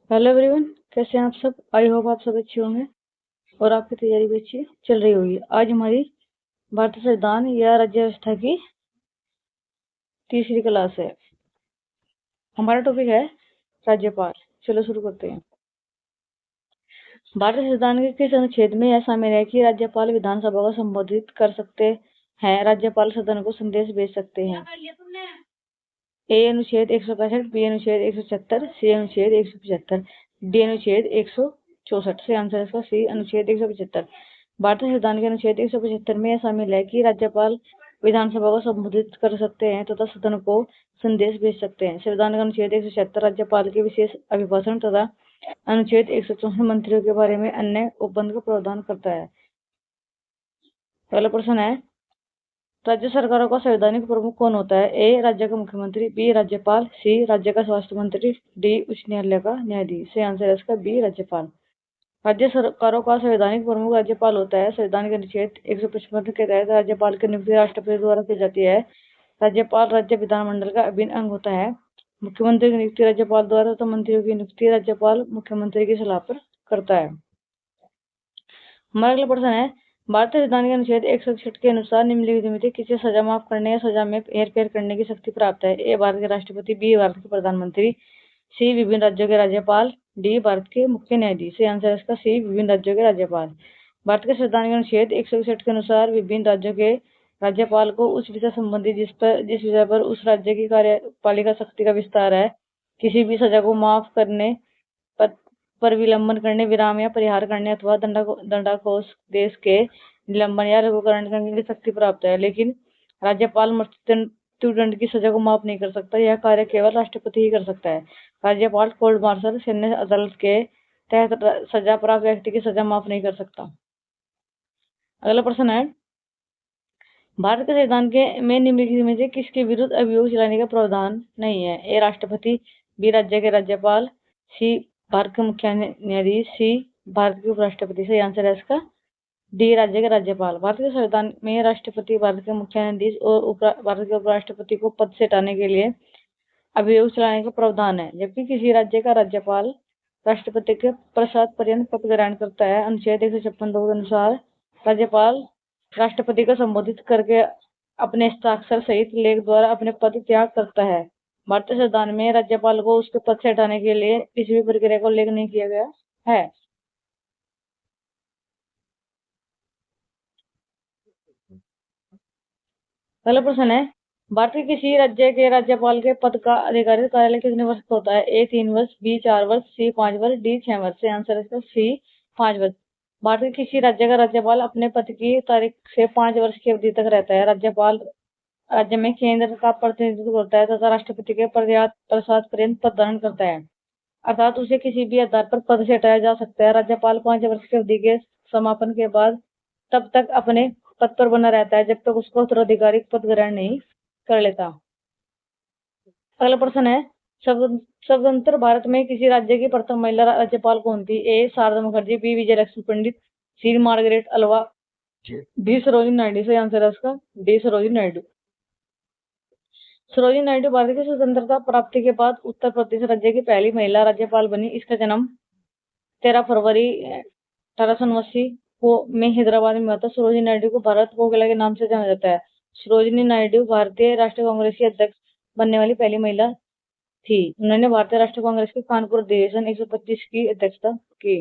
Hello everyone, कैसे हैं आप सब। आई होप आप सब अच्छे होंगे और आपकी तैयारी भी अच्छी चल रही होगी। आज हमारी भारतीय संविधान या राज्य व्यवस्था की तीसरी क्लास है। हमारा टॉपिक है राज्यपाल। चलो शुरू करते हैं। भारतीय संविधान के किस अनुच्छेद में यह शामिल है कि राज्यपाल विधानसभा को संबोधित कर सकते हैं? राज्यपाल सदन को संदेश भेज सकते हैं। ए अनुच्छेद 165, बी अनुच्छेद 176, सी अनुच्छेद 175, डी अनुच्छेद 164। से आंसर इसका सी अनुच्छेद 175। भारतीय संविधान के अनुच्छेद 175 में यह शामिल है कि राज्यपाल विधानसभा को संबोधित कर सकते हैं तथा सदन को संदेश भेज सकते हैं। संविधान का अनुच्छेद 176 राज्यपाल के विशेष अभिभाषण तथा अनुच्छेद 164 मंत्रियों के बारे में अन्य उपबंध का प्रावधान करता है। पहला प्रश्न है, राज्य सरकारों का संवैधानिक प्रमुख कौन होता है? ए राज्य का मुख्यमंत्री, बी राज्यपाल, सी राज्य का स्वास्थ्य मंत्री, डी उच्च न्यायालय का न्यायाधीश। से आंसर है इसका बी राज्यपाल। राज्य सरकारों का संवैधानिक प्रमुख राज्यपाल होता है। संविधान के अनुच्छेद 155 के तहत राज्यपाल की नियुक्ति राष्ट्रपति द्वारा की जाती है। राज्यपाल राज्य विधानमंडल का अभिन्न अंग होता है। मुख्यमंत्री की नियुक्ति राज्यपाल द्वारा तथा मंत्रियों की नियुक्ति राज्यपाल मुख्यमंत्री की सलाह पर करता है। हमारा अगला प्रश्न है, भारतीय संविधान के अनुच्छेद 166 के अनुसार निम्नलिखित में से किसे सजा माफ करने या सजा में हेरफेर करने की शक्ति प्राप्त है? ए भारत के राष्ट्रपति, बी भारत के प्रधानमंत्री, सी विभिन्न राज्यों के राज्यपाल, डी भारत के मुख्य न्यायाधीश। से आंसर इसका सी विभिन्न राज्यों के राज्यपाल। भारत के संविधान के अनुच्छेद 161 के अनुसार विभिन्न राज्यों के राज्यपाल को उस विषय संबंधी जिस विषय पर उस राज्य की कार्यपालिका शक्ति का विस्तार है, किसी भी सजा को माफ करने पर विलंबन करने, विराम या परिहार करने अथवा दंडाकोश देश के निलंबन या लघुकरण करने की शक्ति प्राप्त है। लेकिन राज्यपाल मृत्युदंड की सजा को माफ नहीं कर सकता। यह कार्य केवल राष्ट्रपति ही कर सकता है। राज्यपाल कोर्ट मार्शल सैन्य अदालत के तहत सजा प्राप्त व्यक्ति की सजा माफ नहीं कर सकता। अगला प्रश्न है, भारत के संविधान के में निम्नलिखित में से किसके विरुद्ध अभियोग चलाने का प्रावधान नहीं है? ए राष्ट्रपति, बी राज्य के राज्यपाल, सी भारत के मुख्य न्यायाधीश, सी भारत के उपराष्ट्रपति। सही आंसर है इसका डी राज्य के राज्यपाल। भारत के संविधान में राष्ट्रपति, भारत के मुख्य न्यायाधीश और भारत के उपराष्ट्रपति को पद से हटाने के लिए अभियोग चलाने का प्रावधान है, जबकि किसी राज्य का राज्यपाल राष्ट्रपति के प्रसाद पर्यंत पद ग्रहण करता है। अनुच्छेद 156 के अनुसार राज्यपाल राष्ट्रपति को संबोधित करके अपने हस्ताक्षर सहित लेख द्वारा अपने पद त्याग करता है। भारतीय संविधान में राज्यपाल को उसके पद से हटाने के लिए किसी भी प्रक्रिया का उल्लेख नहीं किया गया है। पहला प्रश्न है, भारत के किसी राज्य के राज्यपाल के पद का आधिकारिक कार्यालय कितने वर्ष का होता है? ए 3 वर्ष, बी 4 वर्ष, सी 5 वर्ष, डी 6 वर्ष। से आंसर है सी 5 वर्ष। भारत के किसी राज्य का राज्यपाल अपने पद की तारीख से 5 वर्ष की अवधि तक रहता है। राज्यपाल राज्य में केंद्र का प्रतिनिधित्व करता है तथा राष्ट्रपति के प्रसाद पर्यंत पद धारण करता है, अर्थात उसे किसी भी आधार पर पद से हटाया जा सकता है। राज्यपाल 5 वर्ष की अवधि के समापन के बाद तब तक अपने पद पर बना रहता है जब तक उसका उत्तराधिकारी पद ग्रहण नहीं कर लेता। अगला प्रश्न है, स्वतंत्र भारत में किसी राज्य की प्रथम महिला राज्यपाल कौन थी? A Sharda Mukherjee, B Vijay Lakshmi Pandit, C Margaret Alva, D Sarojini Naidu. से आंसर है उसका डी सरोजिनी नायडू। सरोजिनी नायडू भारत की स्वतंत्रता प्राप्ति के बाद उत्तर प्रदेश राज्य की पहली महिला राज्यपाल बनी। इसका जन्म 13 फरवरी 1889 को में हैदराबाद में हुआ था। सरोजिनी नायडू को भारत कोकिला के नाम से जाना जाता है। सरोजिनी नायडू भारतीय राष्ट्रीय कांग्रेस की अध्यक्ष बनने वाली पहली महिला थी। उन्होंने भारतीय राष्ट्रीय कांग्रेस के कानपुर अधिवेशन 125 की अध्यक्षता की।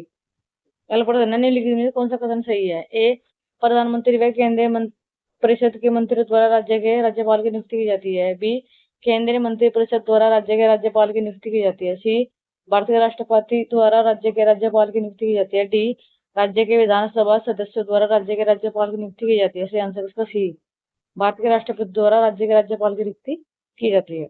निम्नलिखित में कौन सा कथन सही है? ए प्रधानमंत्री व केंद्रीय परिषद के मंत्रियों द्वारा राज्य के राज्यपाल की नियुक्ति की जाती है। बी केंद्रीय मंत्री परिषद द्वारा राज्य के राज्यपाल की नियुक्ति की जाती है। सी भारत के राष्ट्रपति द्वारा राज्य के राज्यपाल की नियुक्ति की जाती है। डी राज्य के विधानसभा सदस्यों द्वारा राज्य के राज्यपाल की नियुक्ति की जाती है। सही आंसर इसका सी भारत के राष्ट्रपति द्वारा राज्य के राज्यपाल की नियुक्ति की जाती है।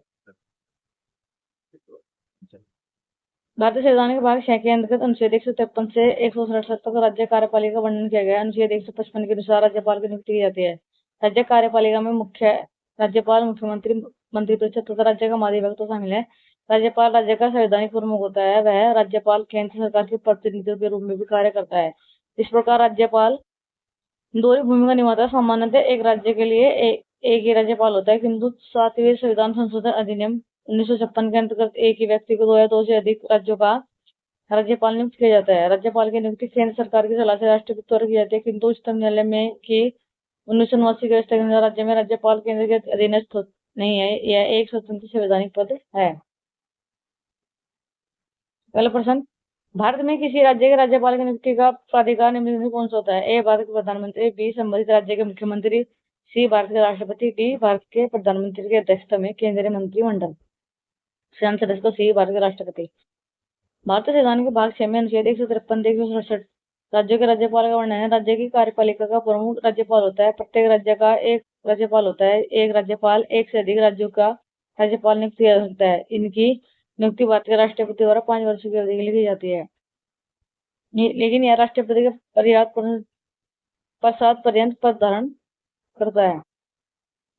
भारतीय संविधान के भाग 6 के अंतर्गत अनुच्छेद 153 से 167 तक राज्य कार्यपालिका का वर्णन किया गया है। अनुच्छेद 155 के अनुसार राज्यपाल की नियुक्ति की जाती है। राज्य कार्यपालिका में मुख्य राज्यपाल, मुख्यमंत्री, मंत्रिपरिषद तथा राज्य का महाधिवक्ता शामिल है। राज्यपाल राज्य का संवैधानिक प्रमुख होता है। वह राज्यपाल केंद्र सरकार के प्रतिनिधित्व के रूप में भी कार्य करता है। इस प्रकार राज्यपाल दोहरी भूमिका निभाता है। सामान्यतः एक राज्य के लिए एक ही राज्यपाल होता है, किंतु 7वें संविधान संशोधन अधिनियम 1956 के अंतर्गत एक ही व्यक्ति को 2 या 2 से अधिक राज्यों का राज्यपाल नियुक्त किया जाता है। राज्यपाल की नियुक्ति केंद्र सरकार की सलाह से राष्ट्रपति द्वारा की जाती है, किंतु उच्चतम न्यायालय में की 1989 की व्यवस्था के अनुसार राज्य में राज्यपाल केंद्र के अधीनस्थ नहीं है, यह एक स्वतंत्र संवैधानिक पद है। पहला प्रश्न, भारत में किसी राज्य के राज्यपाल की नियुक्ति का प्राधिकार निम्नलिखित में कौन सा होता है? ए भारत के प्रधानमंत्री, बी संबंधित राज्य के मुख्यमंत्री, सी भारत के राष्ट्रपति, डी भारत के प्रधानमंत्री की अध्यक्षता में केंद्रीय मंत्रिमंडल। सदस्य को सी भारत के राष्ट्रपति। भारतीय संविधान के भाग 6 में अनुच्छेद 153 से 167 राज्यों के राज्यपाल का वर्णन है। राज्य की कार्यपालिका का प्रमुख राज्यपाल होता है। प्रत्येक राज्य का एक राज्यपाल होता है। एक राज्यपाल एक से अधिक राज्यों का राज्यपाल नियुक्त किया जा सकता है। इनकी नियुक्ति भारत के राष्ट्रपति द्वारा 5 वर्षों की अवधि के लिए की जाती है, लेकिन यह राष्ट्रपति के पश्चात पर्यंत पद धारण करता है।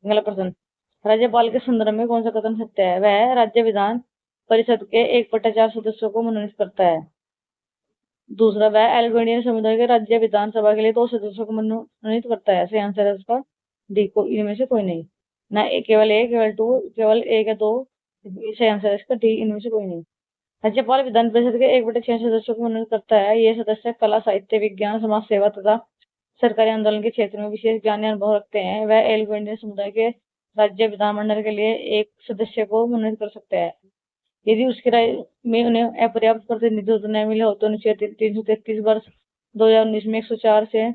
अगला प्रश्न, राज्यपाल के संदर्भ में कौन सा कथन सत्य है? वह राज्य विधान परिषद के 1/4 सदस्यों को मनोनीत करता है। दूसरा, वह एल्गोनियन समुदाय के राज्य विधानसभा के लिए 2 सदस्यों को मनोनीत करता है। सही आंसर है उसका डी, को इनमें से कोई नहीं। ना केवल एक, केवल टू, केवल एक या दो। सही आंसर है इसका डी, इनमें से कोई नहीं। राज्यपाल विधान परिषद के 1/6 सदस्यों को मनोनीत करता है। ये सदस्य कला, साहित्य, विज्ञान, समाज सेवा तथा सरकारी आंदोलन के क्षेत्र में विशेष ज्ञान या अनुभव रखते हैं। वह एल्गो इंडियन समुदाय के राज्य विधानमंडल के लिए एक सदस्य को मनोनीत कर सकते हैं यदि उसकी राय में उन्हें अपर्याप्त प्रतिनिधित्व न मिले हो। तो अनुच्छेद 333 वर्ष 2019 में 104 से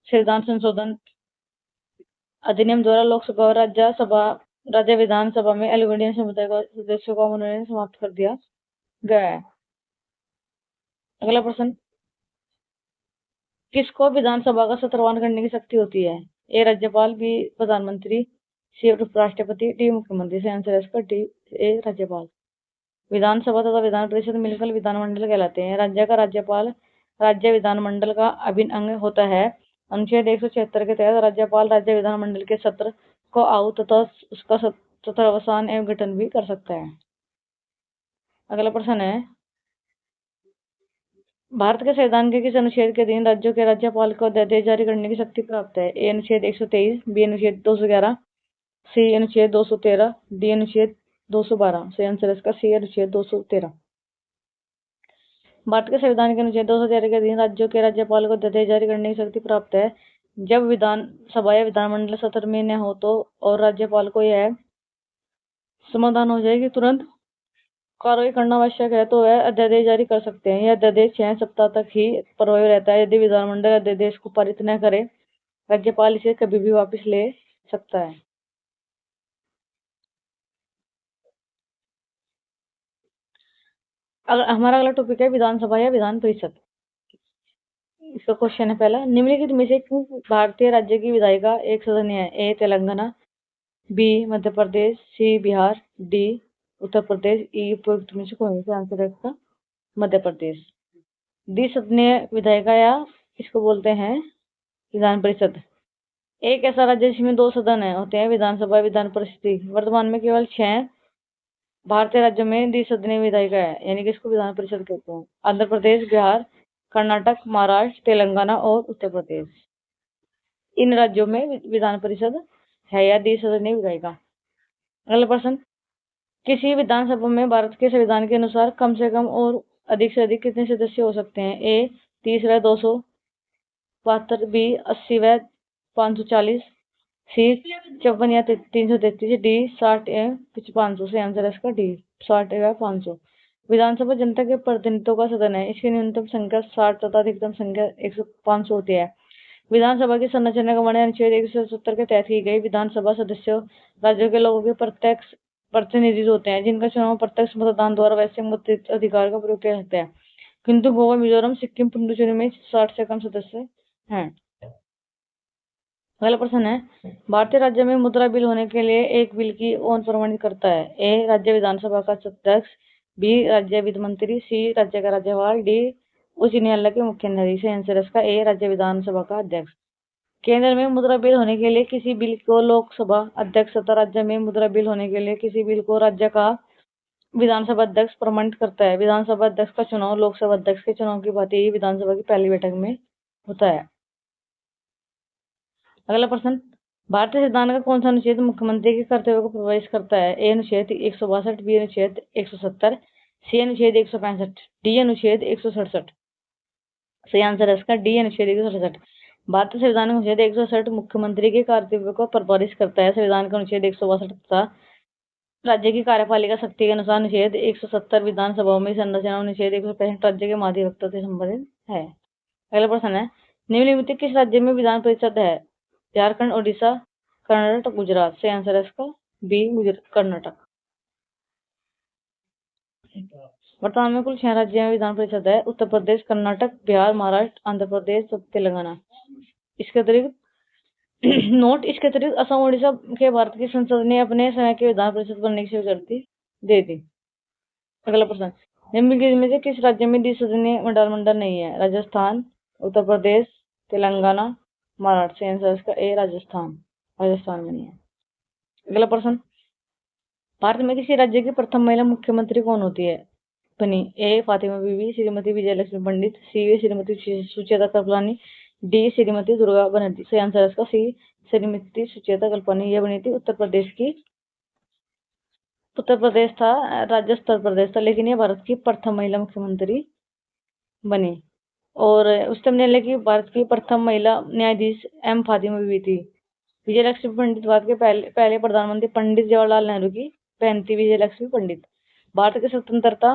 संविधान संशोधन अधिनियम द्वारा लोकसभा और राज्य विधानसभा में एल्गो इंडियन समुदाय के सदस्यों का मनोनयन समाप्त कर दिया गया है। अगला प्रश्न, किसको विधानसभा का सत्रवान करने की शक्ति होती है? ए राज्यपाल, बी प्रधानमंत्री, सी उपराष्ट्रपति, डी मुख्यमंत्री। से आंसर है इसका डी, ए राज्यपाल। विधानसभा तथा विधान परिषद मिलकर विधानमंडल कहलाते हैं। राज्य का राज्यपाल राज्य विधानमंडल का अभिन्न अंग होता है। अनुच्छेद 176 के तहत राज्यपाल राज्य विधानमंडल के सत्र को आहूत तथा उसका सत्र अवसान एवं गठन भी कर सकता है। अगला प्रश्न है, भारत के संविधान के किस अनुच्छेद के अधीन राज्यों के राज्यपाल को अध्यादेश जारी करने की शक्ति प्राप्त है? ए अनुच्छेद 123, बी अनुच्छेद 211, सी अनुच्छेद 213, डी अनुच्छेद 212। सही आंसर इसका सी अनुच्छेद 213। भारत के संविधान के अनुच्छेद 213 के अधीन राज्यों के राज्यपाल को अध्यादेश जारी करने की शक्ति प्राप्त है। जब विधानसभा या विधानमंडल सत्र में न हो तो और राज्यपाल को यह समाधान हो जाए कि तुरंत कार्रवाई करना आवश्यक है तो वह अध्यादेश जारी कर सकते हैं। यह अध्यादेश 6 सप्ताह तक ही प्रभावी रहता है। यदि विधानमंडल अध्यादेश को पारित न करे, राज्यपाल इसे कभी भी वापस ले सकता है। हमारा अगला टॉपिक है विधानसभा या विधान परिषद। इसका क्वेश्चन है पहला, निम्नलिखित में से किस भारतीय राज्य की विधायिका एक सदस्य है? ए तेलंगाना, बी मध्य प्रदेश, सी बिहार, डी उत्तर प्रदेश, ई उपयुक्त में से कोई नहीं। आंसर है इसका मध्य प्रदेश। द्विसदनीय विधायिका या इसको बोलते हैं विधान परिषद। एक ऐसा राज्य जिसमें 2 सदन होते हैं, विधानसभा, विधान परिषद। वर्तमान में केवल 6 भारतीय राज्यों में द्विसदनीय विधायिका है, यानी कि इसको विधान परिषद कहते हैं। आंध्र प्रदेश, बिहार, कर्नाटक, महाराष्ट्र, तेलंगाना और उत्तर प्रदेश। इन राज्यों में विधान परिषद है या द्विसदनीय विधायिका। अगला प्रश्न, किसी विधानसभा में भारत के संविधान के अनुसार कम से कम और अधिक से अधिक कितने सदस्य हो सकते हैं? ए 30 व 272, बी 80 व 540, सी 54 या 333, डी 60 या 500। से आंसर है इसका डी 60 या 500। विधानसभा जनता के प्रतिनिधित्व का सदन है। इसकी न्यूनतम संख्या 60 तथा अधिकतम संख्या 500 होती है। विधानसभा की संरचना का वर्णन अनुच्छेद 170 के तहत की गई। विधानसभा सदस्यों राज्यों के लोगों के प्रत्यक्ष प्रतिनिधित्व होते हैं, जिनका चुनाव प्रत्यक्ष मतदान द्वारा वैसे मताधिकार का प्रयोग किया जाता है। किंतु गोवा, मिजोरम, सिक्किम, पुडुचेरी में 60 से कम सदस्य हैं। अगला प्रश्न है, भारतीय राज्य में मुद्रा बिल होने के लिए एक बिल की कौन प्रमाणित करता है? ए राज्य विधानसभा का अध्यक्ष, बी राज्य वित्त मंत्री, सी राज्य का राज्यपाल, डी उच्च न्यायालय के मुख्य न्यायाधीश। आंसर इसका ए राज्य विधानसभा का अध्यक्ष। केंद्र में मुद्रा बिल होने के लिए किसी बिल को लोकसभा अध्यक्ष तथा राज्य में मुद्रा बिल होने के लिए किसी बिल को राज्य का विधानसभा अध्यक्ष प्रमाणित करता है। विधानसभा अध्यक्ष का चुनाव लोकसभा अध्यक्ष के चुनाव की भांति ही विधानसभा की पहली बैठक में होता है। अगला प्रश्न, भारतीय संविधान का कौन सा अनुच्छेद मुख्यमंत्री के कर्तव्य को प्रभावित करता है? ए अनुच्छेद 162, बी अनुच्छेद 170, सी अनुच्छेद 165, डी अनुच्छेद 167। सही आंसर है इसका डी अनुच्छेद 167। भारतीय संविधान का अनुच्छेद 167 मुख्यमंत्री के कर्तव्य को परिभाषित करता है। संविधान का अनुच्छेद 162 तथा राज्य की कार्यपालिका शक्ति के अनुसार अनुच्छेद 170 विधानसभाओं में संरचना अनुच्छेद 165 राज्य के महाधिवक्ता से संबंधित है। अगला प्रश्न है, निम्नलिखित किस राज्य में विधान परिषद है? झारखंड, ओडिशा, कर्नाटक, गुजरात। सही आंसर है इसका बी कर्नाटक। वर्तमान में कुल 6 राज्यों में विधान परिषद है। उत्तर प्रदेश, कर्नाटक, बिहार, महाराष्ट्र, आंध्र प्रदेश, तेलंगाना। इसके अतिरिक्त नोट, इसके अतिरिक्त असम, ओडिशा के भारत की संसद ने अपने समय के विधान परिषद बनने की स्वीकृति दे दी। अगला प्रश्न, निम्नलिखित में से किस राज्य में द्विसदनीय विधानमंडल नहीं है? राजस्थान, उत्तर प्रदेश, तेलंगाना, महाराष्ट्र। आंसर इसका ए राजस्थान में नहीं है। अगला प्रश्न, भारत में किसी राज्य की प्रथम महिला मुख्यमंत्री कौन होती है? बनी ए फातिमा बीबी, श्रीमती विजयलक्ष्मी पंडित, सी श्रीमती सुचेता कृपलानी, डी श्रीमती दुर्गा बनर्जी। सही आंसर है इसका सी श्रीमती सुचेता कृपलानी। यह बनी थी उत्तर प्रदेश था, राज्य उत्तर प्रदेश था, लेकिन यह भारत की प्रथम महिला मुख्यमंत्री बनी। और उच्चतम न्यायालय की भारत की प्रथम महिला न्यायाधीश एम फातिमा बीबी थी। विजयलक्ष्मी पंडित भारत के पहले प्रधानमंत्री पंडित जवाहरलाल नेहरू की बहन थी विजयलक्ष्मी पंडित। भारत के स्वतंत्रता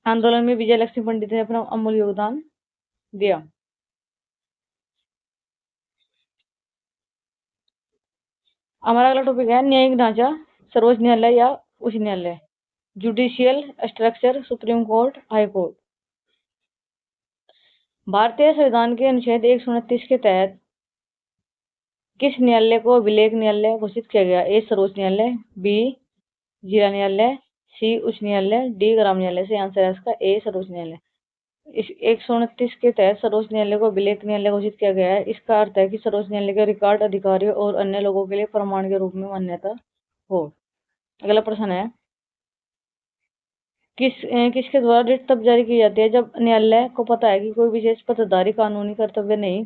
आंदोलन में विजयलक्ष्मी पंडित ने अपना अमूल्य योगदान दिया। हमारा अगला टॉपिक है न्यायिक ढांचा, सर्वोच्च न्यायालय या उच्च न्यायालय। Judicial structure, supreme court, high court. भारतीय संविधान के अनुच्छेद 129 के तहत किस न्यायालय को अभिलेख न्यायालय घोषित किया गया? ए सर्वोच्च न्यायालय, बी जिला न्यायालय, सी उच्च न्यायालय, डी ग्राम न्यायालय। से आंसर है इसका ए सर्वोच्च न्यायालय। इस 129 के तहत सर्वोच्च न्यायालय को अभिलेख न्यायालय घोषित किया गया है। इसका अर्थ है कि सर्वोच्च न्यायालय के रिकॉर्ड अधिकारियों और अन्य लोगों के लिए प्रमाण के रूप में मान्यता हो। अगला प्रश्न है, किसके द्वारा रिट तब जारी की जाती है जब न्यायालय को पता है कि कोई विशेष पत्रधारी कानूनी कर्तव्य नहीं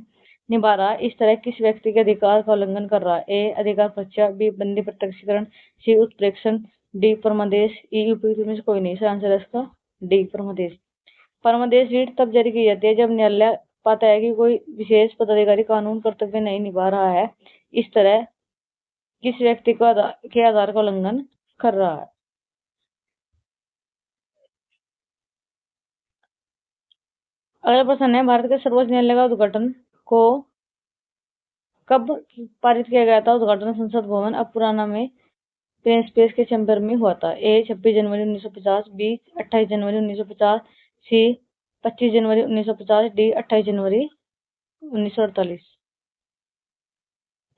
निभा रहा, इस तरह किस व्यक्ति के अधिकार का उल्लंघन कर रहा है? ए अधिकार परीक्षा, बी बंदी प्रत्यक्षीकरण, सी उत्प्रेक्षण, डी परमादेश, ई उपयुक्त में से कोई नहीं। आंसर है इसका डी परमादेश। परमादेश रीट तब जारी की जाती है जब न्यायालय पाता है कि कोई विशेष पदाधिकारी कानून कर्तव्य नहीं निभा रहा है, इस तरह किस व्यक्ति के आधार का उल्लंघन कर रहा है। अगला प्रश्न है, भारत के सर्वोच्च न्यायालय का उद्घाटन को कब पारित किया गया था? उद्घाटन संसद भवन अब पुराना में प्रिंस पेस के चैम्बर में हुआ था। ए 26 जनवरी 1950, बी 28 जनवरी 1950, सी 25 जनवरी 1950, डी 28 जनवरी 1948।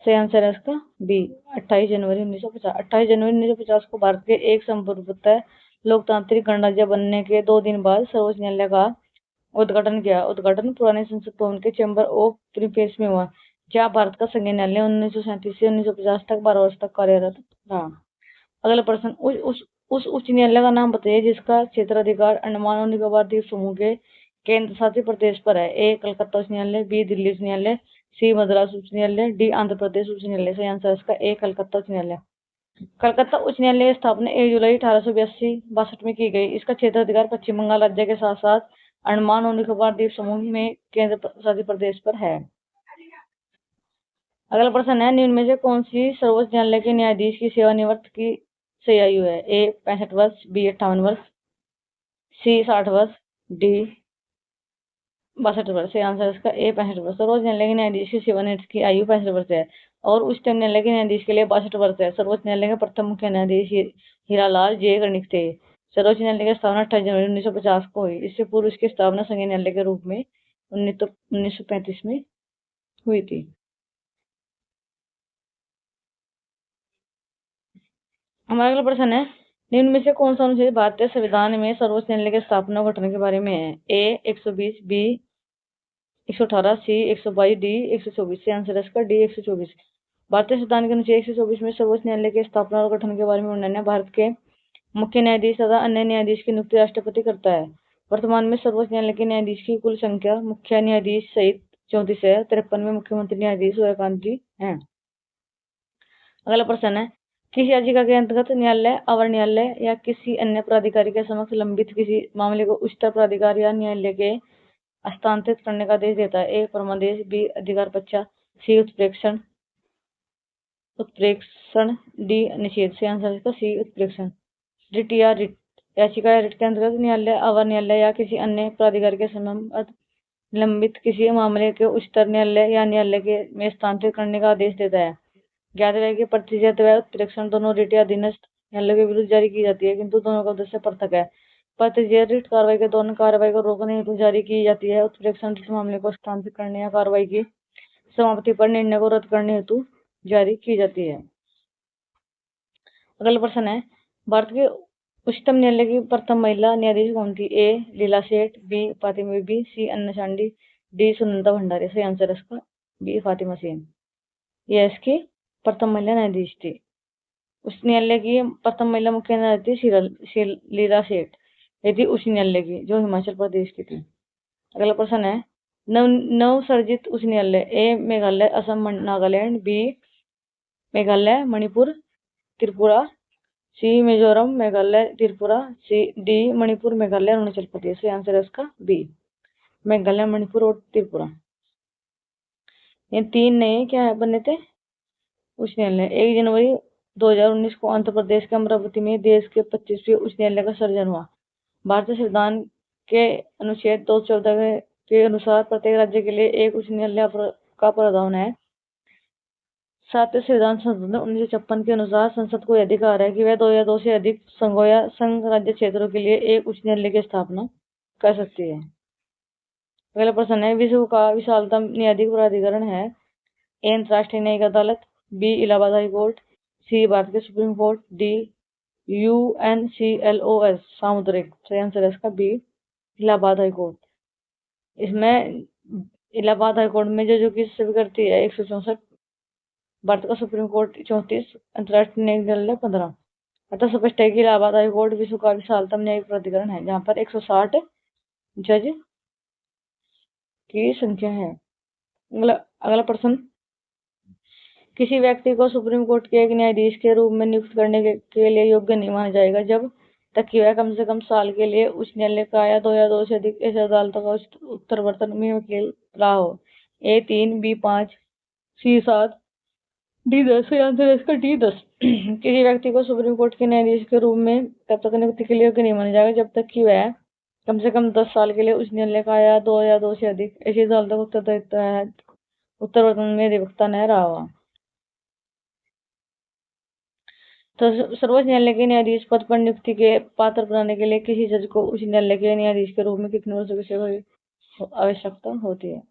सही आंसर है इसका बी 28 जनवरी 1950। 28 जनवरी 1950 को भारत के एक संप्रभुत्व लोकतांत्रिक गणराज्य बनने के 2 दिन बाद सर्वोच्च न्यायालय का उद्घाटन किया। उद्घाटन पुराने संसद भवन के चैम्बर ऑफ प्रिंसेस में हुआ, जहां भारत का संघीय न्यायालय 1937 से 1950 तक 12 वर्ष तक कार्यरत रहा। अगला प्रश्न, उस उच्च न्यायालय का नाम बताइए जिसका क्षेत्राधिकार अंडमान और निकोबार द्वीप समूह के केंद्र शासित प्रदेश पर है। ए कलकत्ता उच्च न्यायालय, बी दिल्ली उच्च न्यायालय, सी मद्रास उच्च न्यायालय, डी आंध्र प्रदेश उच्च न्यायालय। सही आंसर इसका ए कलकत्ता उच्च न्यायालय। कलकत्ता उच्च न्यायालय की स्थापना 1 जुलाई 1862 में की गई। इसका क्षेत्राधिकार पश्चिम बंगाल राज्य के साथ साथ अंडमान और निकोबार द्वीप समूह में केंद्र शासित प्रदेश पर है। अगला प्रश्न है, निम्न में से कौन सी सर्वोच्च न्यायालय के न्यायाधीश की सेवानिवृत्त की सही आयु है? ए 65 वर्ष, बी 58 वर्ष, सी 60 वर्ष, डी 62 वर्ष। सही आंसर इसका ए 65 वर्ष। सर्वोच्च न्यायालय के न्यायाधीश की सेवानिवृत्त की आयु 65 वर्ष है और उच्चतम न्यायालय के न्यायाधीश के लिए 62 वर्ष है। सर्वोच्च न्यायालय के प्रथम मुख्य न्यायाधीश हीरालाल जे कर्णिक थे। सर्वोच्च न्यायालय की स्थापना 28 जनवरी 1950 को हुई। इससे पूर्व इसकी स्थापना संघीय न्यायालय के रूप में 1935 में हुई थी। हमारा अगला प्रश्न है, निम्न में से कौन सा अनुच्छेद भारतीय संविधान में सर्वोच्च न्यायालय की स्थापना गठन के बारे में है? ए 120, बी 118, सी 122, डी 124। से आंसर इसका डी 124। भारतीय संविधान के अनुच्छेद 124 में सर्वोच्च न्यायालय की स्थापना और गठन के बारे में वर्णन है। भारत के मुख्य न्यायाधीश तथा अन्य न्यायाधीश की नियुक्ति राष्ट्रपति करता है। वर्तमान में सर्वोच्च न्यायालय के न्यायाधीश की कुल संख्या मुख्य न्यायाधीश सहित 34 है। 53 में मुख्यमंत्री न्यायाधीश सूर्यकांत जी हैं। अगला प्रश्न है, किसी याचिका के अंतर्गत न्यायालय, अवर न्यायालय या किसी अन्य प्राधिकारी के समक्ष लंबित किसी मामले को उच्चतर प्राधिकार या न्यायालय के हस्तांतरित करने का आदेश देता है। ए परमादेश, बी अधिकार पक्षा, सी उत्प्रेक्षण, डी निषेध। से आंसर इसका सी उत्प्रेक्षण। रिट या रिट, याचिका या रिट के अंतर्गत न्यायालय, अवर न्यायालय या किसी अन्य प्राधिकारी के समक्ष लंबित किसी मामले के उच्चतर न्यायालय या न्यायालय के में हस्तांतरित करने का आदेश देता है। ज्ञात रहे कि प्रतिजत व उत्प्रेक्षण दोनों रिट या अधीनस्थ न्यायालय के विरुद्ध जारी की जाती है, किंतु दोनों का उद्देश्य पृथक है। प्रतिजत रिट कार्रवाई के दौरान कार्रवाई को रोकने हेतु जारी की जाती है। उत्प्रेक्षण रिट मामले को हस्तांतरित करने या कार्रवाई की समाप्ति पर निर्णय को रद्द करने हेतु जारी की जाती है। अगला प्रश्न है, भारत के उच्चतम न्यायालय की प्रथम महिला न्यायाधीश कौन थी? ए लीला सेठ, बी फातिमा बीबी, सी अन्ना चांडी, डी सुनंदा भंडारी। सही आंसर इसका बी फातिमा सेन, यह इसकी प्रथम महिला न्यायाधीश थी। उच्च न्यायालय की प्रथम महिला मुख्य न्यायाधीश लीला सेठ, ये थी उच्च न्यायालय की, जो हिमाचल प्रदेश की थी। अगला प्रश्न है, नव सर्जित उच्च न्यायालय। ए मेघालय, असम, नागालैंड, बी मेघालय, मणिपुर, त्रिपुरा, सी मिजोरम, मेघालय, त्रिपुरा, सी डी मणिपुर, मेघालय, अरुणाचल प्रदेश। सही आंसर है इसका बी मेघालय, मणिपुर और त्रिपुरा। ये तीन नए क्या बने थे उच्च न्यायालय। 1 जनवरी 2019 को आंध्र प्रदेश के अमरावती में देश के 25वें उच्च न्यायालय का सर्जन हुआ। भारतीय संविधान के अनुच्छेद 214 के अनुसार प्रत्येक राज्य के लिए एक उच्च न्यायालय का प्रावधान है। 7वें संविधान संशोधन 1956 के अनुसार संसद को अधिकार है कि वह 2 या 2 से अधिक संघों या संघ राज्य क्षेत्रों के लिए एक उच्च न्यायालय की स्थापना कर सकती है। अगला प्रश्न है, विश्व का विशालतम न्यायिक प्राधिकरण है? ए अंतर्राष्ट्रीय न्यायिक अदालत, बी इलाहाबाद हाई कोर्ट, सी भारत के सुप्रीम कोर्ट, डी UNCLOS सामुद्रिक। सही आंसर है इसका बी इलाहाबाद हाई कोर्ट। इसमें इलाहाबाद हाई कोर्ट में जो की सेवा करती है 164, भारत का सुप्रीम कोर्ट 34, अंतर्राष्ट्रीय न्यायिक न्यायालय 15। अतः स्पष्ट है कि इलाहाबाद हाई कोर्ट विश्व का विशालतम न्यायिक प्राधिकरण है, जहाँ पर 160 जज की संख्या है। अगला प्रश्न, किसी व्यक्ति को सुप्रीम कोर्ट के एक न्यायाधीश के रूप में नियुक्त करने के लिए योग्य नहीं माना जाएगा जब तक कि वह कम से कम साल के लिए उच्च न्यायालय का या 2 या 2 से अधिक ऐसी अदालतों का उत्तरवर्तन में वकील रहा हो। ए 3, बी 5, सी 7, डी 10। आंसर इसका डी 10। किसी व्यक्ति को सुप्रीम कोर्ट के न्यायाधीश के रूप में तब तक नियुक्ति के लिए योग्य नहीं माना जाएगा जब तक कि वह कम से कम 10 साल के लिए उच्च न्यायालय का या 2 से अधिक ऐसी अदालतों का उत्तरवर्तन में अधिवक्ता न रहा हुआ। तो सर्वोच्च न्यायालय के न्यायाधीश पद पर नियुक्ति के पात्र बनाने के लिए किसी जज को उच्च न्यायालय के न्यायाधीश के रूप में कितने वर्षों की सेवा की आवश्यकता होती है?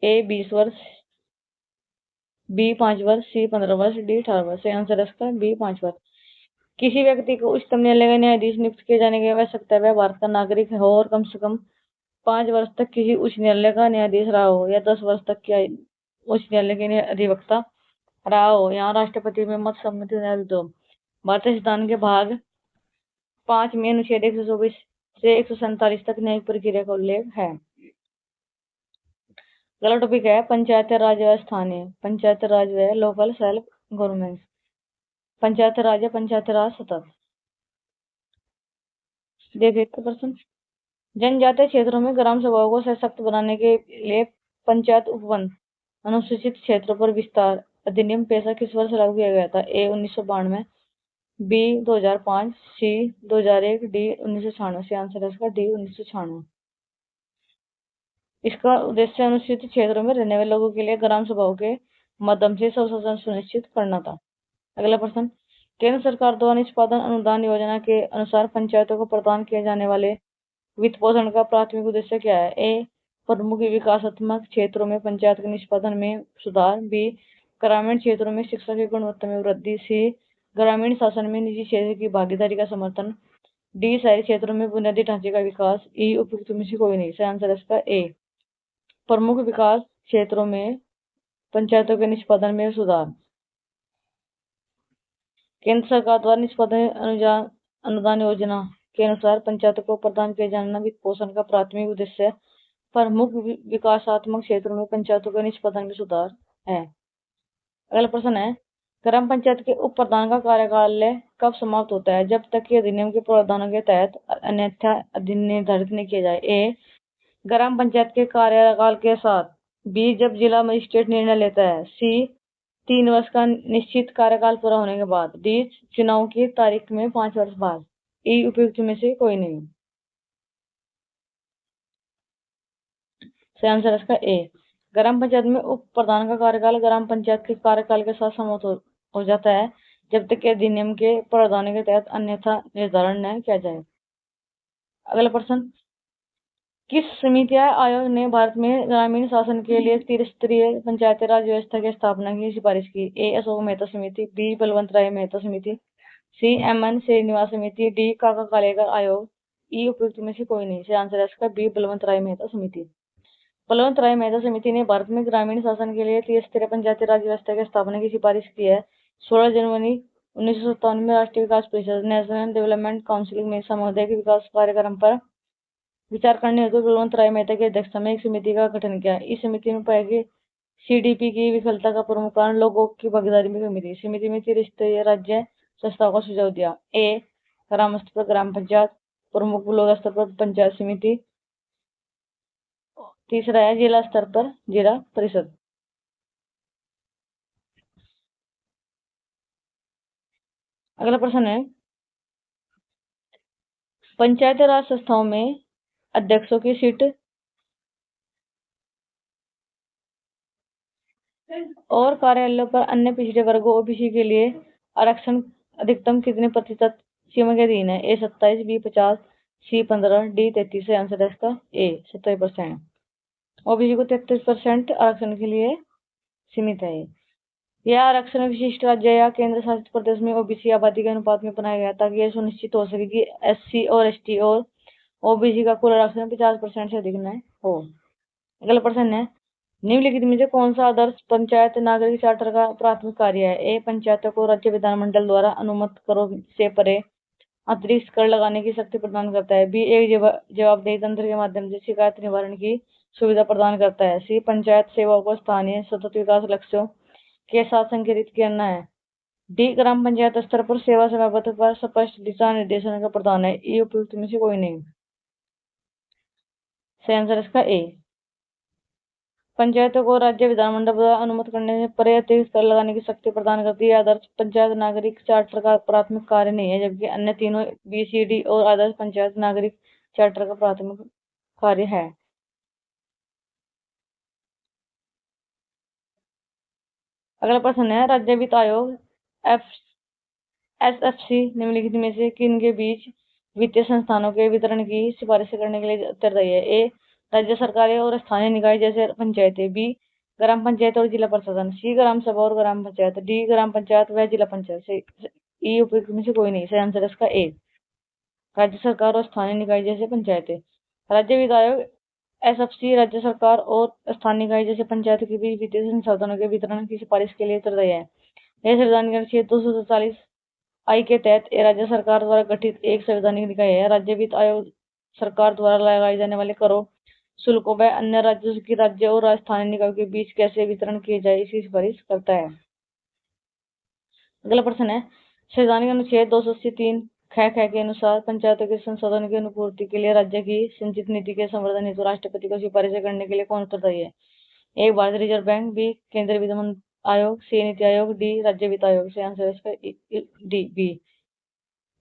ए 20 वर्ष, बी 5 वर्ष, सी 15 वर्ष, डी 18 वर्ष। सही आंसर इसका बी 5 वर्ष। किसी व्यक्ति को उच्चतम न्यायालय का न्यायाधीश नियुक्त किए जाने की आवश्यकता है वह भारत का नागरिक हो और कम से कम 5 वर्ष तक किसी उच्च न्यायालय का न्यायाधीश रहा हो या 10 वर्ष तक के उच्च न्यायालय के अधिवक्ता रहा हो। यहाँ राष्ट्रपति में मत सम्मति दो। भारतीय संविधान के भाग 5 में अनुच्छेद 124 से 147 तक न्यायिक प्रक्रिया का उल्लेख है। अगला टॉपिक है पंचायत राज व स्थानीय। पंचायत राज व लोकल सेल्फ गवर्नमेंट। पंचायत राज या पंचायत राज सतत। देखिए प्रश्न, जनजातीय क्षेत्रों में ग्राम सभाओं को सशक्त बनाने के लिए पंचायत उपवन अनुसूचित क्षेत्रों पर विस्तार अधिनियम पैसा किस वर्ष लागू किया गया था? ए 1992, बी 2005, सी 2001, डी 1996। से आंसर है इसका डी 1996। इसका उद्देश्य अनुसूचित क्षेत्रों में रहने वाले लोगों के लिए ग्राम सभाओं के माध्यम से स्वशासन सुनिश्चित करना था। अगला प्रश्न, केंद्र सरकार द्वारा निष्पादन अनुदान योजना के अनुसार पंचायतों को प्रदान किए जाने वाले वित्त पोषण का प्राथमिक उद्देश्य क्या है? ए प्रमुख विकासात्मक क्षेत्रों में पंचायत के निष्पादन में सुधार, बी ग्रामीण क्षेत्रों में शिक्षा की गुणवत्ता में वृद्धि, सी ग्रामीण शासन में निजी क्षेत्र की भागीदारी का समर्थन, डी शहरी क्षेत्रों में बुनियादी ढांचे का विकास, ई उपयुक्त में से कोई नहीं। सही आंसर इसका ए प्रमुख विकास क्षेत्रों में पंचायतों के निष्पादन में सुधार। केंद्र सरकार द्वारा निष्पादन अनुदान योजना के अनुसार पंचायतों को प्रदान किए जाना वित्त पोषण का प्राथमिक उद्देश्य प्रमुख विकासात्मक क्षेत्रों में पंचायतों के निष्पादन में सुधार है। अगला प्रश्न है, ग्राम पंचायत के उप प्रधान का कार्यकाल कब समाप्त होता है? जब तक कि अधिनियम के प्रावधानों के तहत अन्यथा अधिनियम निर्धारित नहीं किया जाए। ए, ग्राम पंचायत के कार्यकाल के साथ। बी, जब जिला मजिस्ट्रेट निर्णय लेता है। सी, 3 वर्ष का निश्चित कार्यकाल पूरा होने के बाद। डी, चुनाव की तारीख में 5 वर्ष बाद। ई, उपयुक्त में से कोई नहीं। सही आंसर इसका ए। ग्राम पंचायत में उप प्रधान का कार्यकाल ग्राम पंचायत के कार्यकाल के साथ समाप्त हो जाता है, जब तक कि अधिनियम के प्रावधानों के तहत अन्यथा निर्धारण न किया जाए। अगला प्रश्न, किस समिति आयोग ने भारत में ग्रामीण शासन के लिए त्रिस्तरीय पंचायती राज व्यवस्था की स्थापना की सिफारिश की? ए, अशोक मेहता समिति। बी, बलवंत राय मेहता समिति। सी, एम.एन. श्रीनिवास समिति। डी, काका कालेकर आयोग। ई, उपयुक्त में से कोई नहीं। सही आंसर है इसका बी, बलवंत राय मेहता समिति। बलवंत राय मेहता समिति ने भारत में ग्रामीण शासन के लिए त्रिस्तरीय पंचायती राज व्यवस्था की स्थापना की सिफारिश की है। 16 जनवरी 1957 में राष्ट्रीय विकास परिषद नेशनल डेवलपमेंट काउंसिल में सामुदायिक विकास कार्यक्रम पर विचार करने हेतु बलवंत राय मेहता की अध्यक्षता में एक समिति का गठन किया। इस समिति में पाया कि सीडीपी की विफलता का प्रमुख कारण लोगों की भागीदारी में कमी थी। समिति में त्रिस्तरीय राज्य संस्थाओं का सुझाव दिया। ए, ग्राम स्तर पर ग्राम पंचायत, प्रमुख ब्लॉक स्तर पर पंचायत समिति, तीसरा है जिला स्तर पर जिला परिषद। अगला प्रश्न है, पंचायती राज संस्थाओं में अध्यक्षों की सीट और कार्यालयों पर अन्य पिछड़े वर्गों ओबीसी के लिए आरक्षण अधिकतम कितने प्रतिशत सीमा के अधीन है? ए, 27, बी, 50, सी, 15, डी, 33। आंसर है इसका ए, 27%। ओबीसी को 33% आरक्षण के लिए सीमित है। यह आरक्षण विशिष्ट राज्य या केंद्र शासित प्रदेश में ओबीसी आबादी के अनुपात में बनाया गया ताकि यह सुनिश्चित हो सके कि एससी और एसटी और ओबीसी का कुल आरक्षण 50% से अधिक न हो। अगला प्रश्न है, निम्नलिखित में से कौन सा आदर्श पंचायत नागरिक चार्टर का प्राथमिक कार्य है? ए, पंचायतों को राज्य विधानमंडल द्वारा अनुमत करों से परे अतिरिक्त कर लगाने की शक्ति प्रदान करता है। बी, एक जवाबदेही तंत्र के माध्यम से शिकायत निवारण की सुविधा प्रदान करता है। सी, पंचायत सेवाओं को स्थानीय सतत विकास लक्ष्यों के साथ संगठित करना है। डी, ग्राम पंचायत स्तर पर सेवा समयबद्ध पर स्पष्ट दिशा निर्देशन का प्रदान है। ई, उपयुक्त में से कोई नहीं। सही आंसर इसका ए, पंचायतों को राज्य विधानमंडल द्वारा अनुमत करने से परे अतिरिक्त कर लगाने की शक्ति प्रदान करती है। आदर्श पंचायत नागरिक चार्टर का प्राथमिक कार्य नहीं है, जबकि अन्य तीनों बी, सी, डी और आदर्श पंचायत नागरिक चार्टर का प्राथमिक कार्य है। अगला प्रश्न है, राज्य वित्त आयोग एसएफसी निम्नलिखित में से किन के बीच वित्तीय संस्थानों के वितरण की सिफारिश करने के लिए उत्तरदायी है? ए, राज्य सरकारें और स्थानीय निकाय जैसे पंचायतें। बी, ग्राम पंचायत और जिला प्रशासन। सी, ग्राम सभा और ग्राम पंचायत। डी, ग्राम पंचायत व जिला पंचायत। ई, उपयुक्त में से कोई नहीं। सही आंसर इसका ए, राज्य सरकार और स्थानीय निकाय जैसे पंचायतें। राज्य वित्त आयोग एसएफसी राज्य सरकार और स्थानीय निकाय जैसे पंचायत के बीच वित्तीय संसाधनों के वितरण की सिफारिश के लिए उत्तरदायी है। यह संविधान के अनुच्छेद 243 आई के तहत राज्य सरकार द्वारा गठित एक संवैधानिक निकाय है। राज्य वित्त आयोग सरकार द्वारा लगाए जाने वाले करों, शुल्कों व अन्य राजस्व की राज्य और स्थानीय निकायों के बीच कैसे वितरण किए जाए इसकी सिफारिश करता है। अगला प्रश्न है, संवैधानिक अनुच्छेद 283 ख के अनुसार पंचायतों के संसाधनों की अनुपूर्ति के लिए राज्य की संचित नीति के संवर्धन हेतु राष्ट्रपति को सिफारिश करने के लिए कौन उत्तरदायी है? ए, भारतीय रिजर्व बैंक। बी, केंद्रीय वित्त आयोग। सी, नीति आयोग। डी, राज्य वित्त आयोग। से आंसर इसका डी, बी,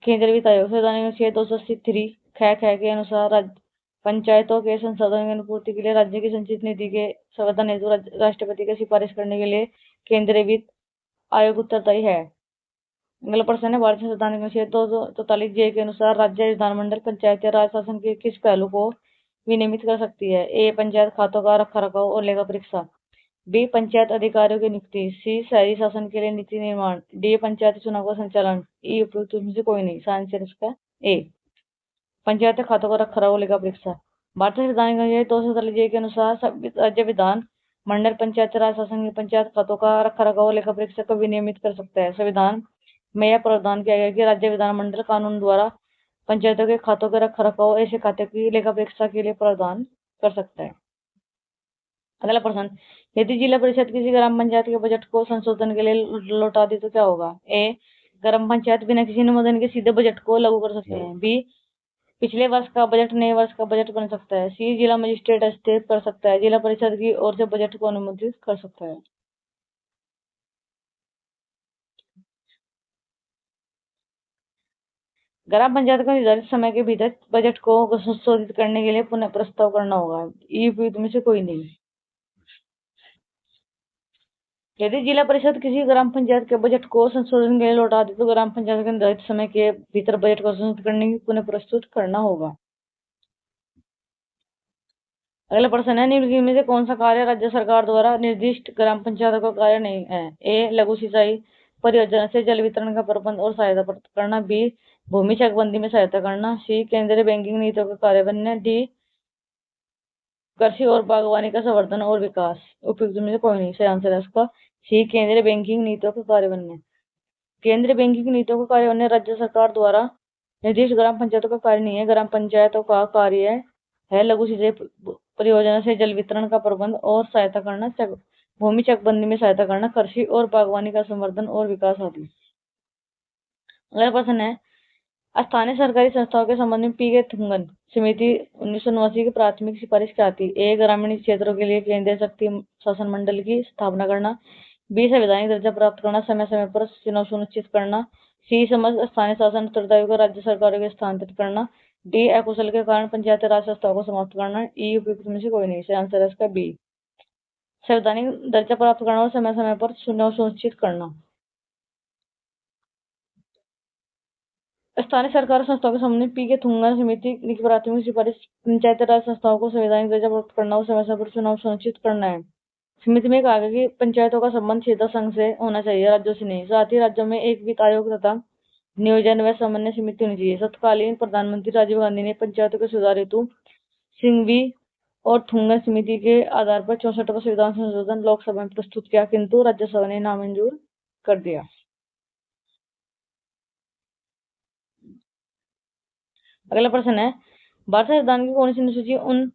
केंद्रीय वित्त आयोग। संवैधानिक अनुच्छेद 283 ख के अनुसार पंचायतों के संसाधनों की अनुपूर्ति के लिए राज्य की संचित नीति के संवर्धन हेतु राष्ट्रपति की सिफारिश करने के लिए केंद्रीय वित्त आयोग उत्तरदायी है। अगला प्रश्न है, भारतीय संवैधानिक अनुच्छेद 243 जे के अनुसार राज्य विधानमंडल पंचायती राज शासन के किस पहलू को विनियमित कर सकती है? ए, पंचायत खातों का रखा रखाव और लेखा परीक्षा। बी, पंचायत अधिकारियों की नियुक्ति। सी, शहरी शासन के लिए नीति निर्माण। डी, पंचायत चुनाव का संचालन। ई, उपयुक्त में से कोई नहीं। आंसर इसका ए, पंचायत खातों का रखा रखाव और लेखा परीक्षा। भारतीय संवैधानिक अनुच्छेद 243 जे के अनुसार राज्य विधान मंडल पंचायती राज शासन की पंचायत खातों का रखा रखाव और लेखा परीक्षा को विनियमित कर सकता है। संविधान में यह प्रावधान किया गया कि राज्य विधानमंडल कानून द्वारा पंचायतों के खातों के रखा रखाव ऐसे खाते की लेखा परीक्षा के लिए प्रावधान कर सकता है। अगला प्रश्न, यदि जिला परिषद किसी ग्राम पंचायत के बजट को संशोधन के लिए लौटा दी तो क्या होगा? ए, ग्राम पंचायत बिना किसी अनुमोदन के सीधे बजट को लागू कर सकते हैं। बी, पिछले वर्ष का बजट नए वर्ष का बजट बन सकता है। सी, जिला मजिस्ट्रेट हस्तक्षेप कर सकता है। जिला परिषद की ओर से बजट को अनुमोदित कर सकता है। ग्राम पंचायत को निर्धारित समय के भीतर बजट को संशोधित करने के लिए पुनः प्रस्ताव करना होगा। ई में से कोई नहीं। यदि जिला परिषद किसी ग्राम पंचायत के बजट को संशोधन के लिए लौटा दे तो ग्राम पंचायत के निर्धारित समय के भीतर बजट को संशोधित करने की पुनः प्रस्तुत करना होगा। अगला प्रश्न है, निम्नलिखित में से कौन सा कार्य राज्य सरकार द्वारा निर्दिष्ट ग्राम पंचायत का कार्य नहीं है? ए, लघु सिंचाई परियोजना से जल वितरण का प्रबंध और सहायता प्राप्त करना। बी, भूमि चकबंदी में सहायता करना। सी, केंद्रीय बैंकिंग नीतियों का कार्यान्वयन। डी, कृषि और बागवानी का संवर्धन और विकास। उपयुक्त में से कोई नहीं। सही आंसर है इसका सी, केंद्रीय बैंकिंग नीतियों का कार्यान्वयन। केंद्रीय बैंकिंग नीतियों का कार्यान्वयन राज्य सरकार द्वारा निर्दिष्ट ग्राम पंचायतों का कार्य नहीं है। ग्राम पंचायतों का कार्य है लघु सिंचाई परियोजना से जल वितरण का प्रबंध और सहायता करना, भूमि चकबंदी में सहायता करना, कृषि और बागवानी का संवर्धन और विकास आदि। अगला प्रश्न है, स्थानीय सरकारी संस्थाओं के संबंध में पी के थुंगन समिति 1989 की प्राथमिक सिफारिश क्या थी? ए, ग्रामीण क्षेत्रों के लिए केंद्रीय शक्ति शासन मंडल की स्थापना करना। बी, संवैधानिक दर्जा प्राप्त करना, समय समय पर चुनाव सुनिश्चित करना। सी, समस्त स्थानीय शासन उत्तरदायित्व को राज्य सरकारों के स्थानांतरित करना। डी, अकुशल के कारण पंचायती राज संस्थाओं को समाप्त करना। ई, उपयुक्त में से कोई नहीं। सही आंसर है इसका बी, संवैधानिक दर्जा प्राप्त करना और समय समय पर चुनाव सुनिश्चित करना। स्थानीय सरकार संस्थाओं के संबंध में पी के थुंगन समिति की प्राथमिक सिफारिश पंचायती राज संस्थाओं को संवैधानिक दर्जा प्राप्त करना और समय समय पर चुनाव सुनिश्चित करना है। समिति में कहा गया कि पंचायतों का संबंध क्षेत्र संघ से होना चाहिए, राज्यों से नहीं। साथ ही राज्यों में एक वित्त आयोग तथा नियोजन व समन्वय समिति होनी चाहिए। तत्कालीन प्रधानमंत्री राजीव गांधी ने पंचायतों के सुधार हेतु सिंघवी और थुंगन समिति के आधार पर 64वां संविधान संशोधन लोकसभा में प्रस्तुत किया, किंतु राज्यसभा ने नामंजूर कर दिया। अगला प्रश्न है, भारत संविधान की कौन सी अनुसूची उन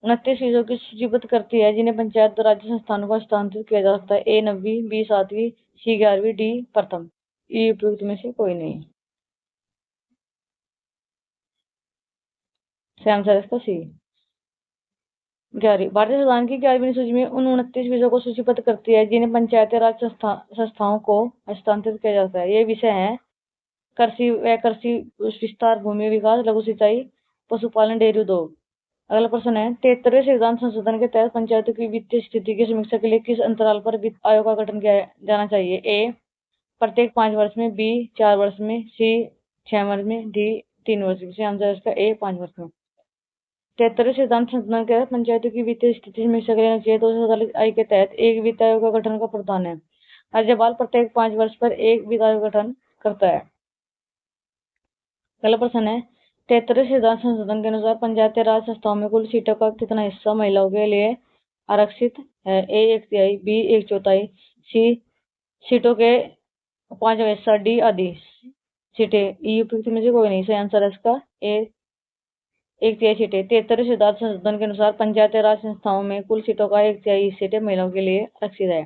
29 चीजों की सूचीबद्ध करती है जिन्हें पंचायत राज्य संस्थानों को हस्तांतरित किया जा सकता है? ए, 9वीं, बी, 7वीं, सी, 11वीं, डी, प्रथम। ई, उपयुक्त में से कोई नहीं। सही आंसर है इसका सी, 11वीं। भारतीय संविधान की 11वीं सूची में उन 29 विषयों को सूचीबद्ध करती है जिन्हें पंचायती राज संस्थाओं को हस्तांतरित किया जाता है। ये विषय है कृषि व कृषि विस्तार, भूमि विकास, लघु सिंचाई, पशुपालन, डेयरी उद्योग। अगला प्रश्न है, 73वें संविधान संशोधन के तहत पंचायतों की वित्तीय स्थिति की समीक्षा के लिए किस अंतराल पर वित्त आयोग का गठन किया जाना चाहिए? ए, प्रत्येक 5 वर्ष में। बी, 4 वर्ष में। सी, 6 वर्ष में। डी, 3 वर्ष में। आंसर इसका ए, 5 वर्ष में। 73वें संविधान संशोधन के तहत पंचायतों की वित्तीय स्थिति की समीक्षा के लिए अनुच्छेद 247 आई के तहत एक वित्त आयोग का गठन का प्रावधान है। राज्यपाल प्रत्येक 5 वर्ष पर एक वित्त आयोग गठन करता है। अगला प्रश्न है, 73वें संविधान संशोधन के अनुसार पंचायती राज संस्थाओं में कुल सीटों का कितना हिस्सा महिलाओं के लिए आरक्षित है? ए, 1/3, बी, 1/4, सी, सीटों के 5वां हिस्सा, डी, आधी सीटें। ई, उपयुक्त में से कोई नहीं। सही आंसर है इसका ए, 1/3 सीटें। 73वें संविधान संशोधन के अनुसार पंचायती राज संस्थाओं में कुल सीटों का 1/3 सीटें महिलाओं के लिए आरक्षित है।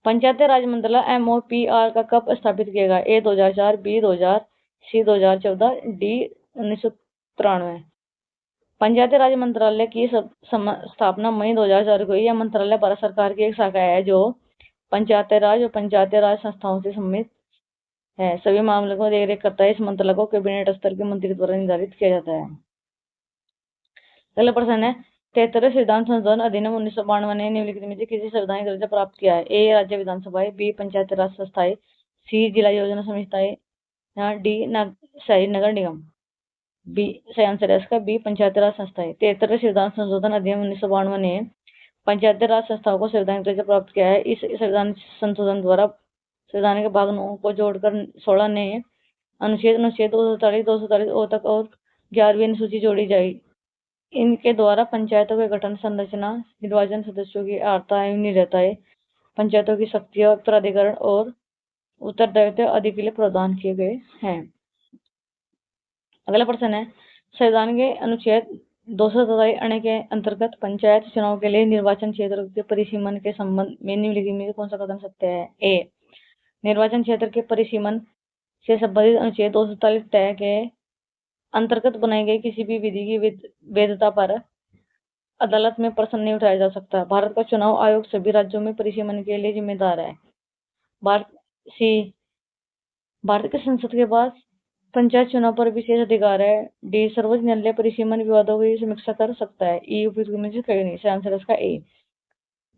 पंचायती राज मंत्रालय MOPR का कब स्थापित किया गया? ए, 2004, बी, 2000, सी, 2014, डी, 1993। पंचायती राज मंत्रालय की स्थापना मई 2004 को हुई। यह मंत्रालय भारत सरकार की एक शाखा है जो पंचायती राज और पंचायती राज संस्थाओं से संबंधित है, सभी मामलों को देखरेख करता है। इस मंत्रालय को कैबिनेट स्तर के मंत्री द्वारा निर्धारित किया जाता है। अगला प्रश्न है, 73वें संविधान संशोधन अधिनियम 1992 ने निम्नलिखित में से किसी संवैधानिक दर्जा प्राप्त किया है? ए, राज्य विधानसभाएं, बी, पंचायती राज संस्थाएं, सी, जिला योजना संस्थाएं, डी, शहरी नगर निगम। बी, सही आंसर है इसका बी, पंचायती राज संस्थाएं। 73वें संविधान संशोधन अधिनियम 1992 ने पंचायती राज संस्थाओं को संवैधानिक दर्जा प्राप्त किया है। इस संविधान संशोधन द्वारा संविधान के भाग 9 को जोड़कर 16 नए अनुच्छेद 247, 247 ओ तक और 11वीं अनुसूची जोड़ी जाएगी। इनके द्वारा पंचायतों के गठन, संरचना, निर्वाचन, सदस्यों की अर्हता एवं निरहताएं, पंचायतों की शक्तियां, उत्तराधिकार और उत्तरदायित्व आदि के लिए प्रावधान किए गए हैं। अगला प्रश्न है, संविधान के अनुच्छेद 247 अणे के अंतर्गत पंचायत चुनाव के लिए निर्वाचन क्षेत्र के परिसीमन के संबंध में निम्नलिखित में कौन सा कथन सत्य है? ए, निर्वाचन क्षेत्र के परिसीमन से संबंधित अनुच्छेद 247 तय के अंतर्गत बनाई गई किसी भी विधि की वैधता पर अदालत में प्रश्न नहीं उठाया जा सकता। भारत का चुनाव आयोग सभी राज्यों में परिसीमन के लिए जिम्मेदार है। भारत की संसद के पास पंचायत चुनाव पर विशेष अधिकार है। डी, सर्वोच्च न्यायालय परिसीमन विवादों की समीक्षा कर सकता है। ई, उपयुक्त में से कहीं नहीं। आंसर इसका ए।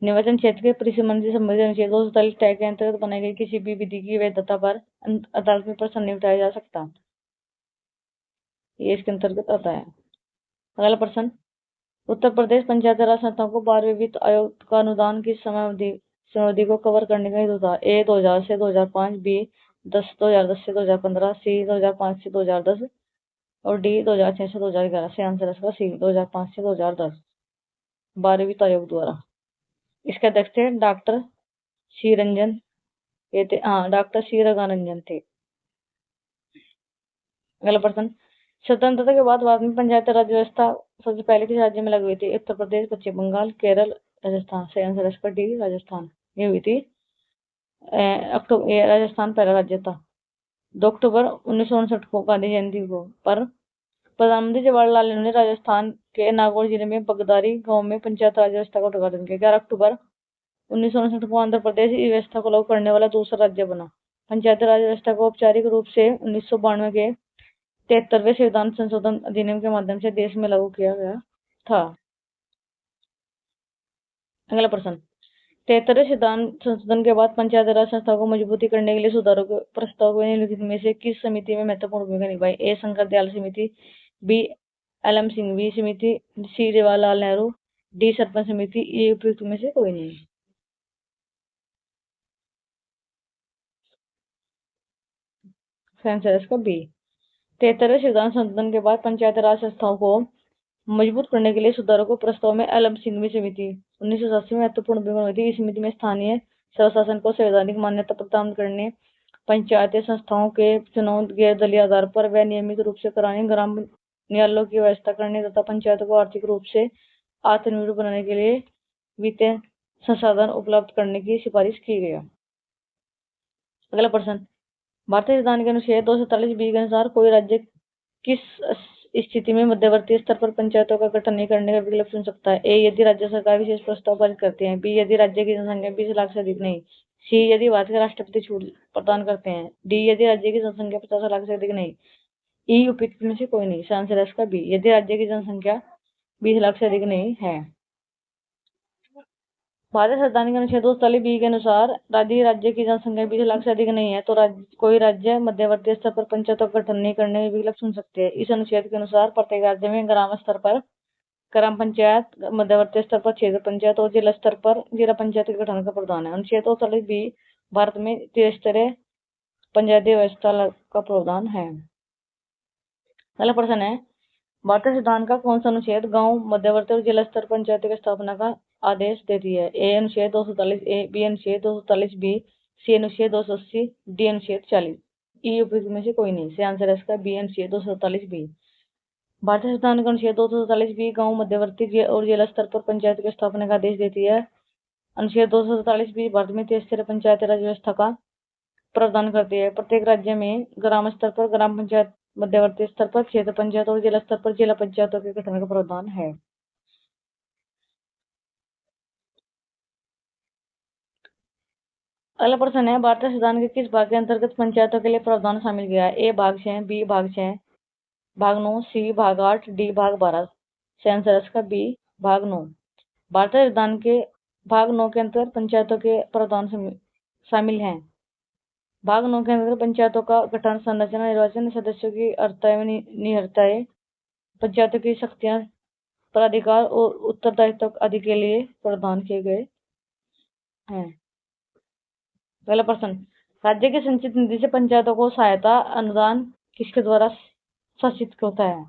निर्वाचन क्षेत्र के परिसीमन से संबंधित अनुच्छेद 247 तय के अंतर्गत बनाई गई किसी भी विधि की वैधता पर अदालत में प्रश्न नहीं उठाया जा सकता। ये इसके अंतर्गत आता है। अगला प्रश्न, उत्तर प्रदेश पंचायत राज संस्थाओं को 12वें वित्त आयोग का अनुदान किस समयावधि को कवर करने का हेतु था? ए, 2000 से 2005, बी, 2010 से 2015, सी, 2005 से 2010 और डी, 2006 से 2011। से आंसर इसका सी, 2005 से 2010, 12वें वित्त आयोग द्वारा। इसके अध्यक्ष थे doctor C Ranjan, doctor C Rangarajan थे। अगला प्रश्न, स्वतंत्रता के बाद भारत में पंचायत राज व्यवस्था सबसे पहले किस राज्य में लागू हुई थी? उत्तर प्रदेश, पश्चिम बंगाल, केरल, राजस्थान। से आंसर इसका डी, राजस्थान। ये हुई थी राजस्थान पहला राज्य था। 2 अक्टूबर 1959 को गांधी जयंती को पर प्रधानमंत्री जवाहरलाल नेहरू ने राजस्थान के नागौर जिले में बगदारी गांव में पंचायत राज व्यवस्था का उद्घाटन किया। 11 अक्टूबर 1959 को आंध्र प्रदेश इस व्यवस्था को लागू करने वाला दूसरा राज्य बना। पंचायत राज व्यवस्था को औपचारिक रूप से 1992 के 73वें संविधान संशोधन अधिनियम के माध्यम से देश में लागू किया गया था। अगला प्रश्न, 73वें संविधान संशोधन के बाद पंचायत राज संस्थाओं को मजबूती करने के लिए सुधारों के प्रस्ताव को निम्नलिखित में से किस समिति में महत्वपूर्ण भूमिका निभाई? ए, शंकर दयाल समिति, बी, एल.एम. सिंघवी समिति, सी, जवाहरलाल नेहरू, डी, सरपंच समिति। ये उपयुक्त में से कोई नहीं। आंसर इसका बी। 73वें संविधान संशोधन के बाद पंचायत राज संस्थाओं को मजबूत करने के लिए सुधारों को प्रस्ताव में एल.एम. सिंघवी समिति 1987 में महत्वपूर्ण भूमिका निभाई थी। इस समिति में स्थानीय स्वशासन को संवैधानिक मान्यता प्रदान करने, पंचायती संस्थाओं के चुनाव गैर दलीय आधार पर व नियमित रूप से कराने, ग्राम न्यायालयों की व्यवस्था करने तथा पंचायतों को आर्थिक रूप से आत्मनिर्भर बनाने के लिए वित्तीय संसाधन उपलब्ध करने की सिफारिश की गई। अगला प्रश्न, भारतीय संविधान के अनुच्छेद 247 के अनुसार कोई राज्य किस स्थिति में मध्यवर्ती स्तर पर पंचायतों का गठन नहीं करने का विकल्प चुन सकता है? ए, यदि राज्य सरकार विशेष प्रस्ताव पारित करते हैं, बी, यदि राज्य की जनसंख्या 20 लाख से अधिक नहीं, सी, यदि भारत के राष्ट्रपति छूट प्रदान करते हैं, डी, यदि राज्य की जनसंख्या 50 लाख से अधिक नहीं। ई, उपयुक्त में से कोई नहीं। आंसर है इसका बी, यदि राज्य की जनसंख्या 20 लाख से अधिक नहीं है। भारतीय संविधान के अनुच्छेद 247 के अनुसार राज्य की जनसंख्या 20 लाख से अधिक नहीं है तो कोई राज्य मध्यवर्ती स्तर पर पंचायतों का गठन नहीं करने का विकल्प चुन सकते हैं। इस अनुच्छेद के अनुसार प्रत्येक राज्य में ग्राम स्तर पर ग्राम पंचायत, मध्यवर्ती स्तर पर क्षेत्र पंचायत और जिला स्तर पर जिला पंचायत के गठन का प्रावधान है। अनुच्छेद 247 भारत में त्रिस्तरीय पंचायती व्यवस्था का प्रावधान है। अगला प्रश्न है, भारतीय संविधान का कौन सा अनुच्छेद गांव, मध्यवर्ती और जिला स्तर पंचायत की स्थापना का आदेश देती है? ए, अनुच्छेद 247 ए, बी, अनुच्छेद 247 बी, सी, अनुच्छेद 280, डी, अनुच्छेद 40। ई, उपयुक्त में से कोई नहीं। से आंसर है इसका बी, अनुच्छेद 247 बी। भारतीय संविधान का अनुच्छेद 247 बी गांव, मध्यवर्ती और जिला स्तर पर पंचायत की स्थापना का आदेश देती है। अनुच्छेद 247 बी भारत में त्रिस्तरीय पंचायती राज व्यवस्था का प्रावधान करती है। प्रत्येक राज्य में ग्राम स्तर पर ग्राम पंचायत, मध्यवर्ती स्तर पर क्षेत्र पंचायत और जिला स्तर पर जिला पंचायतों के गठन का प्रावधान है। अगला प्रश्न है, भारतीय संविधान के किस भाग के अंतर्गत पंचायतों के लिए प्रावधान शामिल किया है? ए, भाग 6, बी, भाग 6, भाग 9, सी, भाग 8, डी, भाग 12। से आंसर इसका बी, भाग 9। भारतीय संविधान के भाग 9 के अंतर्गत पंचायतों के प्रावधान शामिल हैं। भाग 9 के अंतर्गत पंचायतों का गठन, संरचना, निर्वाचन, सदस्यों की अर्हता एवं निहरताएं, पंचायतों की शक्तियां, प्राधिकार और उत्तरदायित्व आदि के लिए प्रावधान किए गए हैं। पहला प्रश्न, राज्य की संचित निधि से पंचायतों को सहायता अनुदान किसके द्वारा शासित होता है?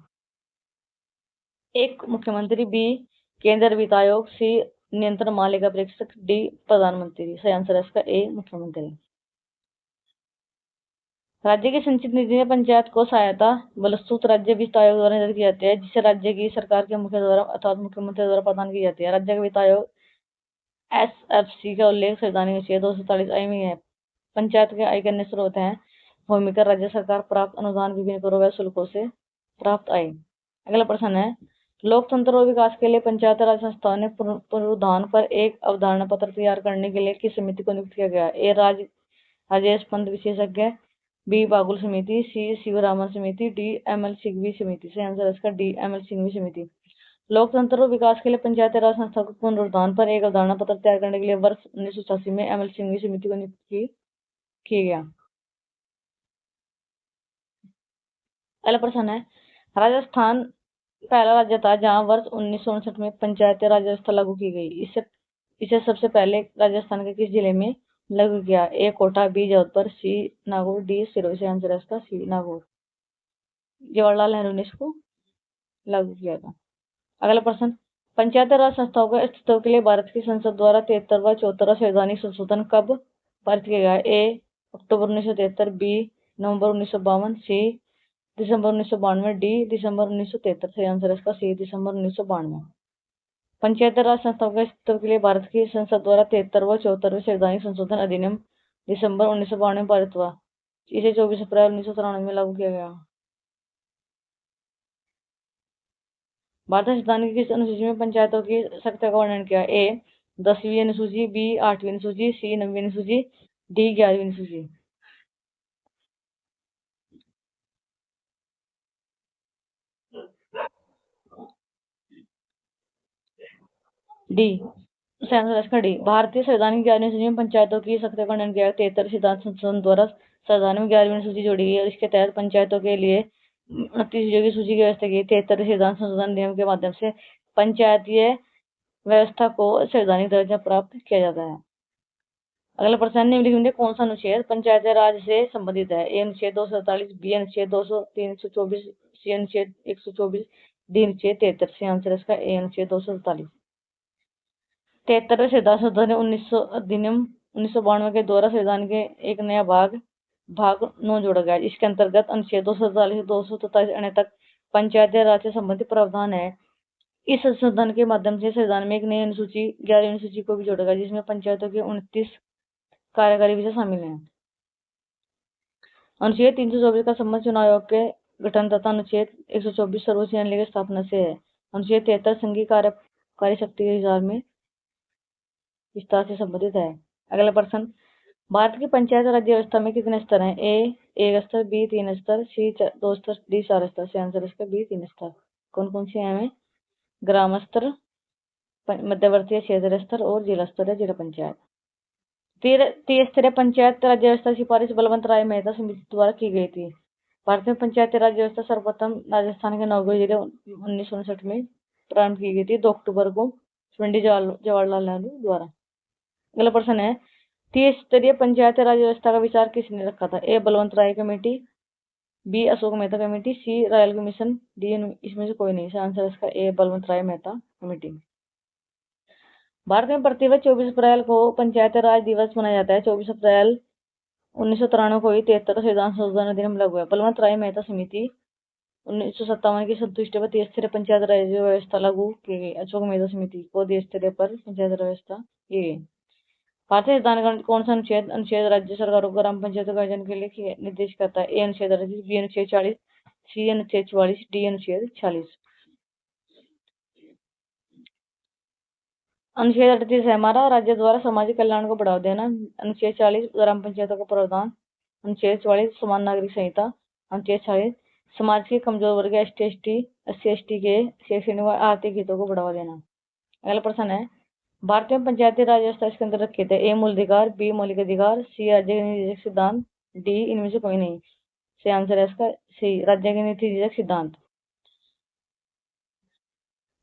एक, मुख्यमंत्री, बी, केंद्र वित्त आयोग, सी, नियंत्रण महालेखा परीक्षक, डी, प्रधानमंत्री। सही आंसर है इसका ए, मुख्यमंत्री। राज्य की संचित निधि में पंचायत को सहायता बलस्तुत राज्य वित्त आयोग द्वारा निर्धारित की जाती है, जिसे राज्य की सरकार के मुख्य द्वारा अर्थात मुख्यमंत्री द्वारा प्रदान की जाती है। राज्य का वित्त आयोग SFC का उल्लेख संवैधानिक अनुच्छेद 247 आई में है। पंचायत के आय के अन्य स्रोत हैं भूमिकर राज्य सरकार प्राप्त अनुदान, विभिन्न करों व शुल्कों से प्राप्त आय। अगला प्रश्न है, लोकतंत्र और विकास के लिए पंचायत राज संस्थाओं ने पुनरुत्थान पर एक अवधारणा पत्र तैयार करने के लिए किस समिति को नियुक्त किया गया? ए राजेश पंत विशेषज्ञ, बी बागुल समिति, सी शिवरामन समिति, डी ML सिंघवी समिति। से आंसर इसका डी ML सिंघवी समिति। लोकतंत्र और विकास के लिए पंचायत राज संस्था को पुनरुत्थान पर एक अवधारणा पत्र तैयार करने के लिए वर्ष 1986 में ML सिंघवी समिति को नियुक्त किया गया। अगला प्रश्न है, राजस्थान पहला राज्य था जहां वर्ष 1959 में पंचायती राज व्यवस्था लागू की गई। इसे सबसे पहले राजस्थान के किस जिले में लागू किया? ए कोटा, बी जोधपुर, सी नागौर, डी सिरोही। से आंसर है इसका सी नागौर। जवाहरलाल नेहरू ने इसको लागू किया था। अगला प्रश्न, पंचायती राज संस्थाओं के अस्तित्व के लिए भारत की संसद द्वारा 73वां 74वां संवैधानिक संशोधन कब पारित किया गया? ए अक्टूबर 1973, बी नवंबर 1952, सी दिसंबर 1992, डी दिसंबर 1973। सही आंसर है इसका सी दिसंबर 1992। पंचायती राज संस्थाओं के अस्तित्व के लिए भारत की संसद द्वारा 73वां 74वां संवैधानिक संशोधन अधिनियम दिसंबर 1992 में पारित हुआ। इसे 24 अप्रैल 1993 में लागू किया गया। भारतीय संविधान की किस अनुसूची में पंचायतों की सत्ता का वर्णन किया? ए 10वीं अनुसूची, बी 8वीं अनुसूची, सी 9वीं अनुसूची, डी 11वीं अनुसूची। डी इसका डी। भारतीय संविधान की 11वीं अनुसूची में पंचायतों की सत्ता का वर्णन किया। 73 सिद्धांत संशोधन द्वारा संविधान में 11वीं अनुसूची जोड़ी गई और इसके तहत पंचायतों के लिए 29 जिलों की सूची की व्यवस्था की। 73 सिद्धांत संशोधन नियम के माध्यम से पंचायतीय व्यवस्था को संवैधानिक दर्जा प्राप्त किया जाता है। अगला प्रश्न, निम्नलिखित में कौन सा अनुच्छेद पंचायती राज से संबंधित है? ए अनुच्छेद 247, बी अनुच्छेद 324, सी अनुच्छेद 124, डी अनुच्छेद 73। से आंसर इसका ए अनुच्छेद 247। 73वें संविधान संशोधन अधिनियम 1992 के द्वारा संविधान के एक नया भाग 9 जोड़ा गया। इसके अंतर्गत अनुच्छेद 247 से 243 अन्य तक पंचायती राज से संबंधित प्रावधान है। इस संशोधन के माध्यम से संविधान में एक नई अनुसूची 11वीं अनुसूची को भी जोड़ा गया, जिसमें पंचायतों के 29 कार्यकारी विषय शामिल हैं। अनुच्छेद 324 का संबंध चुनाव आयोग के गठन तथा अनुच्छेद 124 सर्वोच्च न्यायालय की स्थापना से है। अनुच्छेद 73 संघीय कार्यकारी शक्ति के विचार में विस्तार से संबंधित है। अगला प्रश्न, भारत की पंचायत राज्य व्यवस्था में कितने स्तर हैं? ए 1 स्तर, बी 3 स्तर, सी 2 स्तर, डी 4 स्तर। से आंसर इसका बी 3 स्तर। कौन कौन से हैं? ग्राम स्तर, मध्यवर्ती क्षेत्र स्तर और जिला स्तर है जिला पंचायत। त्रिस्तरीय पंचायत राज्य व्यवस्था की सिफारिश बलवंत राय मेहता समिति द्वारा की गई थी। भारत में पंचायती राज व्यवस्था सर्वप्रथम राजस्थान के नवगढ़ जिले 1959 में प्रारंभ की गई थी 2 अक्टूबर को पंडित जवाहरलाल नेहरू द्वारा। अगला प्रश्न है, त्रिस्तरीय पंचायती राज व्यवस्था का विचार किसने रखा था? A Balwant Rai committee, B Ashok Mehta committee, C royal commission, D इसमें से कोई नहीं। आंसर इसका ए बलवंत राय मेहता कमेटी। भारत में प्रतिवर्ष 24 अप्रैल को पंचायती राज दिवस मनाया जाता है। 24 अप्रैल 1993 को ही 73 संविधान संशोधन अधिनियम लागू हुआ। बलवंत राय मेहता समिति 1957 की संतुष्टि पर त्रिस्तरीय पंचायत राज व्यवस्था लागू की गई। अशोक मेहता समिति को त्रिस्तरीय पर पंचायत व्यवस्था की गई। भारतीय संविधान कौन सा अनुच्छेद राज्य सरकारों को ग्राम पंचायतों के आयोजन के लिए निर्देश करता है? ए अनुच्छेद 38, बी अनुच्छेद 40, सी अनुच्छेद 44, डी अनुच्छेद 46। अनुच्छेद 38 है हमारा राज्य द्वारा सामाजिक कल्याण को बढ़ावा देना। अनुच्छेद 40 ग्राम पंचायतों का प्रावधान। अनुच्छेद 44 समान नागरिक संहिता। अनुच्छेद 46 समाज के कमजोर वर्ग SC/ST के शैक्षणिक व आर्थिक हितों को बढ़ावा देना। अगला प्रश्न है, भारतीय पंचायती राज व्यवस्था इसके अंदर रखे थे? ए मूलाधिकार, बी मौलिक अधिकार, सी राज्य के नियोजक सिद्धांत, डी इनमें से कोई नहीं। से आंसर है इसका सी राज्य के नीति नियोजक सिद्धांत।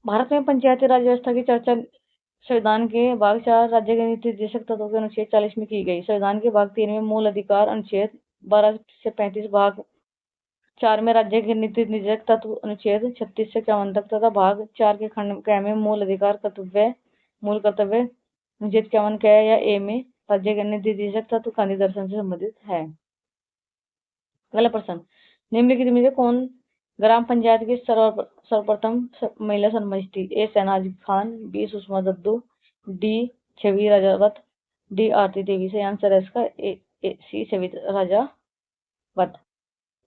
भारत में पंचायती राज व्यवस्था की चर्चा संविधान के भाग 4 राज्य के नीति निर्देशक तत्वों के अनुच्छेद 40 में की गई। संविधान के भाग 3 में मूल अधिकार अनुच्छेद 12 से 35, भाग 4 में राज्य के नीति निर्देशक तत्व अनुच्छेद 36 से 51 तक तथा भाग 4 के खंड क में मूल अधिकार मूल कर्तव्य अनुच्छेद 51 क या ए में राज्य के नीति निर्देशक तत्व गांधी दर्शन से संबंधित है। अगला प्रश्न, निम्नलिखित में से कौन ग्राम पंचायत की सर्वप्रथम महिला सरपंच थी? ए शहनाज खान, बी सुषमा दद्दू, डी छवि राजावत, डी आरती देवी। सही आंसर है इसका सी छवि राजावत।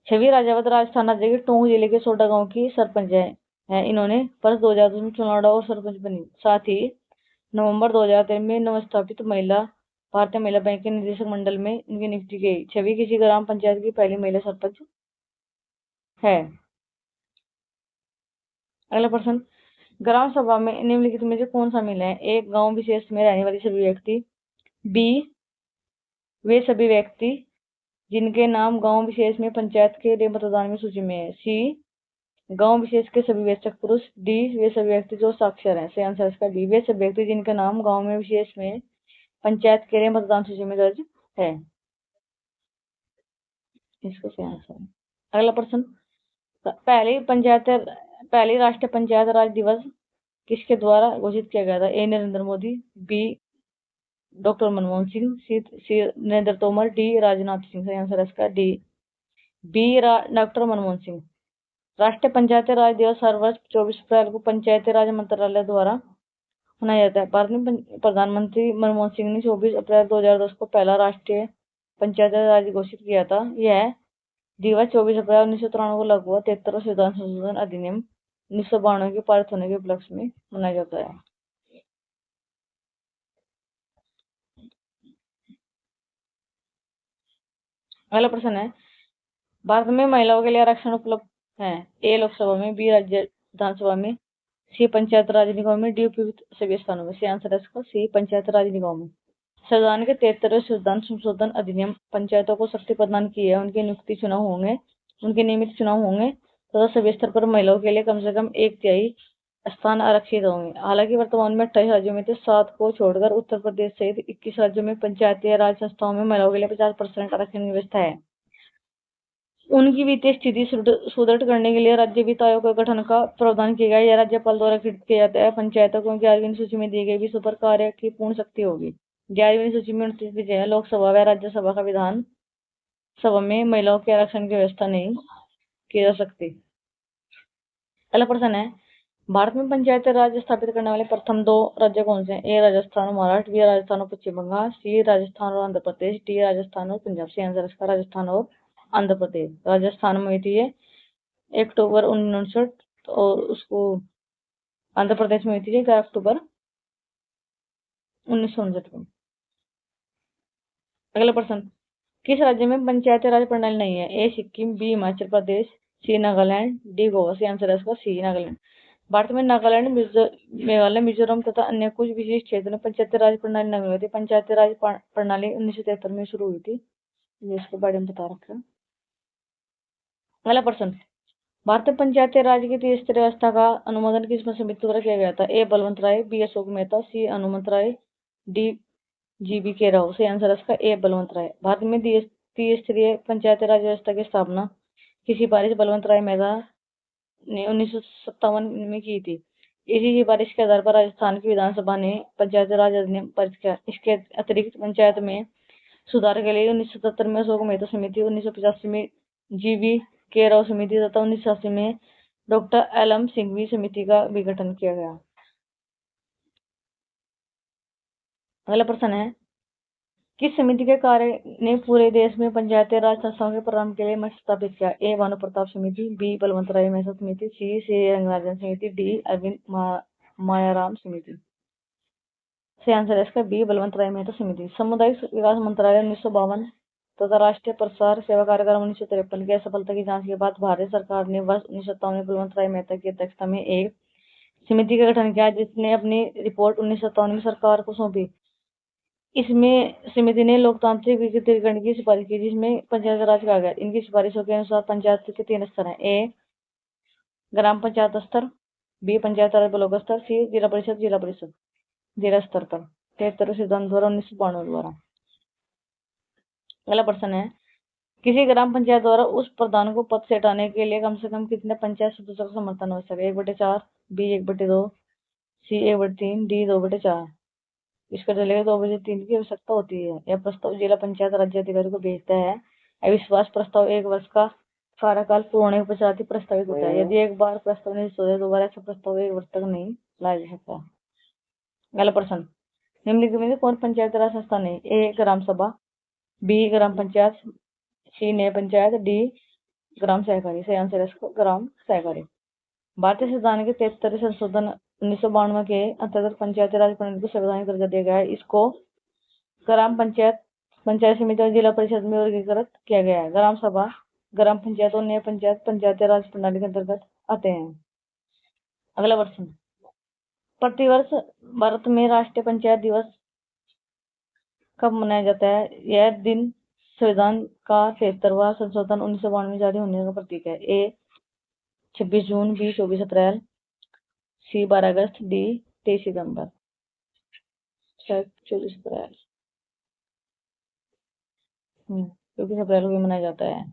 छवि राजावत राजस्थान राज्य के टोंक जिले के सोडा गांव की सरपंच है। इन्होंने वर्ष 2010 में चुनाव लड़ा और सरपंच बनी। साथ ही नवंबर 2013 में नवस्थापित भारतीय महिला बैंक के निदेशक मंडल में इनकी नियुक्ति गई। छवि किसी ग्राम पंचायत की पहली महिला सरपंच है। अगला प्रश्न, ग्राम सभा में निम्नलिखित में से कौन शामिल है? एक, गांव विशेष में रहने वाले सभी व्यक्ति। बी, वे सभी व्यक्ति जिनके नाम गांव विशेष में पंचायत के लिए मतदान में सूची में है। सी, गांव विशेष के सभी वयस्क पुरुष। डी, वे सभी व्यक्ति जो साक्षर हैं। सही आंसर इसका बी, वे सभी व्यक्ति जिनका नाम गांव में विशेष में पंचायत के लिए मतदान सूची में दर्ज है। इसका सही आंसर है। अगला प्रश्न, पहली राष्ट्रीय पंचायत राज दिवस किसके द्वारा घोषित किया गया था? A Narendra Modi, B doctor Manmohan Singh, C Narendra Tomar, D Rajnath Singh. सही आंसर है इसका D, B doctor Manmohan Singh. राष्ट्रीय पंचायती राज दिवस हर वर्ष 24 अप्रैल को पंचायती राज मंत्रालय द्वारा मनाया जाता है। भारत में प्रधानमंत्री मनमोहन सिंह ने 24 अप्रैल 2010 को पहला राष्ट्रीय पंचायती राज घोषित किया था। यह दिवस 24 अप्रैल 1993 को लागू हुआ 73वां संविधान संशोधन अधिनियम 1992 के पारित होने के उपलक्ष्य में मनाया जाता है। अगला प्रश्न है, भारत में महिलाओं के लिए आरक्षण उपलब्ध है? ए लोकसभा में, बी राज्य विधानसभा में, सी पंचायत राज निगम में, डी उपयुक्त सभी स्थानों में। सी आंसर है इसका सी पंचायत राज निगम में। संविधान के 73वें संविधान संशोधन अधिनियम पंचायतों को शक्ति प्रदान की है। उनके नियमित चुनाव होंगे तथा सभी स्तर पर महिलाओं के लिए कम से कम 1/3 स्थान आरक्षित होंगे। हालांकि वर्तमान में 28 राज्यों में से 7 को छोड़कर उत्तर प्रदेश सहित 21 राज्यों में पंचायती राज संस्थाओं में महिलाओं के लिए 50% आरक्षण की व्यवस्था है। उनकी वित्तीय स्थिति सुदृढ़ करने के लिए राज्य वित्त आयोग का गठन का प्रावधान किया गया। यह राज्यपाल द्वारा गठित किया जाता है। पंचायतों को 11वीं सूची में दी गई विषयों पर कार्य की पूर्ण शक्ति होगी। 11वीं सूची में 29 विषय है। लोकसभा व राज्यसभा का विधान सभा में महिलाओं के आरक्षण की व्यवस्था नहीं की जा सकती। अगला प्रश्न है, भारत में पंचायती राज स्थापित करने वाले प्रथम 2 राज्य कौन से हैं? ए राजस्थान और महाराष्ट्र, बी राजस्थान और पश्चिम बंगाल, सी राजस्थान और आंध्र प्रदेश, डी राजस्थान और पंजाब। सी आंसर इसका राजस्थान और आंध्र प्रदेश। राजस्थान में हुई थी ये 1 अक्टूबर 1959 और उसको आंध्र प्रदेश में हुई थी 11 अक्टूबर 1959 को। अगला प्रश्न, किस राज्य में पंचायती राज प्रणाली नहीं है? A Sikkim, B Himachal Pradesh, C Nagaland, D Goa. C answer है इसका सी नागालैंड। भारत में नागालैंड, मेघालय, मिजोरम तथा अन्य कुछ विशेष क्षेत्रों में पंचायती राज प्रणाली लागू हुई थी। पंचायती राज प्रणाली 1973 में शुरू हुई थी। इसके बारे में बता रखा है। अगला प्रश्न, भारतीय पंचायती राज की त्रिस्तरीय व्यवस्था का अनुमोदन किस समिति द्वारा किया गया था? A Balwant Rai, B Ashok Mehta, C Hanumant Rai, D GB के राव। सही आंसर इसका ए बलवंत राय। भारत में त्रिस्तरीय पंचायती राज व्यवस्था की स्थापना की सिफारिश बलवंत राय मेहता ने 1957 में की थी। इसी सिफारिश के आधार पर राजस्थान की विधानसभा ने पंचायती राज अधिनियम पारित किया। इसके अतिरिक्त पंचायत में सुधार के लिए 1977 में अशोक मेहता समिति, 1985 में जीवी के राव समिति तथा 1980 में डॉक्टर एल.एम. सिंघवी समिति का भी गठन किया गया। अगला प्रश्न है, किस समिति के कार्य ने पूरे देश में पंचायती राज संस्थाओं के प्रारंभ के लिए मंच स्थापित किया? ए भानु प्रताप समिति, बी बलवंत राय मेहता समिति, सी रंगराजन समिति, डी अरविंद मायाराम समिति। सही आंसर है इसका बी बलवंत राय मेहता समिति। सामुदायिक विकास मंत्रालय 1952 तथा राष्ट्रीय प्रसार सेवा कार्यक्रम 1953 की असफलता की जांच के बाद भारत सरकार ने वर्ष 1957 में बलवंत राय मेहता की अध्यक्षता में एक समिति का गठन किया, जिसने अपनी रिपोर्ट 1957 में सरकार को सौंपी। इसमें समिति ने लोकतांत्रिक विकेंद्रीकरण की सिफारिश की, जिसमें पंचायत राज कहा गया। इनकी सिफारिशों के अनुसार पंचायत के 3 स्तर हैं। ए ग्राम पंचायत स्तर, बी पंचायत राज ब्लॉक स्तर, सी जिला परिषद जिला स्तर पर 73 सिद्धांत द्वारा 1992 द्वारा। अगला प्रश्न है, किसी ग्राम पंचायत द्वारा उस प्रधान को पद से हटाने के लिए कम से कम कितने पंचायत सदस्यों का समर्थन आवश्यक है? 1/4, बी 1/2, सी 1/3, डी 2/4। इसका चलेगा 2/3 की आवश्यकता होती है। यह प्रस्ताव जिला पंचायत राज्य अधिकारी को भेजता है अविश्वास प्रस्ताव 1 वर्ष का कार्यकाल पूर्ण होने के पश्चात ही प्रस्तावित होता है। यदि एक बार प्रस्ताव निरस्त हो जाए दोबारा ऐसा प्रस्ताव 1 वर्ष तक नहीं लाया जा सकता। अगला प्रश्न, निम्नलिखित में से कौन पंचायत राज संस्था नहीं? ए ग्राम सभा, बी ग्राम पंचायत, सी न्याय पंचायत, डी ग्राम सहकारी। सही आंसर है इसका ग्राम सहकारी। भारतीय संविधान के 73 संशोधन 1992 के अंतर्गत पंचायती राज प्रणाली को संवैधानिक दर्जा दिया गया है। इसको ग्राम पंचायत, पंचायत समिति और जिला परिषद में वर्गीकृत किया गया है। ग्राम सभा, ग्राम पंचायत और न्याय पंचायत पंचायती राज प्रणाली के अंतर्गत आते हैं। अगला प्रश्न, प्रतिवर्ष भारत में राष्ट्रीय पंचायत दिवस कब मनाया जाता है? यह दिन संविधान का 73वां संशोधन 1992 में जारी होने का प्रतीक है। ए 26 जून, बी 24 अप्रैल, सी 12 अगस्त, डी 23 सितंबर। शायद 24 अप्रैल, 24 अप्रैल को भी मनाया जाता है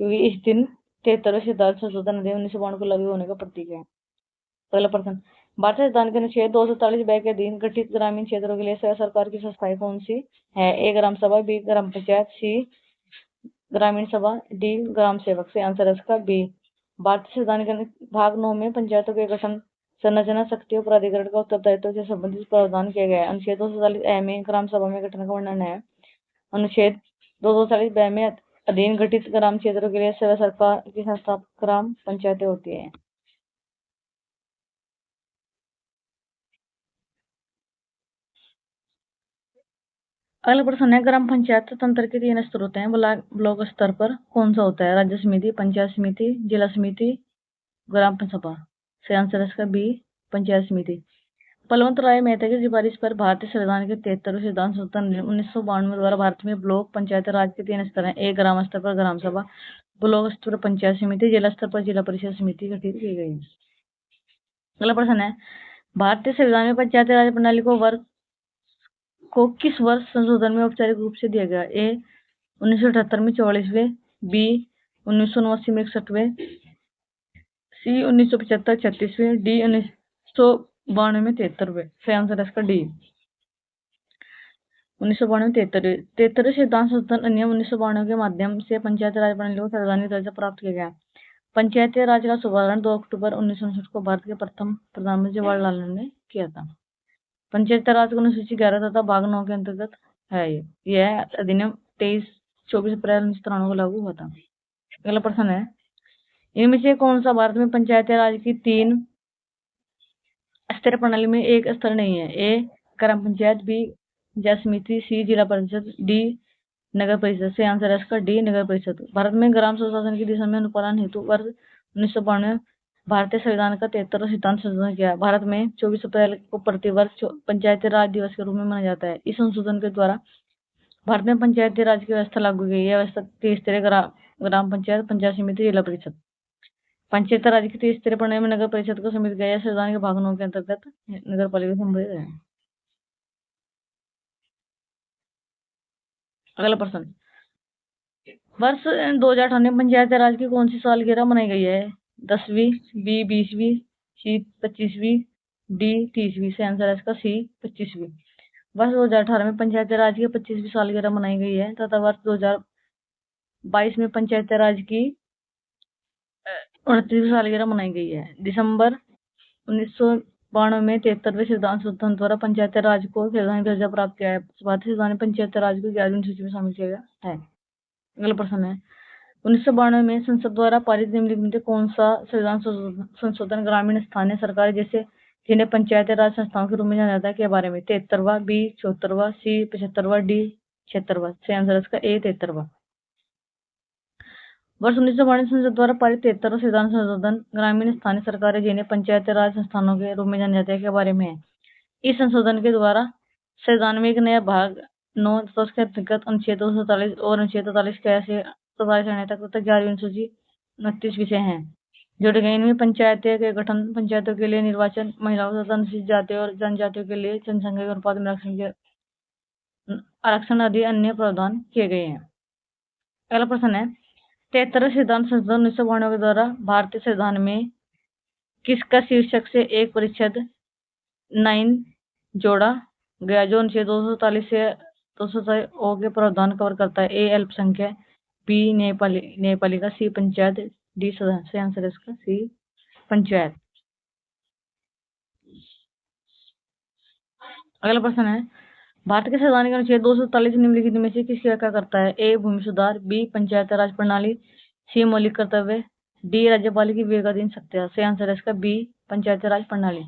क्योंकि इस दिन 73वें सिद्धार्थ संशोधन अधिनियम 1992 को लागू होने का प्रतीक है। अगला प्रश्न, भारतीय संविधान के अनुच्छेद 240 ब के अधीन गठित ग्रामीण क्षेत्रों के लिए स्वयं सरकार की संस्थाएं कौन सी है? ए ग्राम सभा, बी ग्राम पंचायत, सी ग्रामीण सभा, डी ग्राम सेवक। से आंसर है इसका बी। भारतीय संविधान के भाग 9 में पंचायतों के गठन, संरचना, शक्ति और प्राधिकरण का उत्तरदायित्व से संबंधित प्रावधान किए गए। अनुच्छेद 240 ए में ग्राम सभा में गठन का वर्णन है। अनुच्छेद 240 ब में अधीन गठित ग्राम क्षेत्रों के लिए स्वयं सरकार की संस्था ग्राम पंचायतें होती है। अगला प्रश्न है, ग्राम पंचायत तंत्र के 3 स्तर होते हैं। ब्लॉक स्तर पर कौन सा होता है? राज्य समिति, पंचायत समिति, जिला समिति, ग्राम सभा। सही आंसर है इसका बी पंचायत समिति। बलवंत राय मेहता की सिफारिश पर भारतीय संविधान के 73वें संशोधन 1992 द्वारा भारत में ब्लॉक पंचायत राज के 3 स्तर हैं। एक ग्राम स्तर पर ग्राम सभा, ब्लॉक स्तर पर पंचायत समिति, जिला स्तर पर जिला परिषद समिति गठित की गई है। अगला प्रश्न है, भारतीय संविधान में पंचायती राज प्रणाली को किस वर्ष संशोधन में औपचारिक रूप से दिया गया? ए 1978 में 44वें, बी 1989 में 61वें, सी 1975 36वें, डी 1992 में 73वें। सही आंसर है इसका डी 1992 में 73वें सिद्धांत संशोधन अधिनियम 1992 के माध्यम से पंचायती राज प्रणाली को संवैधानिक दर्जा प्राप्त किया गया। पंचायती राज का शुभारंभ 2 अक्टूबर 1959 को भारत के प्रथम प्रधानमंत्री जवाहरलाल नेहरू ने किया था। पंचायती राज अनुसूची 11 तथा भाग 9 के अंतर्गत है। यह अधिनियम 24 अप्रैल 1993 को लागू हुआ था। अगला प्रश्न है, इनमें से कौन सा भारत में पंचायती राज की 3 स्तर प्रणाली में एक स्तर नहीं है? ए ग्राम पंचायत, बी पंचायत समिति, सी जिला परिषद, डी नगर परिषद। से आंसर है इसका डी नगर परिषद। भारत में ग्राम स्वशासन की दिशा में अनुपालन हेतु वर्ष 1992 भारतीय संविधान का 73वां सिद्धांत संशोधन किया। भारत में 24 अप्रैल को प्रतिवर्ष पंचायती राज दिवस के रूप में मनाया जाता है। इस संशोधन के द्वारा भारत में पंचायती राज की व्यवस्था लागू की गई। यह व्यवस्था 3 स्तरीय ग्राम पंचायत, पंचायत समिति, जिला परिषद। पंचायती राज की 3 स्तरीय प्रणाली में नगर परिषद को समित गया। संविधान के भाग 9 के अंतर्गत नगर पालिका संबंधित है। अगला प्रश्न, वर्ष 2018 में पंचायती राज की कौन सी सालगिरह मनाई गई है? 10वीं, बी 20वीं, सी 25वीं, डी 30वीं। से आंसर है इसका सी 25वीं। वर्ष 2018 में पंचायती राज की 25वीं सालगिरह मनाई गई है तथा वर्ष 2022 में पंचायती राज की 29वीं सालगिरह मनाई गई है। दिसंबर 1992 में 73वें सिद्धांत संशोधन द्वारा पंचायती राज को संवैधानिक दर्जा प्राप्त किया है। भारतीय संविधान में पंचायती राज को 11वीं सूची में शामिल किया गया है। अगला प्रश्न है, 1992 में संसद द्वारा पारित निम्नलिखित कौन सा संविधान संशोधन ग्रामीण स्थानीय सरकार जैसे जिन्हें पंचायती राज संस्थाओं के रूप में जाना जाता है के बारे में? 73वां, बी 74वां, सी 75वां, डी 76वां। सही आंसर इसका ए 73वां। वर्ष 1992 संसद द्वारा पारित 73वां सिद्धांत संशोधन ग्रामीण स्थानीय सरकारें जिन्हें पंचायती राज संस्थानों के रूप में जाना जाता है के बारे में है। इस संशोधन के द्वारा संविधान में एक नया भाग 9 तथा उसके अंतर्गत अनुच्छेद 247 और अनुच्छेद 43 से 47 तक तथा 11वीं अनुसूची 29 विषय हैं जोड़े गए। इनमें पंचायतें के गठन, पंचायतों के लिए निर्वाचन, महिलाओं तथा अनुसूचित जातियों और जनजातियों के लिए जनसंख्या के अनुपात में आरक्षण आदि अन्य प्रावधान किए गए हैं। अगला प्रश्न है, 73वें सिद्धांत संशोधन 1992 के द्वारा भारतीय संविधान में किसका शीर्षक से एक परिच्छेद 9 जोड़ा गया जो अनुच्छेद 247 से 247 ओ के प्रावधान कवर करता है? ए अल्पसंख्यक, बी न्यायपालिका, सी पंचायत, डी सदन। सही आंसर है इसका सी पंचायत। अगला प्रश्न है, भारत के संविधान के अनुच्छेद 247 निम्नलिखित में से किसकी व्याख्या करता है? ए भूमि सुधार, बी पंचायत राज प्रणाली, सी मौलिक कर्तव्य, डी राज्यपाल की विवेकाधीन शक्तियां। सही आंसर है इसका बी पंचायत राज प्रणाली।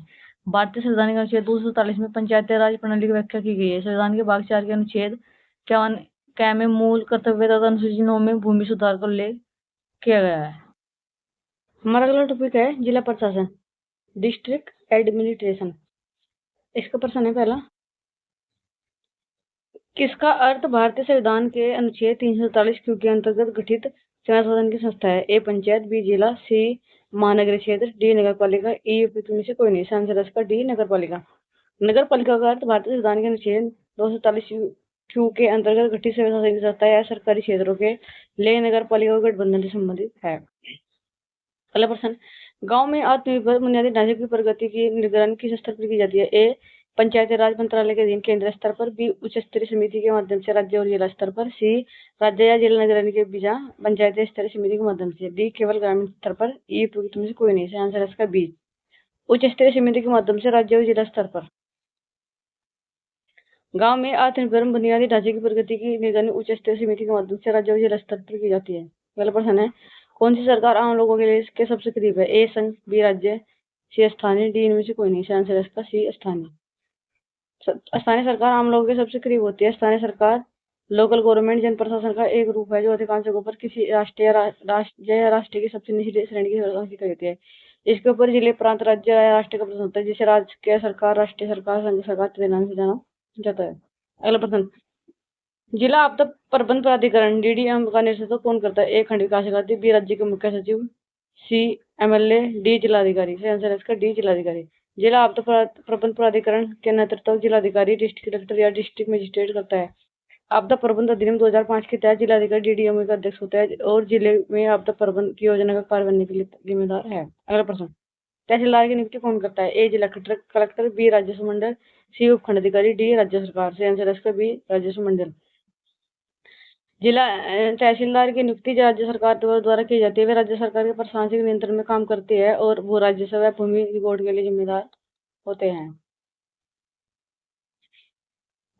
भारतीय संविधान के अनुच्छेद 247 में पंचायत राज प्रणाली की व्याख्या की गई है। संविधान के भाग 4 के अनुच्छेद क्या में मूल कर्तव्य तथा अनुसूची 9 में भूमि सुधार का उल्लेख किया गया है। हमारा अगला टॉपिक है जिला प्रशासन, डिस्ट्रिक्ट एडमिनिस्ट्रेशन। इसका प्रश्न है पहला, किसका अर्थ भारतीय संविधान के अनुच्छेद 347 क्यू के अंतर्गत गठित सेना सदन की संस्था है? ए पंचायत, बी जिला, सी महानगरीय क्षेत्र, डी नगर पालिका, ई उपयुक्त में से कोई नहीं। आंसर है इसका डी नगर पालिका। नगर पालिका का अर्थ भारतीय संविधान के अनुच्छेद 247 क्यू के अंतर्गत गठित सेवा सदन की संस्था या सरकारी क्षेत्रों के लिए नगर पालिका गठबंधन से संबंधित है। अगला प्रश्न, गांव में आत्मनिर्भर बुनियादी ढांचे की प्रगति की निगरानी किस स्तर पर की जाती है? ए पंचायती राज मंत्रालय के अधीन केंद्र स्तर पर, बी उच्च स्तरीय समिति के माध्यम से राज्य और जिला स्तर पर, सी राज्य या जिला निगरानी के बिना पंचायत स्तरीय समिति के माध्यम से, डी केवल ग्रामीण स्तर पर, ई उपयुक्त में से कोई नहीं। आंसर है इसका बी उच्च स्तरीय समिति के माध्यम से राज्य और जिला स्तर पर। गांव में आत्मनिर्भर बुनियादी ढांचे की प्रगति की निगरानी उच्च स्तरीय समिति के माध्यम से राज्य और जिला स्तर पर की जाती है। अगला प्रश्न है, कौन सी सरकार आम लोगों के लिए के सबसे करीब है? ए संघ, बी राज्य, सी स्थानीय, डी इनमें से कोई नहीं। आंसर है इसका सी स्थानीय। स्थानीय सरकार आम लोगों के सबसे करीब होती है। स्थानीय सरकार लोकल गवर्नमेंट जन प्रशासन का एक रूप है जो अधिकांश जगहों पर किसी राज्य या राष्ट्र की सबसे निचली श्रेणी की सरकार की होती है। इसके ऊपर जिले, प्रांत, राज्य या राष्ट्र का प्रशासन होता है, जिसे राज्य सरकार, राष्ट्रीय सरकार, संघ सरकार के नाम से जाना जाता है। अगला प्रश्न, जिला आपदा प्रबंध प्राधिकरण डीडीएम का नेतृत्व कौन करता है? ए खंड विकास अधिकारी, बी राज्य के मुख्य सचिव, सी एमएलए, डी जिलाधिकारी। सही आंसर है इसका डी जिलाधिकारी। जिला आपदा प्रबंध प्राधिकरण के नेतृत्व जिलाधिकारी, डिस्ट्रिक्ट कलेक्टर या डिस्ट्रिक्ट मजिस्ट्रेट करता है। आपदा प्रबंध अधिनियम 2005 के तहत जिलाधिकारी डीडीएम का अध्यक्ष होता है और जिले में आपदा प्रबंध की योजना का कार्यान्वयन के लिए जिम्मेदार है। अगला प्रश्न, तहसीलदार की नियुक्ति कौन करता है? ए जिला कलेक्टर, बी राजस्व मंडल, सी उपखंड अधिकारी, डी राज्य सरकार। सही आंसर है इसका बी राजस्व मंडल। जिला तहसीलदार की नियुक्ति राज्य सरकार द्वारा की जाती है। वे राज्य सरकार के प्रशासनिक नियंत्रण में काम करती है और वो राजस्व व भूमि रिकॉर्ड के लिए जिम्मेदार होते हैं।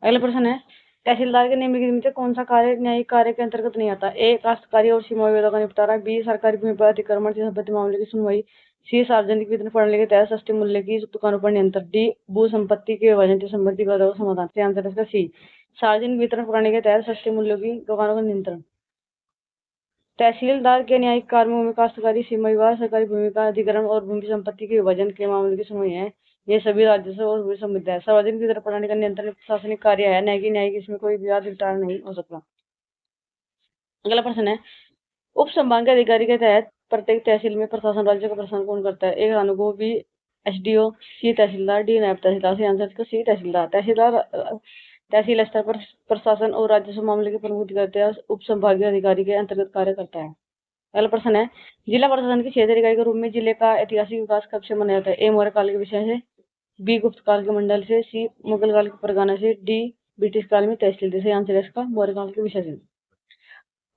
अगला प्रश्न है, तहसीलदार के निम्नलिखित में से कौन सा कार्य न्यायिक कार्य के अंतर्गत नहीं आता? ए काश्तकारी और सीमा विवादों का निपटारा, बी सरकारी भूमि पर अतिक्रमण से संबंधित मामले की सुनवाई, सी सार्वजनिक वितरण प्रणाली के तहत सस्ते मूल्य की दुकानों पर नियंत्रण, डी भू संपत्ति के विभाजन से संबंधित विवादों का समाधान। सही आंसर है इसका सी सार्वजनिक वितरण प्रणाली के तहत सस्ते मूल्यों की दुकानों का नियंत्रण। तहसीलदार के न्यायिक कार्यों में काश्तकारी, सीमा विवाद, सरकारी भूमि का अधिग्रहण और भूमि संपत्ति के विभाजन के मामले की सुनवाई है। ये सभी राजस्व और भूमि संबंधित है। सार्वजनिक वितरण प्रणाली का नियंत्रण प्रशासनिक कार्य है, न्यायिक इसमें कोई विवाद निपटारा नहीं हो सकता। अगला प्रश्न है, उप संभागीय अधिकारी के तहत प्रत्येक तहसील में प्रशासन राज्य का प्रशासन कौन करता है? एक अनुभव, बी एसडीओ, सी तहसीलदार, डी नायब तहसीलदार। सही आंसर इसका सी तहसीलदार। तहसील स्तर पर प्रशासन और राजस्व मामले के प्रमुख करते हैं, उप संभागीय अधिकारी के अंतर्गत कार्य करता है। अगला प्रश्न है, जिला प्रशासन की क्षेत्रीय इकाई के रूप में जिले का ऐतिहासिक विकास कब से माना जाता है? ए मौर्य काल के विषय से, बी गुप्त काल के मंडल से, सी मुगल काल के परगना से, डी ब्रिटिश काल में तहसील से। सही आंसर है इसका मौर्य काल के विषय से।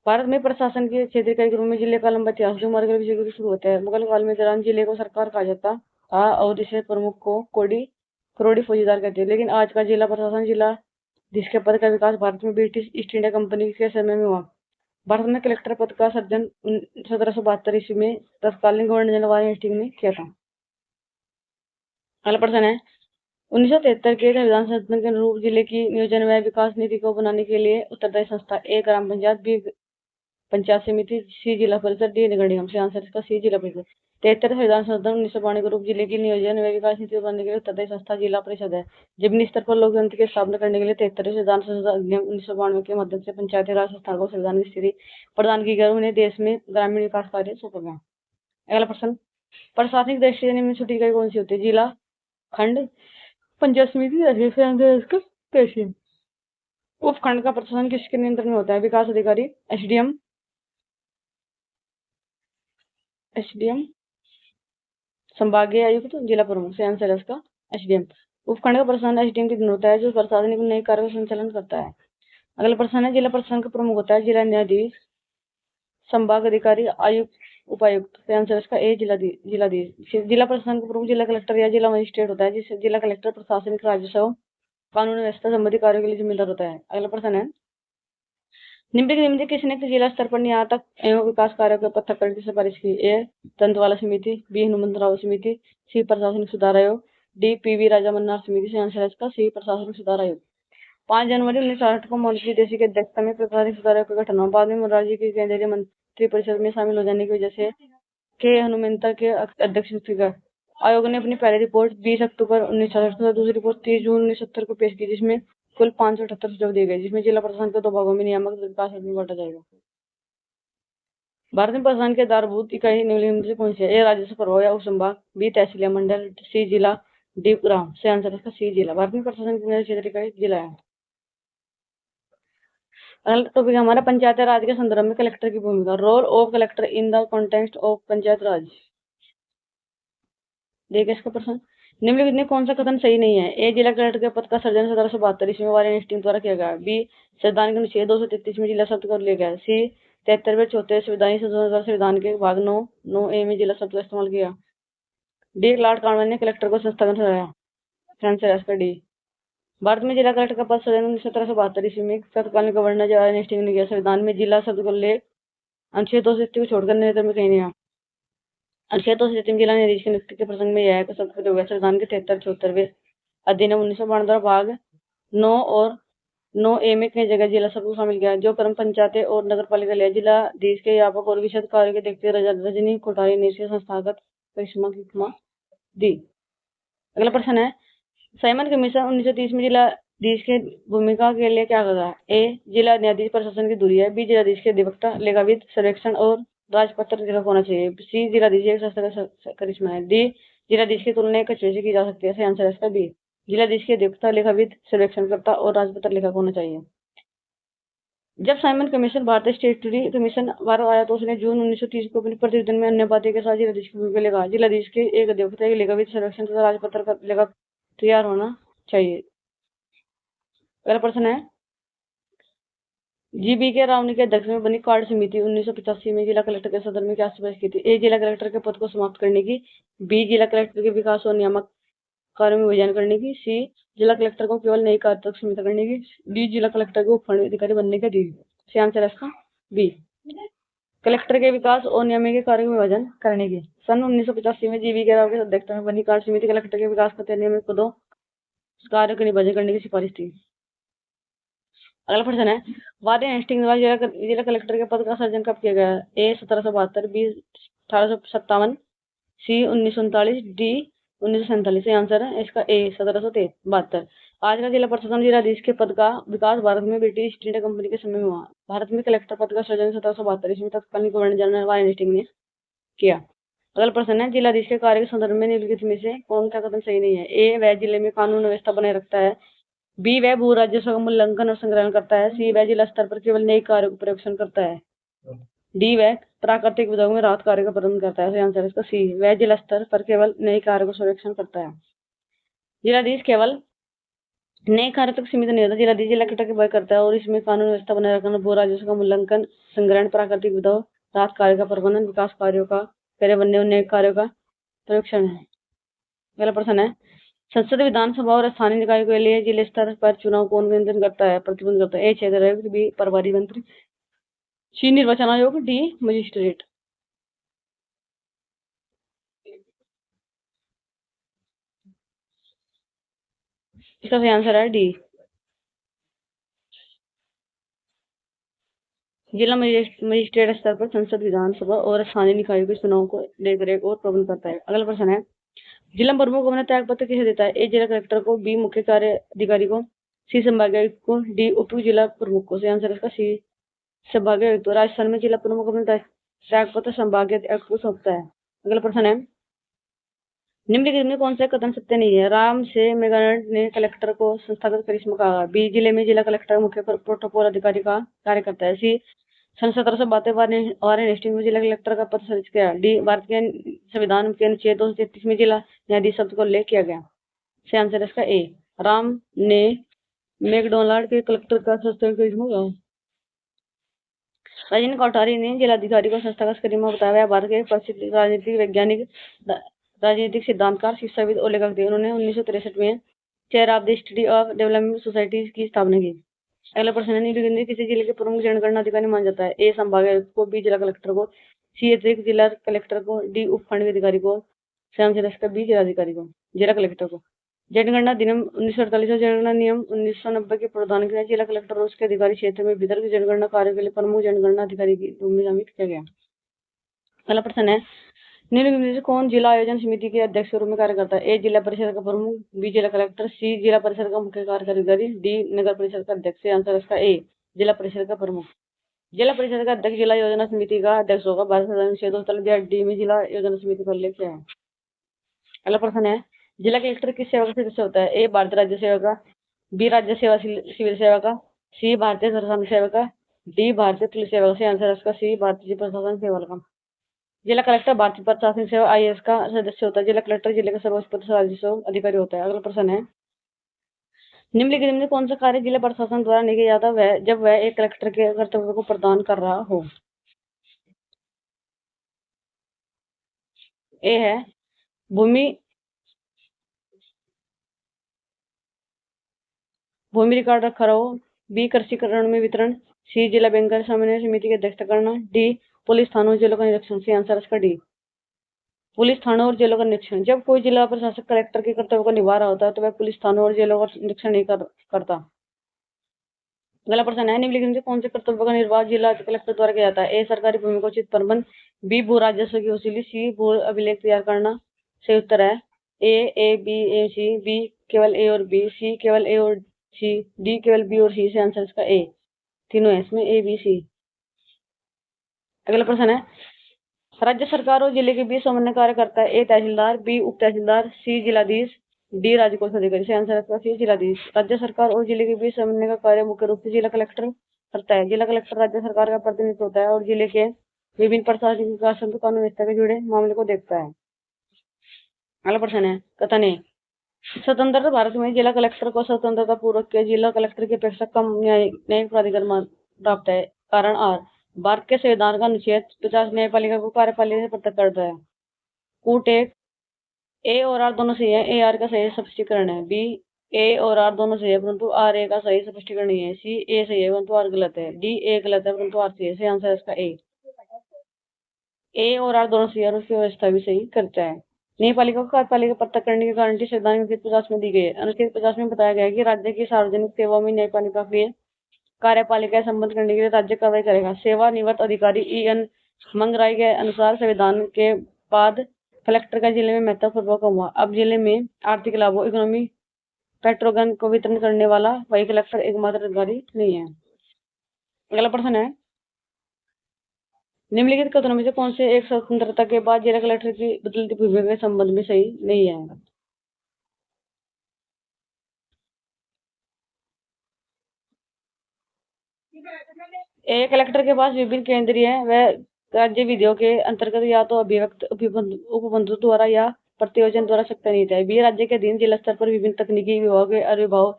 भारत में प्रशासन के क्षेत्रीय इकाई के रूप में जिले का लंबा इतिहास जो मौर्य काल के विषय से शुरू होता है। मुगल काल में दौरान जिले को सरकार कहा जाता था और इसे प्रमुख को करोड़ी फौजीदार कहते हैं। लेकिन आज का जिला प्रशासन जिला जिसके पद का विकास भारत में ब्रिटिश ईस्ट इंडिया कंपनी के समय में हुआ। भारत में कलेक्टर पद का सृजन 1772 ईस्वी में तत्कालीन गवर्नर जनरल वारेन हेस्टिंग्स ने किया था। अगला प्रश्न है, 1973 के संविधान संशोधन के अनुरूप जिले की नियोजन व विकास नीति को बनाने के लिए उत्तरदायी संस्था ए ग्राम पंचायत, बी पंचायत समिति, सी जिला परिषद, डी नगर निगम। से आंसर इसका सी जिला परिषद। 73 संविधान संशोधन 1992 के रूप जिले की नियोजन व विकास नीति को बनाने के लिए उत्तरदायी संस्था जिला परिषद है। जमीनी स्तर पर लोकतंत्र की स्थापना करने के लिए 73 संविधान संशोधन अधिनियम 1992 के माध्यम से पंचायती राज संस्थाओं को संविधान की स्थिति प्रदान की गई, उन्हें देश में ग्रामीण विकास कार्य सौंपा गया। अगला प्रश्न, प्रशासनिक दृष्टि से निम्न छोटी इकाई कौन सी होती है? जिला, खंड, पंचायत समिति, तहसील। उपखंड का प्रशासन किसके नियंत्रण में होता है? विकास अधिकारी, एसडीएम, संभागीय आयुक्त, जिला प्रमुख। से आंसर है इसका एसडीएम। उपखंड का प्रशासन एसडीएम के अधीन होता है जो प्रशासनिक नए कार्यों का संचालन करता है। अगला प्रश्न है, जिला प्रशासन का प्रमुख होता है जिला न्यायाधीश, संभाग अधिकारी, आयुक्त, उपायुक्त। तो आंसर इसका ए, जिलाधीश। जिला प्रशासन का प्रमुख जिला कलेक्टर या जिला मजिस्ट्रेट होता है, जिससे जिला कलेक्टर प्रशासनिक, राजस्व, कानून व्यवस्था संबंधी कार्यों के लिए जिम्मेदार होता है। अगला प्रश्न है, निम्नलिखित में किसने जिला स्तर पर नियामक एवं विकास कार्यों के पृथक्करण की सिफारिश की? ए, दंतवाला समिति, बी, हनुमंतराव समिति, सी, प्रशासनिक सुधार आयोग, डी, पी.वी. राजा मन्नार समिति। से आंसर है इसका सी, प्रशासनिक सुधार आयोग। 5 जनवरी 1968 को मौलवी देसी की अध्यक्षता में प्रशासनिक सुधार आयोग का गठन हुआ। बाद में मोरारजी की केंद्रीय मंत्रिपरिषद में शामिल हो जाने की वजह से के हनुमंता के अध्यक्ष नियुक्त किया। आयोग ने अपनी पहली रिपोर्ट 20 अक्टूबर 1966 तथा दूसरी रिपोर्ट 30 जून 1970 को पेश की, जिसमें कुल 578 सुझाव दिए गए, जिसमें जिला प्रशासन को 2 भागों में नियामक विकास में बांटा जाएगा। भारत में प्रशासन के आधारभूत इकाई निम्नलिखित में से कौन सी है? ए, राजस्व प्रभाग या उपसंभाग, बी, तहसील या मंडल, सी, जिला, डी, ग्राम। से आंसर है इसका सी, जिला। भारत में प्रशासन की क्षेत्र इकाई जिला है। अगला टॉपिक हमारा पंचायत राज के संदर्भ में कलेक्टर की भूमिका। Role of collector in the context of panchayat raj. देखिए इसका प्रश्न, निम्नलिखित में कौन सा कथन सही नहीं है? ए, जिला कलेक्टर के पद का सृजन 1772 ईस्वी में वारेन हेस्टिंग्स द्वारा किया गया। बी, संविधान के अनुच्छेद 233 में जिला शब्द को लिया गया। सी, 73वें 74वें संविधान संशोधन संविधान के भाग 9(9)(a) में जिला शब्द का इस्तेमाल किया। डी, लॉर्ड कार्नवालिस ने कलेक्टर को संस्थागत ठहराया। आंसर है इसका डी। भारत में जिला कलेक्टर का पद सृजन 1772 ईस्वी में तत्कालीन गवर्नर वारेन हेस्टिंग्स ने किया। संविधान में जिला शब्द को ले अनुच्छेद 233 को छोड़कर अन्य में कहीं नहीं आया। अनुच्छेद 233 जिला न्यायाधीश की नियुक्ति के प्रसंग में यह शब्द प्रयोग हुआ। संविधान के 73-74वें अधिनियम 1992 भाग 9 और 9(a) में कई जगह जिला शब्द को शामिल किया, जो क्रम पंचायतें और नगर पालिका लिया। जिलाधीश के व्यापक और विशद कार्यों के देखते रजनी कोठारी ने इसे संस्थागत करिश्मा की उपमा दी। अगला प्रश्न है, साइमन कमीशन 1930 में जिलाधीश के भूमिका के लिए क्या कहा? ए, जिला न्यायाधीश प्रशासन की दूरी है। बी, जिलाधीश के अधिवक्ता, लेखाविद, सर्वेक्षण और राजपत्र लेखक होना चाहिए। सी, जिलाधीश एक शासक करिश्मा है। डी, जिलाधीश की तुलना एक कचरे से की जा सकती है। सही आंसर है इसका बी, जिलाधीश के अधिवक्ता, लेखाविद, सर्वेक्षणकर्ता और राजपत्र लेखक होना चाहिए। जब साइमन कमीशन भारतीय स्टैट्यूटरी कमीशन भारत आया तो उसने जून 1930 को अपने प्रतिवेदन में अन्य बातें के साथ जिलाधीश की भूमिका लिखा। जिलाधीश के एक अधिवक्ता, एक लेखाविद, सर्वेक्षण तथा राजपत्र लेखक तैयार होना चाहिए। अगला प्रश्न है, जी, बी के राव की अध्यक्ष में बनी कार्ड समिति 1985 में जिला कलेक्टर के सदन में क्या सिफारिश की थी? ए, जिला कलेक्टर के पद को समाप्त करने की। बी, जिला कलेक्टर के विकास और नियामक कार्यों में विभाजन करने की। सी, जिला कलेक्टर को केवल नई कार्य तक सीमित करने की। डी, जिला कलेक्टर को उपखंड अधिकारी बनने का दी। सही आंसर है इसका बी, कलेक्टर के विकास और नियामक कार्यों में विभाजन करने की। सन 1985 में जी, के राव की अध्यक्षता में बनी कार्य समिति कलेक्टर के विकास तथा नियामक पदों कार्य का विभाजन करने की सिफारिश थी। अगला प्रश्न है, वारेन हेस्टिंग्स द्वारा जिला कलेक्टर के पद का सृजन कब किया गया? ए, 1772, बी, 1857, सी, 1939, डी, 1947। आंसर है इसका ए, 1772। आज का जिला प्रशासन जिलाधीश के पद का विकास भारत में ब्रिटिश ईस्ट इंडिया कंपनी के समय में हुआ। भारत में कलेक्टर पद का सृजन 1772 ईस्वी में तत्कालीन गवर्नर जनरल वारेन हेस्टिंग्स ने किया। अगला प्रश्न है, जिलाधीश के कार्य के संदर्भ में निम्नलिखित में से कौन सा कथन सही नहीं है? ए, वह जिले में कानून व्यवस्था बनाए रखता है। बी, वह भू राजस्व का मूल्यांकन और संग्रहण करता है। सी, वह जिला स्तर पर केवल नई कार्यों का परीक्षण करता है। डी, वह प्राकृतिक विभाग में राहत कार्य का प्रबंधन करता है। सही आंसर है इसका सी, वह जिला स्तर पर केवल नई कार्यों का सर्वेक्षण करता है। जिलाधीश केवल नए कार्य तक सीमित नहीं होता। जिलाधीश जिला कलेक्टर की वर्क करता है और इसमें कानून व्यवस्था बनाए रखना, भू राजस्व का मूल्यांकन, संग्रहण, प्राकृतिक विभाग, राहत कार्य का प्रबंधन, विकास कार्यों का कार्यान्वयन और नए कार्यों का परीक्षण है। अगला प्रश्न है, संसद, विधानसभा और स्थानीय निकाय के लिए जिले स्तर पर चुनाव कौन नियंत्रण करता है, प्रतिबंध करता है? ए, क्षेत्र आयोग, बी, प्रभारी मंत्री, सी, निर्वाचन आयोग, डी, मजिस्ट्रेट। इसका सही आंसर है डी, जिला मजिस्ट्रेट स्तर पर संसद, विधानसभा और स्थानीय निकायों के चुनाव को देखरेख और प्रबंध करता है। अगला प्रश्न है, जिला प्रमुख अपना त्याग पत्र किसे देता है? ए, जिला कलेक्टर को, बी, मुख्य कार्य अधिकारी को, सी, संभागीय आयुक्त को, डी, उप जिला प्रमुख को। सही आंसर इसका सी, संभागीय आयुक्त। राजस्थान में जिला प्रमुख अपना त्याग पत्र संभागीय आयुक्त को सौंपता है। अगला प्रश्न है, निम्नलिखित में कौन सा कथन सत्य नहीं है? राम से मेघालय ने कलेक्टर को संस्थागत करिश्मा कहा। बी, जिले में जिला कलेक्टर मुख्य प्रोटोकॉल अधिकारी का कार्य करता है। सी, सन 1772 वारेन हेस्टिंग्स में जिला कलेक्टर का पद सृजित किया। डी, भारत के संविधान के अनुच्छेद 233 में जिला न्यायाधीश शब्द को उल्लेख किया गया। सही आंसर है इसका ए, राम ने मैकडोनाल्ड के कलेक्टर का संस्थागत करिश्मा कहा। राजेंद्र कोठारी ने जिलाधिकारी को संस्थागत कदीमा बताया। वह भारत के प्रसिद्ध राजनीतिक वैज्ञानिक, राजनीतिक सिद्धांतकार, शिक्षाविद और लेखक थे। उन्होंने 1963 में chair of the study of development society की स्थापना की। अगला प्रश्न है, नीलगिरी किसी जिले के प्रमुख जनगणना अधिकारी माना जाता है? ए संभागायुक्त को, बी जिला कलेक्टर को, सी अतिरिक्त जिला कलेक्टर को, डी उपखंड के अधिकारी को, का बी जिलाधिकारी को, जिला कलेक्टर को। जनगणना अधिनियम 1948 और जनगणना नियम 1990 के प्रावधान के जिला कलेक्टर और उसके अधिकारी क्षेत्र में भीतर की जनगणना कार्य के लिए प्रमुख जनगणना अधिकारी की रूप में नामित किया गया। अगला प्रश्न है, निम्नलिखित में से कौन जिला आयोजन समिति के अध्यक्ष के रूप में कार्य करता है? ए जिला परिषद का प्रमुख, बी जिला कलेक्टर, सी जिला परिषद का मुख्य कार्यकारी अधिकारी, डी नगर परिषद का अध्यक्ष। आंसर इसका ए जिला परिषद का प्रमुख। जिला परिषद का अध्यक्ष जिला योजना समिति का अध्यक्ष होगा। भारत संविधान अनुच्छेद 243 में जिला योजना समिति का उल्लेख किया है। अगला प्रश्न है, जिला कलेक्टर किस सेवा का सदस्य होता है? ए भारतीय राज्य सेवा का, बी राज्य सेवा सिविल सेवा का, सी भारतीय प्रशासन सेवा का, डी भारतीय पुलिस सेवा का। आंसर इसका सी भारतीय प्रशासन सेवा का। जिला कलेक्टर भारतीय प्रशासनिक सेवा IAS का सदस्य होता है। जिला कलेक्टर जिले का सर्वोच्च पदाधिकारी अधिकारी होता है। अगला प्रश्न है, निम्नलिखित में कौन सा कार्य जिला प्रशासन द्वारा नहीं किया जाता वह जब वह एक कलेक्टर के कर्तव्य को प्रदान कर रहा हो? ए है भूमि रिकॉर्ड रखा रहो, बी कृषि ऋण में वितरण, सी जिला बैंक समन्वय समिति की अध्यक्षता करना, डी पुलिस थानों और जेलों का निरीक्षण। सी आंसर इसका डी पुलिस थानों और जेलों का निरीक्षण। जब कोई जिला प्रशासक कलेक्टर के कर्तव्य को निभा रहा होता है तो वह पुलिस थानों और जेलों का निरीक्षण नहीं करता। अगला प्रश्न है, निम्नलिखित में कौन से कर्तव्य का निर्वाह जिला कलेक्टर द्वारा किया जाता है? ए सरकारी भूमि को उचित प्रबंध, बी भू राजस्व की वसूली, सी भू अभिलेख तैयार करना। सही उत्तर है A B A C, B केवल ए और बी, सी केवल ए और सी, डी केवल बी और सी। से आंसर इसका ए तीनों है इसमें ए बी सी। अगला प्रश्न है, राज्य सरकार और जिले के बीच समन्वय कार्य करता है? ए तहसीलदार, बी उप तहसीलदार, सी जिलाधीश, डी राजकोष अधिकारी। से आंसर है सी जिलाधीश। राज्य सरकार और जिले के बीच समन्वय का कार्य मुख्य रूप से जिला कलेक्टर करता है। जिला कलेक्टर राज्य सरकार का प्रतिनिधित्व होता है और जिले के विभिन्न प्रशासनिक विकास कानून व्यवस्था से जुड़े मामले को देखता है। अगला प्रश्न है, कथन ए, स्वतंत्र भारत में जिला कलेक्टर को स्वतंत्रता पूर्वक के जिला कलेक्टर की अपेक्षा कम न्यायिक प्राधिकार प्राप्त है। कारण आर, भारत के संविधान का अनुच्छेद 50 न्यायपालिका को कार्यपालिका से पृथक करता है। कूट एक, ए और आर दोनों सही है, ए आर का सही स्पष्टीकरण है। बी ए और आर दोनों सही है परंतु आर ए का सही स्पष्टीकरण नहीं है। सी ए सही है परंतु आर गलत है। डी ए गलत है परंतु आर सही है। आंसर इसका ए और आर दोनों सही है और उसकी व्यवस्था भी सही करता है। न्यायपालिका को कार्यपालिका पृथक करने की गारंटी संविधान अनुच्छेद 50 में दी गई है। अनुच्छेद 50 में बताया गया है कि राज्य की सार्वजनिक सेवाओं में न्यायपालिका के लिए कार्यपालिका संबंध करने के लिए राज्य कार्रवाई करेगा। सेवानिवृत्त अधिकारी EN मंगराई के अनुसार संविधान के बाद कलेक्टर का जिले में महत्वपूर्ण कम हुआ। अब जिले में आर्थिक लाभों इकोनॉमी पेट्रोगन को वितरण करने वाला वही कलेक्टर एकमात्र अधिकारी नहीं है। अगला प्रश्न है, निम्नलिखित कथनों में से कौन से एक स्वतंत्रता के बाद जिला कलेक्टर की बदलती भूमिका के संबंध में सही नहीं है? एक कलेक्टर के पास विभिन्न केंद्रीय व राज्य विधियों के अंतर्गत या तो अभिव्यक्त उपबंधु द्वारा या प्रतियोजन द्वारा सत्ता नहीं है। बी राज्य के अधीन जिला स्तर पर विभिन्न तकनीकी विभागों के आविर्भाव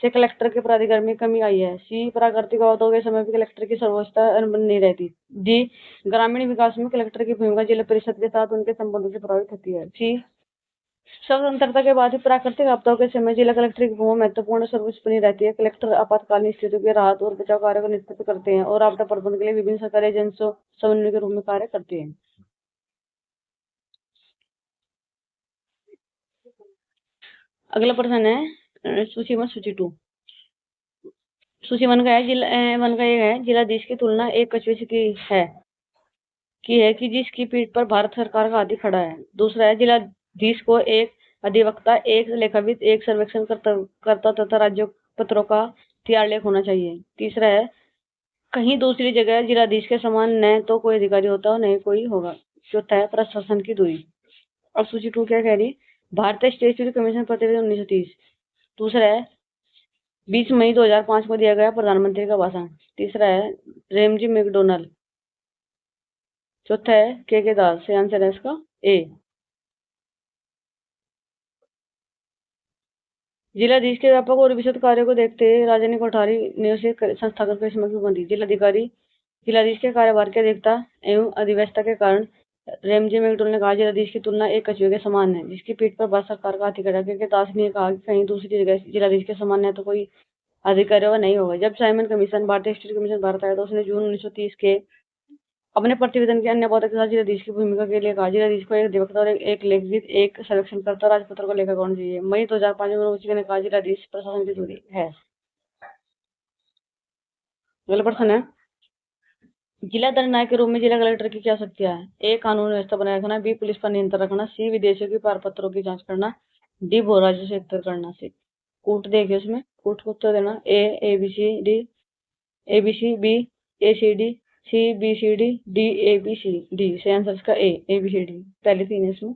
से कलेक्टर के प्राधिकार में कमी आई है। सी प्राकृतिक आपदाओं के समय भी कलेक्टर की सर्वोच्चता नहीं रहती। डी ग्रामीण विकास में कलेक्टर की भूमिका जिला परिषद के साथ उनके संबंधों से प्रभावित होती है। सी स्वतंत्रता के बाद ही प्राकृतिक आपदाओं के समय जिला कलेक्टर की भूमिका महत्वपूर्ण सर्वोच्च बनी रहती है। कलेक्टर आपातकालीन स्थितियों के राहत और बचाव कार्य को नेतृत्व करते हैं और आपदा प्रबंधन के लिए विभिन्न सरकारी एजेंसियों समन्वय के रूप में कार्य करते हैं। अगला प्रश्न है सूची 2। सूची 1 का है जिलाधीश की तुलना एक कछुए से की है कि जिसकी पीठ पर भारत सरकार का हाथी खड़ा है। दूसरा है, जिलाधीश को एक अधिवक्ता, एक लेखाविद, एक सर्वेक्षण करता तथा राज्य पत्रों का तैयार लेख होना चाहिए। तीसरा है, कहीं दूसरी जगह जिलाधीश के समान न तो कोई अधिकारी होता और न कोई होगा। चौथा है, प्रशासन की दूरी। अब सूची 2 क्या कह रही, भारतीय स्टैट्यूटरी कमीशन प्रतिवेदन 1930। दूसरा है, 20 मई 2005 को दिया गया प्रधानमंत्री का भाषण। तीसरा है, रेमजी मैकडोनल्ड। चौथा है, के दास। से आंसर है इसका ए। जिलाधीश के व्यापक और विशद कार्य को देखते हुए राजेंद्र कोठारी ने उसे संस्थागत करिश्मा क्यों दी? जिलाधिकारी जिलाधीश के कार्यभार की अधिकता एवं अधिव्यस्तता के कारण रेमजे मैकडॉल ने कहा, जिलाधीश की तुलना एक कछुए के समान है, जिसकी पीठ पर भारत सरकार का हाथी खड़ा करके दास ने कहा कि कहीं दूसरी जगह जिलाधीश के समान है तो कोई अधिकारी वह नहीं होगा। जब साइमन कमीशन भारतीय स्टेट कमीशन भारत आया तो उसने जून 1930 के अपने प्रतिवेदन के अन्य बातों के साथ जिलाधीश की भूमिका के लिए कहा, जिलाधीश को एक अधिवक्ता और एक लेखविद, एक सर्वेक्षणकर्ता, राजपत्र को लेखक होना चाहिए। मई 2005 में उच्च ने कहा, जिलाधीश प्रशासन की दूरी है। अगला प्रश्न है, जिला दंडनायक के रूप में जिला कलेक्टर की क्या शक्तियां हैं? ए, कानून व्यवस्था बनाए रखना, बी, पुलिस पर नियंत्रण रखना, सी, विदेशियों की पारपत्रों की जांच करना, डी, भू राजस्व से एकत्र करना। सी, कूट देखिए उसमें कूट को उत्तर देना। A B C D, A B C, B A C D, C B C D, D A B C D. सही आंसर इसका ए बी सी डी, पहले तीन है इसमें।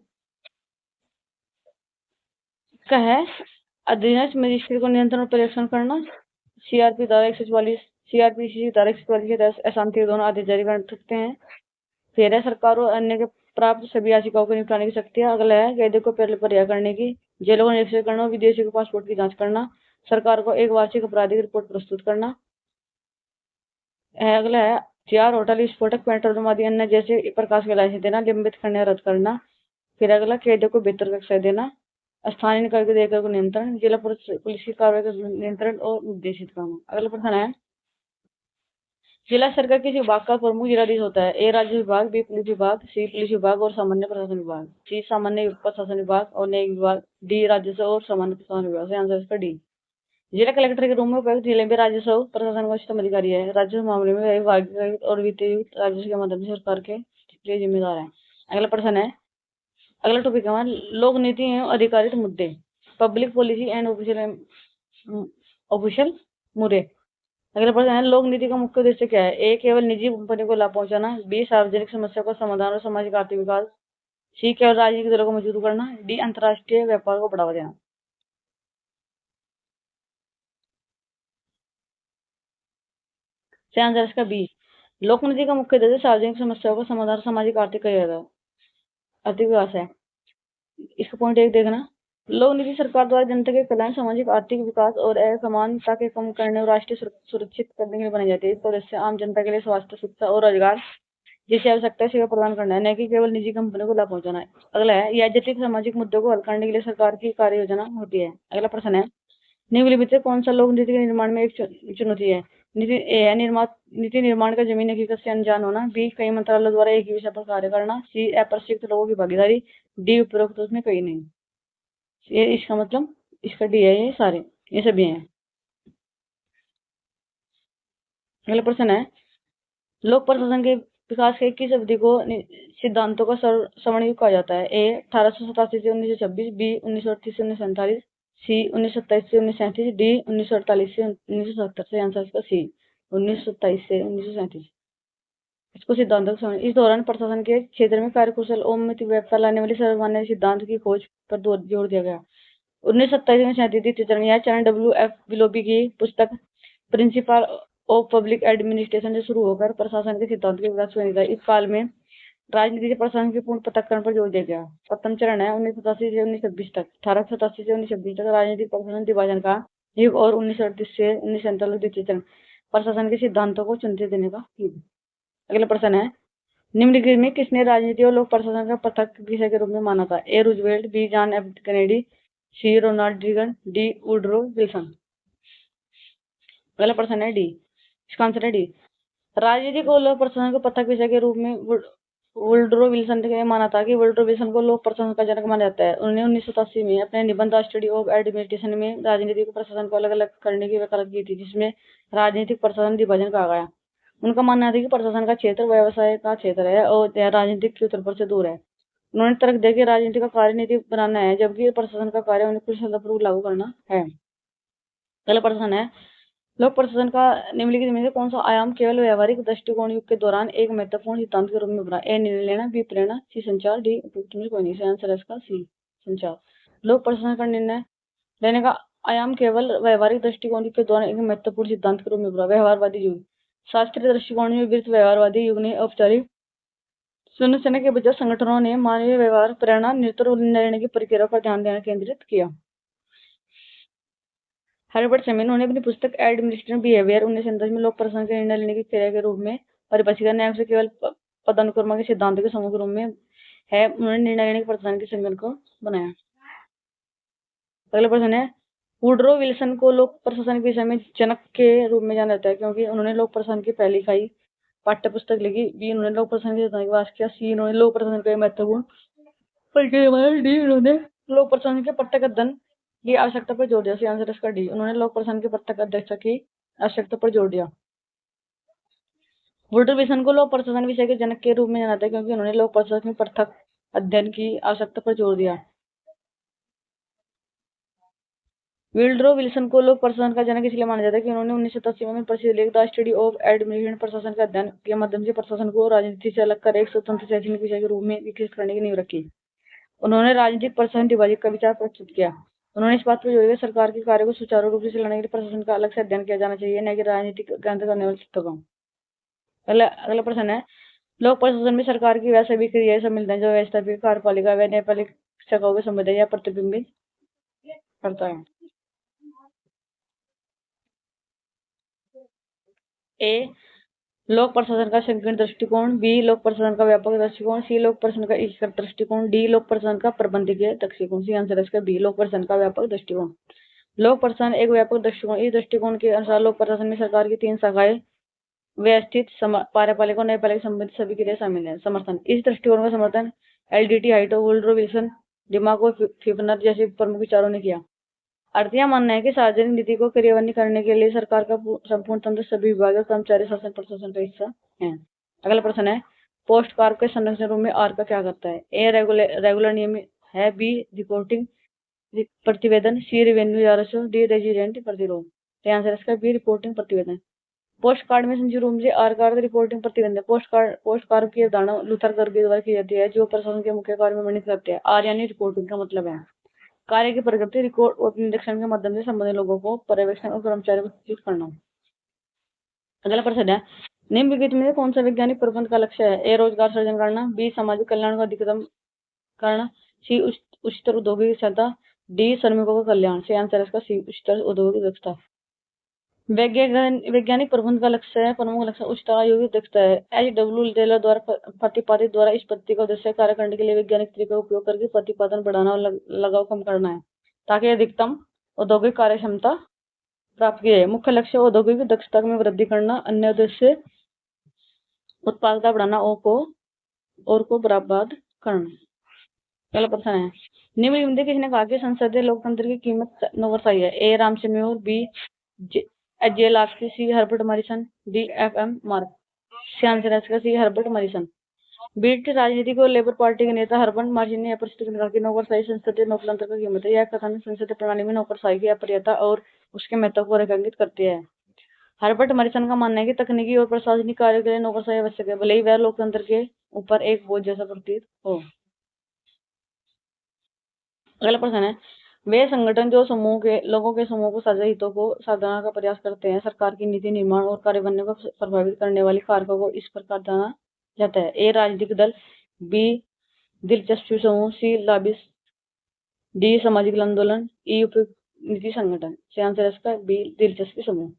इसका है अधीनस्थ मजिस्ट्रेट को नियंत्रण और पर्यवेक्षण करना। सीआरपी धारा 144, सीआरपीसी धारा 144 के तहत अशांति के दोनों आदेश जारी कर सकते हैं। फिर है सरकार और अन्य के प्राप्त सभी याचिकाओं को निपटाने की शक्तियां। अगला है कैदी को पहले पर रिहा करने की, जेलों को निरीक्षण करना, विदेशियों के पासपोर्ट की जांच करना, सरकार को एक वार्षिक आपराधिक रिपोर्ट प्रस्तुत करना। अगला है हथियार, होटल विस्फोटक, पेट्रोल आदि अन्य जैसे प्रकाश के लाइसेंस देना, लंबित करने रद्द करना। फिर अगला कैदियों को बेहतर कक्षा देना, स्थानीय निकाय को देखकर को नियंत्रण, जिला पुलिस की कार्रवाई का नियंत्रण और निर्देशित करना। अगला प्रश्न है, जिला स्तर का किसी विभाग का प्रमुख जिलाधीश होता है? ए, राज्य विभाग, बी, पुलिस विभाग, सी, पुलिस विभाग और सामान्य प्रशासन विभाग, सी, सामान्य प्रशासन विभाग और न्यायिक विभाग, डी, राजस्व और सामान्य प्रशासन विभाग। सही आंसर इसका डी। जिला कलेक्टर के रूप में उपयुक्त जिले में राजस्व प्रशासन का उच्चतम अधिकारी है। राजस्व मामले में विभागीय और वित्तीय राजस्व के माध्यम से सरकार के लिए जिम्मेदार है। अगला प्रश्न है, अगला टॉपिक है लोक नीति एवं अधिकारित मुद्दे, पब्लिक पॉलिसी एंड ऑफिशियल मुद्दे। अगला प्रश्न है, लोक नीति का मुख्य उद्देश्य क्या है? ए, केवल निजी कंपनी को लाभ पहुंचाना, बी, सार्वजनिक समस्या का समाधान और सामाजिक आर्थिक विकास, सी, केवल राजनीतिक दलों को मजबूत करना, डी, अंतर्राष्ट्रीय व्यापार को बढ़ावा देना। सही आंसर इसका बी। लोक नीति का मुख्य उद्देश्य सार्वजनिक समस्याओं का समाधान, सामाजिक आर्थिक विकास है। इसका पॉइंट एक देखना, लोक नीति सरकार द्वारा जनता के कल्याण, सामाजिक आर्थिक विकास और असमानता के कम करने और राष्ट्रीय सुरक्षित करने के लिए बनाई जाती है। इसका उद्देश्य आम जनता के लिए स्वास्थ्य, शिक्षा और रोजगार जैसी आवश्यकता सेवा प्रदान करना है, न कि केवल निजी कंपनियों को लाभ पहुंचाना है। अगला है, यह जटिल सामाजिक मुद्दों को हल करने के लिए सरकार की कार्य योजना होती है। अगला प्रश्न है, निम्नलिखित से कौन सा लोक नीति के निर्माण में एक चुनौती है? नीति निर्माण का जमीनी हकीकत से अनजान होना, बी, कई मंत्रालयों द्वारा एक ही विषय पर कार्य करना, सी, अप्रशिक्षित लोगों की भागीदारी, डी, उपरोक्त उसमें कहीं नहीं। ये इसका मतलब इसका डी है, ये सारे ये सभी हैं। अगला प्रश्न है, लोक प्रशासन के विकास के किस अवधि को सिद्धांतों का स्वर्णयुग कहा जाता है? ए, 1887 से 1926, बी, 1938 से 1947, सी, 1927 से 1937, डी, 1948 से 1970। से आंसर इसका सी, 1927 से 1937। इसको सिद्धांतों का इस दौरान प्रशासन के क्षेत्र में कार्यकुशल और व्यापकता लाने वाले सर्वमान्य सिद्धांत की खोज पर जोर दिया गया। 1927 में 37 चरण, यह चरण WF विलोबी की पुस्तक प्रिंसिपल ऑफ पब्लिक एडमिनिस्ट्रेशन से शुरू होकर प्रशासन के सिद्धांत के विकास हुआ। इस काल में राजनीति से प्रशासन के पूर्ण पृथक्करण पर जोर दिया गया। प्रथम चरण है 1987 से 1926 तक, 1887 से 1926 तक राजनीतिक प्रशासन विभाजन का युग, और 1938 से 1947 द्वितीय चरण, प्रशासन के सिद्धांतों को चुनौती देने का युग। अगला प्रश्न है, निम्नलिखित में किसने राजनीति और लोक प्रशासन का पृथक विषय के रूप में माना था? A, Roosevelt, B, John F Kennedy, C, Ronald Reagan, D, Woodrow Wilson. अगला प्रश्न है डी, इसका आंसर है डी। राजनीतिक और लोक प्रशासन को पृथक विषय के रूप में वुडरो विल्सन ने माना था कि वुडरो विल्सन को लोक प्रशासन का जनक माना जाता है। उन्होंने 1987 में अपने निबंध स्टडी ऑफ एडमिनिस्ट्रेशन में राजनीतिक प्रशासन को अलग अलग करने की वकालत की थी, जिसमें राजनीतिक प्रशासन विभाजन कहा गया। उनका मानना था कि प्रशासन का क्षेत्र व्यवसाय का क्षेत्र है और राजनीतिक क्षेत्र पर से दूर है। उन्होंने तर्क दिया कि राजनीति का कार्य नीति बनाना है, जबकि प्रशासन का कार्य उन्हें कुशलतापूर्वक लागू करना है। अगला प्रश्न है, लोक प्रशासन का निम्नलिखित में से कौन सा आयाम केवल व्यवहारिक दृष्टिकोण युग के दौरान एक महत्वपूर्ण सिद्धांत के रूप में उभरा? ए, निर्णय लेना, बी, प्रेरणा, सी, संचार, डी, उपयुक्त में कोई नहीं। सही आंसर है इसका सी, संचार। लोक प्रशासन का निर्णय लेने का आयाम केवल व्यवहारिक दृष्टिकोण युग के दौरान एक महत्वपूर्ण सिद्धांत के रूप में उभरा। व्यवहारवादी युग, शास्त्रीय दृष्टिकोण में विरुद्ध व्यवहारवादी युग ने औपचारिक संरचना के बजाय संगठनों ने मानवीय व्यवहार, प्रेरणा, नेतृत्व और निर्णय की प्रक्रिया पर ध्यान देना केंद्रित किया। हर्बर्ट समीर ने अपनी पुस्तक एडमिनिस्ट्रेटिव बिहेवियर 1910 में लोक प्रशासन के निर्णय लेने की क्रिया के रूप में परिभाषित न्याय से केवल पदानुक्रम के सिद्धांतों के समूह के रूप में है। उन्होंने निर्णय लेने के प्रधान के संगठन को बनाया। अगला प्रश्न है, वुडरो विल्सन को लोक प्रशासन के विषय में जनक के रूप में जाना जाता है क्योंकि उन्होंने लोक प्रशासन की पहली इकाई पाठ्य पुस्तक लिखी। बी, उन्होंने लोक प्रशासन के सिद्धांत की बात किया। सी, उन्होंने लोक प्रशासन का महत्वपूर्ण परिचय। डी, उन्होंने लोक प्रशासन के प्रत्यक्ष अध्ययन की आवश्यकता पर जोर दिया। सी आंसर इसका डी, उन्होंने लोक प्रशासन के प्रत्यक्ष अध्ययन की आवश्यकता पर जोर दिया। वुडरो विल्सन को लोक प्रशासन विषय के जनक के रूप में जाना जाता है क्योंकि उन्होंने लोक प्रशासन के प्रत्यक्ष अध्ययन की आवश्यकता पर जोर दिया। वुडरो विल्सन को लोक प्रशासन का जनक इसलिए माना जाता है कि उन्होंने 1987 में प्रसिद्ध लेख द स्टडी ऑफ एडमिनिस्ट्रेशन प्रशासन के अध्ययन के माध्यम से प्रशासन को राजनीति से अलग कर एक स्वतंत्र शैक्षणिक विषय के रूप में विकसित करने की नींव रखी। उन्होंने राजनीतिक प्रशासन डिवाइड का विचार प्रस्तुत किया। उन्होंने इस बात पर जोर दिया सरकार के कार्य को सुचारू रूप से चलाने के लिए प्रशासन का अलग से अध्ययन किया जाना चाहिए, न कि राजनीतिक ज्ञान करने वाले तत्वों का। अगला प्रश्न है, लोक प्रशासन में सरकार की वह सभी क्रियाएं सम्मिलित हैं जो व्यवस्थापिक, कार्यपालिका व न्यायपालिक शाखाओं के संबंध या प्रतिबिंबित करता है। ए, लोक प्रशासन का संकीर्ण दृष्टिकोण। बी, लोक प्रशासन का व्यापक दृष्टिकोण। सी, लोक प्रशासन का एकीकृत दृष्टिकोण। डी, लोक प्रशासन का प्रबंधकीय दृष्टिकोण। सी आंसर इसका बी, लोक प्रशासन का व्यापक दृष्टिकोण। लोक प्रशासन एक व्यापक दृष्टिकोण। इस दृष्टिकोण के अनुसार लोक प्रशासन में सरकार की 3 शाखाएं व्यवस्थित, कार्यपालिका और न्यायपालिका संबंधित सभी क्रिया शामिल है। समर्थन, इस दृष्टिकोण का समर्थन एलडीटी हाइटो, वुडरो विल्सन, डिमाक और फिफनर जैसे प्रमुख विचारों ने किया। अर्थ यह मानना है कि सार्वजनिक नीति को क्रियान्वित करने के लिए सरकार का संपूर्ण तंत्र सभी विभाग और कर्मचारी शासन प्रशासन का हिस्सा है। अगला प्रश्न है, पोस्ट कार्य के संरक्षण रूप में आर का क्या करता है। ए, रेगुलर नियमित है। बी, रिपोर्टिंग प्रतिवेदन। सी, रेवेन्यू राजस्व। डी, रेजिडेंट प्रतिरोध। आंसर इसका बी, रिपोर्टिंग प्रतिवेदन। पोस्ट कार्ड में संयुक्त रूप से आर कार्ड रिपोर्टिंग प्रतिवेदन। पोस्ट कार्ड की अवधारणा लूथर गर्ग द्वारा की जाती है जो प्रशासन के मुख्य कार्य में वर्णित करते हैं। आर यानी रिपोर्टिंग का मतलब है कार्य की प्रगति, रिकॉर्ड और निरीक्षण के माध्यम से संबंधित लोगों को, पर्यवेक्षण और कर्मचारियों को सूचित करना। अगला प्रश्न है, निम्नलिखित में कौन सा वैज्ञानिक प्रबंध का लक्ष्य है। ए, रोजगार सृजन करना। बी, सामाजिक कल्याण को अधिकतम करना। सी, उच्चतर औद्योगिक क्षमता। डी, श्रमिकों का कल्याण। सी आंसर इसका सी, उच्चतर औद्योगिक दक्षता। वैज्ञानिक प्रबंध का लक्ष्य है, प्रमुख लक्ष्य उच्चतर औद्योगिक दक्षता है। एच.डब्ल्यू. टेलर द्वारा प्रतिपादित द्वारा इस पद्धति का उद्देश्य कार्य करने के लिए वैज्ञानिक तरीके का उपयोग करके प्रतिपादन बढ़ाना और लगाव कम करना है ताकि अधिकतम औद्योगिक कार्य क्षमता प्राप्त की जाए। मुख्य लक्ष्य औद्योगिक दक्षता में वृद्धि करना, अन्य उद्देश्य उत्पादकता बढ़ाना और को बर्बाद करना। अगला प्रश्न है, निम्न में किसने कहा कि संसदीय लोकतंत्र की कीमत नौकरशाही है। A, Ramsay Muir. बी, जेलार्स्की। C, Herbert Morrison. D, F M. Marx. C answer है सी, हर्बर्ट मॉरिसन। ब्रिटिश राजनीतिक और लेबर पार्टी के नेता हर्बर्ट मॉरिसन ने प्रस्तुत कहा कि नौकरशाही संसदीय लोकतंत्र की कीमत है। यह कथन संसदीय प्रणाली में नौकरशाही की अप्रियता और उसके महत्व को रेखांकित करती है। हर्बर्ट मॉरिसन का मानना है कि तकनीकी और प्रशासनिक कार्य के लिए नौकरशाही आवश्यक है, भले ही वह लोकतंत्र के ऊपर एक बोझ जैसा प्रतीत हो। अगला प्रश्न है, वे संगठन जो लोगों के समूह को साझा हितों को साधना का प्रयास करते हैं। सरकार की नीति निर्माण और कार्यान्वयन को प्रभावित करने वाले कारकों को इस प्रकार जाना जाता है। ए, राजनीतिक दल। बी, दिलचस्पी समूह। सी, लॉबिस्ट। डी, सामाजिक आंदोलन। ई, उपयुक्त नीति संगठन। सी आंसर इसका बी, दिलचस्पी समूह।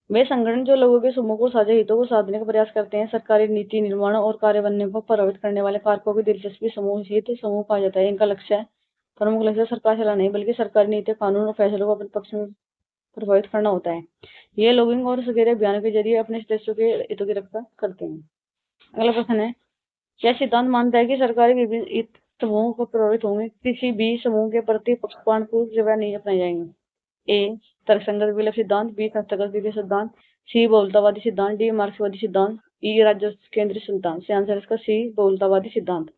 वे संगठन जो लोगों के समूह को साझा हितों को साधने का प्रयास करते हैं। सरकारी नीति निर्माण और कार्यान्वयन को प्रभावित करने वाले कारकों को दिलचस्पी समूह हित समूह कहा जाता है। इनका लक्ष्य है, प्रमुख लक्ष्य सरकार चलाना नहीं बल्कि सरकारी नीति, कानून और फैसलों को अपने पक्ष में प्रभावित करना होता है। ये लॉबिंग और सगेरे अभियानों के जरिए अपने सदस्यों के हितों की रक्षा करते हैं। अगला प्रश्न है, यह सिद्धांत मानता है कि सरकारी विभिन्न हित समूहों को प्रभावित होंगे, किसी भी समूह के प्रति पक्षपातपूर्ण रवैया नहीं अपनाए जाएंगे। ए, तर्कसंगत विकल्प सिद्धांत। बी, संस्थागत विधि सिद्धांत। सी, बहुलतावादी सिद्धांत। डी, मार्क्सवादी सिद्धांत। ई, राज्य केंद्रीय सिद्धांत। सी आंसर इसका सी, बहुलतावादी सिद्धांत।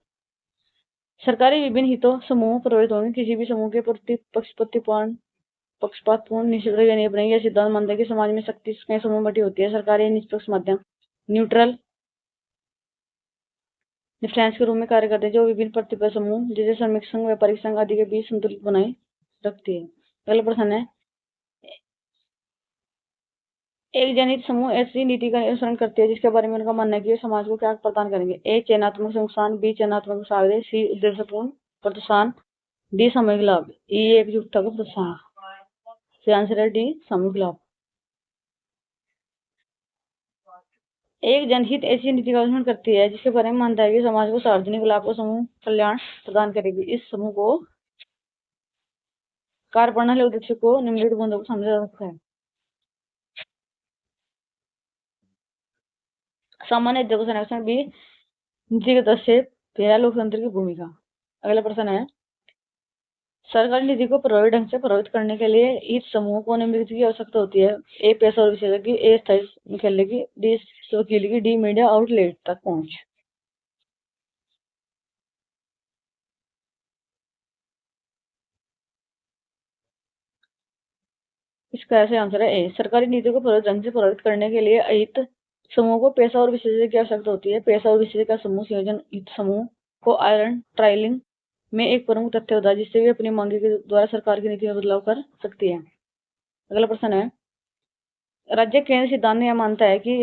सरकारी विभिन्न हितों समूह प्रभावित होंगे, किसी भी समूह के प्रति पक्षपातपूर्ण निश्चित रवैया नहीं अपनाएंगे। यह सिद्धांत मानता है कि समाज में शक्ति कई समूह बटी होती है। सरकारी निष्पक्ष माध्यम न्यूट्रल डिफरेंस के रूप में कार्य करते हैं जो विभिन्न प्रतिबद्ध समूह जैसे श्रमिक संघ, व्यापारिक संघ आदि के बीच संतुलित बनाए रखती है। अगला प्रश्न है, एक जनहित समूह ऐसी नीति का अनुसरण करती है जिसके बारे में उनका मानना है कि समाज को क्या प्रदान करेंगे। ए, चयनात्मक नुकसान। बी, चयनात्मक फायदे। सी, उद्देश्यपूर्ण प्रोत्साहन। डी, सामूहिक लाभ। ई, एकजुटता को प्रोत्साहन। सी आंसर है डी, सामूहिक लाभ। एक जनहित ऐसी नीति का गठन करती है जिसके बारे में मानता है कि समाज को सार्वजनिक लाभ को समूह कल्याण प्रदान करेगी। इस समूह को कार्यप्रणाली उद्देश्य को निम्नलिखित बिंदुओं को समझा जा सकता है। सामान्य उद्योग संरक्षण भी नीतिगत दृष्टि से लोकतंत्र की भूमिका। अगला प्रश्न है, सरकारी नीति को प्रभावी ढंग से प्रभावित करने के लिए इस समूह को निम्नलिखित की आवश्यकता होती है। ए पेशा और विशेषज्ञ, ए स्थायी खेलने की, डी वकील की, डी मीडिया आउटलेट तक पहुंच। इसका ऐसे आंसर है ए। सरकारी नीति को प्रभावी ढंग से प्रभावित करने के लिए हित समूह को पेशा और विशेषज्ञ की आवश्यकता होती है। पेशा और विशेषज्ञ का समूह संयोजन हित समूह को आयरन ट्रायलिंग में एक प्रमुख तथ्य होता है जिससे वे अपनी मांगे के द्वारा सरकार की नीति में बदलाव कर सकती है। अगला प्रश्न है, राज्य केंद्र सिद्धांत यह मानता है कि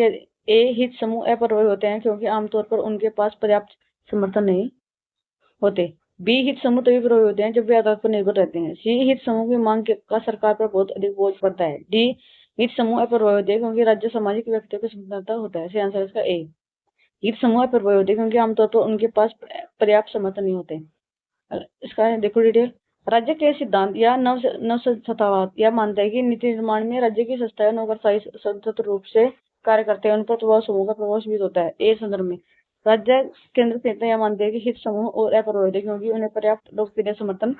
ए हित समूह अप्रभावी होते हैं क्योंकि आमतौर पर उनके पास पर्याप्त समर्थन नहीं होते। बी हित समूह तभी प्रभावी होते हैं जब वे आधार पर निर्भर रहते हैं। सी हित समूह की मांग का सरकार पर बहुत अधिक बोझ पड़ता है। डी हित समूह अप्रभावी होते हैं क्योंकि राज्य सामाजिक व्यक्तियों की स्वतंत्रता होता है। आंसर है इसका ए। हित समूह अप्रभावी होते हैं क्योंकि आमतौर पर उनके पास पर्याप्त समर्थन नहीं होते। इसका देखो डिटेल। राज्य के सिद्धांत या नवसंस्थावाद यह मानता है कि नीति निर्माण में राज्य की संस्थाएं नौकरशाही स्वतंत्र रूप से कार्य करते हैं, उन पर प्रभाव समूह का प्रभाव सीमित होता है। ए संदर्भ में राज्य केंद्र संहिता यह मानते हैं कि हित समूह और अप्रभावित है क्योंकि उन्हें पर्याप्त लोकप्रिय समर्थन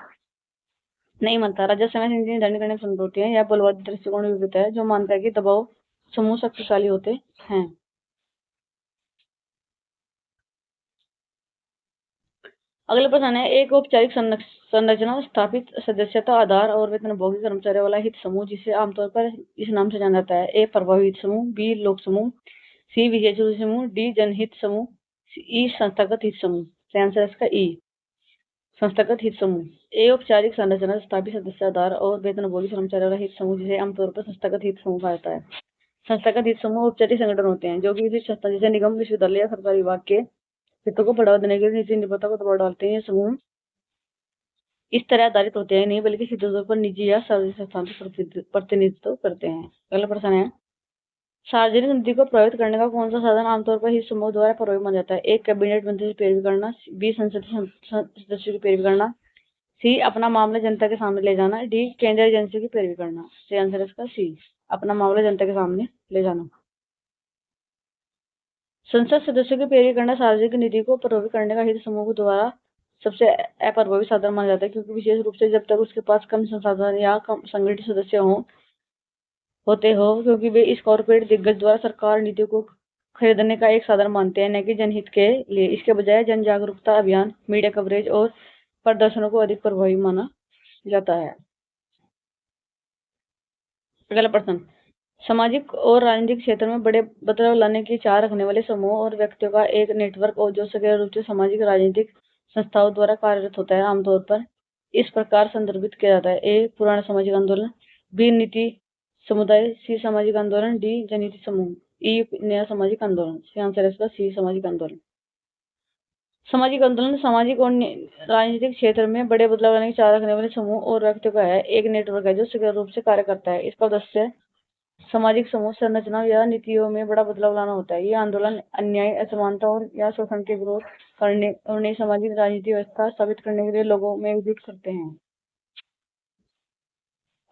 नहीं मिलता। राज्य समय नीति निर्धारण करने में समर्थ होती है। यह बलवादी दृष्टिकोण विपरीत है जो मानता है कि दबाव समूह शक्तिशाली होते हैं। अगला प्रश्न है, एक औपचारिक संरचना स्थापित सदस्यता आधार और वेतनभोगी कर्मचारियों वाला हित समूह जिसे आमतौर पर इस नाम से जाना जाता है। ए प्रभावी हित समूह, बी लोक समूह, सी विशेष रूप समूह, डी जनहित समूह, ई संस्थागत हित समूह। आंसर इसका ई संस्थागत हित समूह। ए औपचारिक संरचना स्थापित सदस्य आधार और वेतनभोगी कर्मचारियों वाला हित समूह जिसे आमतौर पर संस्थागत हित समूह कहा जाता है। संस्थागत हित समूह औपचारिक संगठन होते हैं जो कि किसी संस्था जैसे निगम, विश्वविद्यालय या सरकारी विभाग के हितों को बढ़ावा देने के लिए नीति निर्माता को दबाव डालते हैं। ये समूह इस तरह आधारित होते हैं नहीं बल्कि सीधे तौर पर निजी या सार्वजनिक संस्थान का प्रतिनिधित्व करते हैं। अगला प्रश्न है, सार्वजनिक नीति को प्रभावित करने का कौन सा साधन आमतौर पर हित समूह द्वारा प्रभावी माना जाता है। एक कैबिनेट मंत्री की पैरवी करना, बी संसदीय सदस्यों की पैरवी करना, सी अपना मामला जनता के सामने ले जाना, डी केंद्रीय एजेंसी की पैरवी करना। आंसर इसका सी अपना मामला जनता के सामने ले जाना। संसद सदस्यों की पैरवी करना सार्वजनिक नीति को प्रभावित करने का हित समूह द्वारा सबसे अप्रभावी साधन माना जाता है क्योंकि विशेष रूप से जब तक उसके पास कम संसाधन या कम संगठित सदस्य होते हो क्योंकि वे इस कॉर्पोरेट दिग्गज द्वारा सरकार नीति को खरीदने का एक साधन मानते हैं न कि जनहित के लिए। इसके बजाय जन जागरूकता अभियान, मीडिया कवरेज और प्रदर्शनों को अधिक प्रभावी माना जाता है। अगला प्रश्न, सामाजिक और राजनीतिक क्षेत्र में बड़े बदलाव लाने की चाह रखने वाले समूह और व्यक्तियों का एक नेटवर्क और जो सक्रिय रूप से सामाजिक राजनीतिक संस्थाओं द्वारा कार्यरत होता है आमतौर पर इस प्रकार संदर्भित किया जाता है। ए पुराना सामाजिक आंदोलन, बी नीति समुदाय, सी सामाजिक आंदोलन, डी जनहित समूह, ई नया सामाजिक आंदोलन। आंसर है इसका सी सामाजिक आंदोलन। सामाजिक आंदोलन सामाजिक और राजनीतिक क्षेत्र में बड़े बदलाव लाने की चाह रखने वाले समूह और व्यक्तियों का है एक नेटवर्क है जो सक्रिय रूप से कार्य करता है। इसका उद्देश्य सामाजिक समूह संरचना या नीतियों में बड़ा बदलाव लाना होता है। ये आंदोलन अन्याय, असमानता और या शोषण के विरोध करने और नई सामाजिक राजनीतिक व्यवस्था स्थापित करने के लिए लोगों में एकजुट करते हैं।